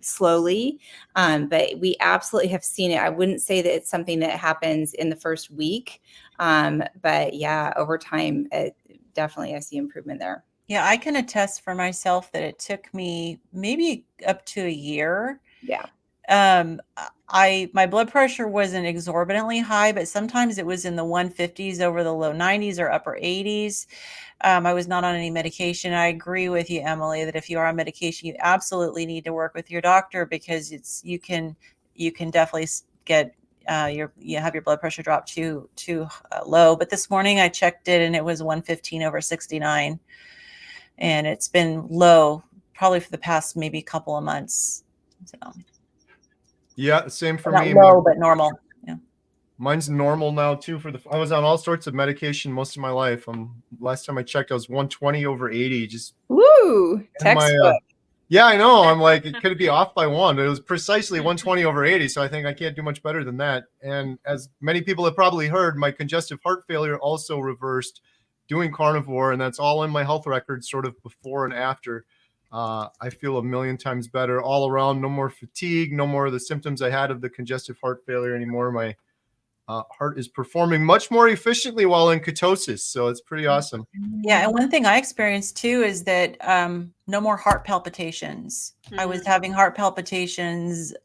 slowly. But we absolutely have seen it. I wouldn't say that it's something that happens in the first week. But yeah, over time, definitely I see improvement there. Yeah, I can attest for myself that it took me maybe up to a year. Yeah. My blood pressure wasn't exorbitantly high, but sometimes it was in the 150s over the low 90s or upper 80s. I was not on any medication. I agree with you, Emily, that if you are on medication, you absolutely need to work with your doctor because you can definitely get have your blood pressure drop too low. But this morning I checked it and it was 115 over 69, and it's been low probably for the past maybe couple of months. So yeah, same for not me. Low, but normal. Yeah. Mine's normal now too. I was on all sorts of medication most of my life. Last time I checked, I was 120 over 80. Just woo, textbook. Yeah, I know. I'm like, it could be off by one. It was precisely 120 over 80. So I think I can't do much better than that. And as many people have probably heard, my congestive heart failure also reversed doing carnivore. And that's all in my health records, sort of before and after. I feel a million times better all around. No more fatigue, no more of the symptoms I had of the congestive heart failure anymore. My heart is performing much more efficiently while in ketosis. So it's pretty awesome. Yeah. And one thing I experienced too is that no more heart palpitations. I was having heart palpitations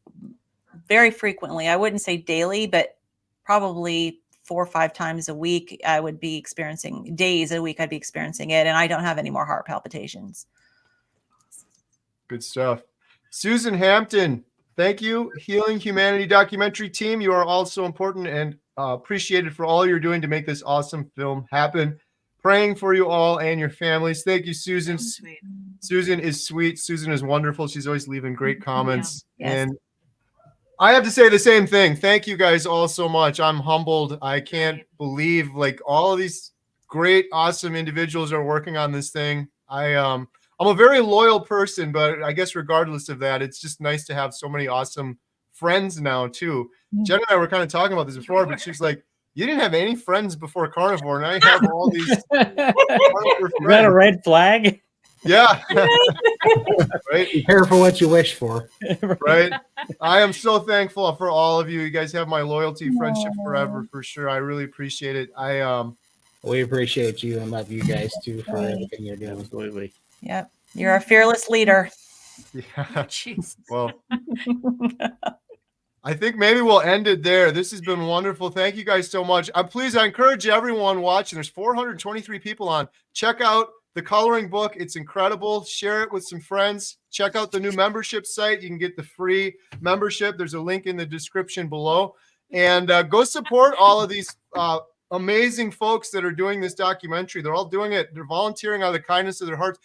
very frequently. I wouldn't say daily, but probably 4 or 5 times a week. I would be experiencing days a week. I'd be experiencing it. And I don't have any more heart palpitations. Good stuff. Susan Hampton, thank you. Healing Humanity documentary team. You are all so important and appreciated for all you're doing to make this awesome film happen. Praying for you all and your families. Thank you, Susan. Susan is sweet. Susan is wonderful. She's always leaving great comments. Yeah. Yes. And I have to say the same thing. Thank you guys all so much. I'm humbled. I can't believe like all of these great, awesome individuals are working on this thing. I'm a very loyal person, but I guess regardless of that, it's just nice to have so many awesome friends now too. Jen and I were kind of talking about this before, but she's like, you didn't have any friends before carnivore. Now you have all these carnivore Is that a friends. red flag? Yeah. Right. Be careful what you wish for. Right. I am so thankful for all of you. You guys have my loyalty, friendship forever for sure. I really appreciate it. We appreciate you and love you guys too for everything you're doing. Absolutely. Yep. You're a fearless leader. Yeah. Well, I think maybe we'll end it there. This has been wonderful. Thank you guys so much. Please, I encourage everyone watching. There's 423 people on. Check out the coloring book. It's incredible. Share it with some friends. Check out the new membership site. You can get the free membership. There's a link in the description below. And go support all of these amazing folks that are doing this documentary. They're all doing it. They're volunteering out of the kindness of their hearts.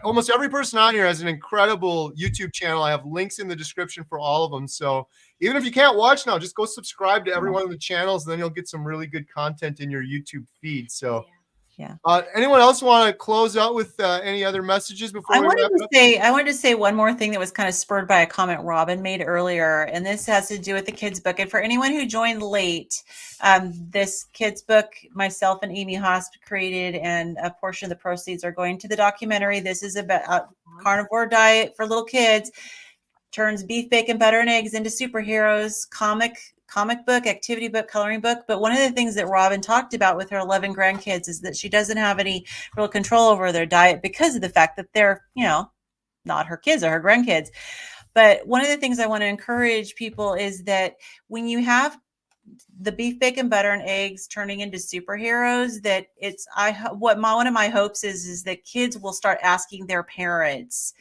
Almost every person on here has an incredible YouTube channel. I have links in the description for all of them. So even if you can't watch now, just go subscribe to every one of the channels. Then you'll get some really good content in your YouTube feed. So yeah. Anyone else want to close out with any other messages before I we wanted wrap to up? say I wanted to say one more thing that was kind of spurred by a comment Robin made earlier, and this has to do with the kids book. And for anyone who joined late, this kids book myself and Amy Haas created, and a portion of the proceeds are going to the documentary. This is about carnivore diet for little kids, turns beef, bacon, butter, and eggs into superheroes, comic book, activity book, coloring book. But one of the things that Robin talked about with her 11 grandkids is that she doesn't have any real control over their diet because of the fact that they're, not her kids or her grandkids. But one of the things I want to encourage people is that when you have the beef, bacon, butter, and eggs turning into superheroes, that one of my hopes is that kids will start asking their parents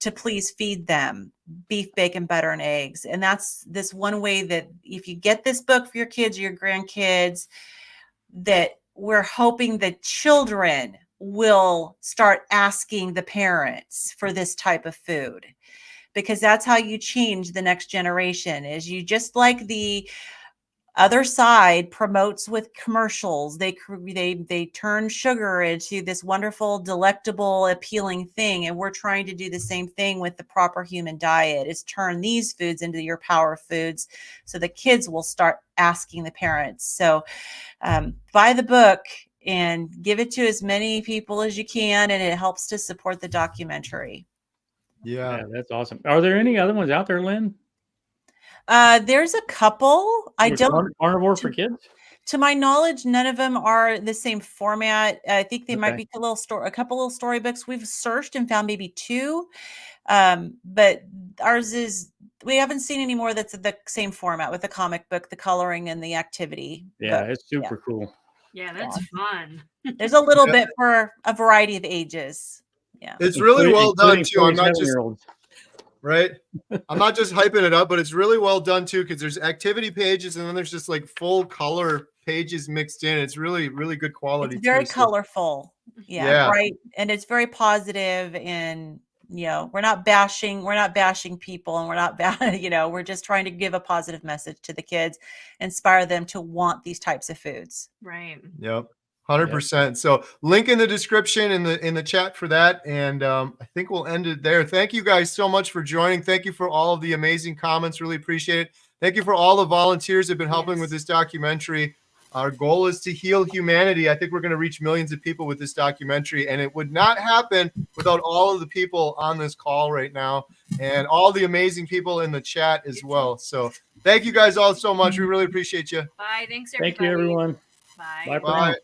to please feed them beef, bacon, butter, and eggs. And that's this one way that if you get this book for your kids or your grandkids, that we're hoping that children will start asking the parents for this type of food, because that's how you change the next generation. Is you just like the other side promotes with commercials. They turn sugar into this wonderful, delectable, appealing thing. And we're trying to do the same thing with the proper human diet, is turn these foods into your power foods so the kids will start asking the parents. So buy the book and give it to as many people as you can. And it helps to support the documentary. Yeah, that's awesome. Are there any other ones out there, Lynn? There's a couple. I don't carnivore for kids. To my knowledge, none of them are the same format. I think they might be a couple little storybooks. We've searched and found maybe two, but ours is. We haven't seen any more that's the same format with the comic book, the coloring, and the activity. Yeah, book. it's super cool. Yeah, that's fun. There's a little bit for a variety of ages. Yeah, it's really well done too. I'm not just. Right. I'm not just hyping it up, but it's really well done too, because there's activity pages and then there's just like full color pages mixed in. It's really, really good quality. It's very colorful. Yeah. Right. And it's very positive, and we're not bashing people, and we're not we're just trying to give a positive message to the kids, inspire them to want these types of foods. Right. Yep. 100%. So link in the description in the chat for that. And I think we'll end it there. Thank you guys so much for joining. Thank you for all of the amazing comments. Really appreciate it. Thank you for all the volunteers who have been helping with this documentary. Our goal is to heal humanity. I think we're going to reach millions of people with this documentary, and it would not happen without all of the people on this call right now and all the amazing people in the chat as well. So thank you guys all so much. We really appreciate you. Bye. Thanks, everybody. Thank you, everyone. Bye. Bye.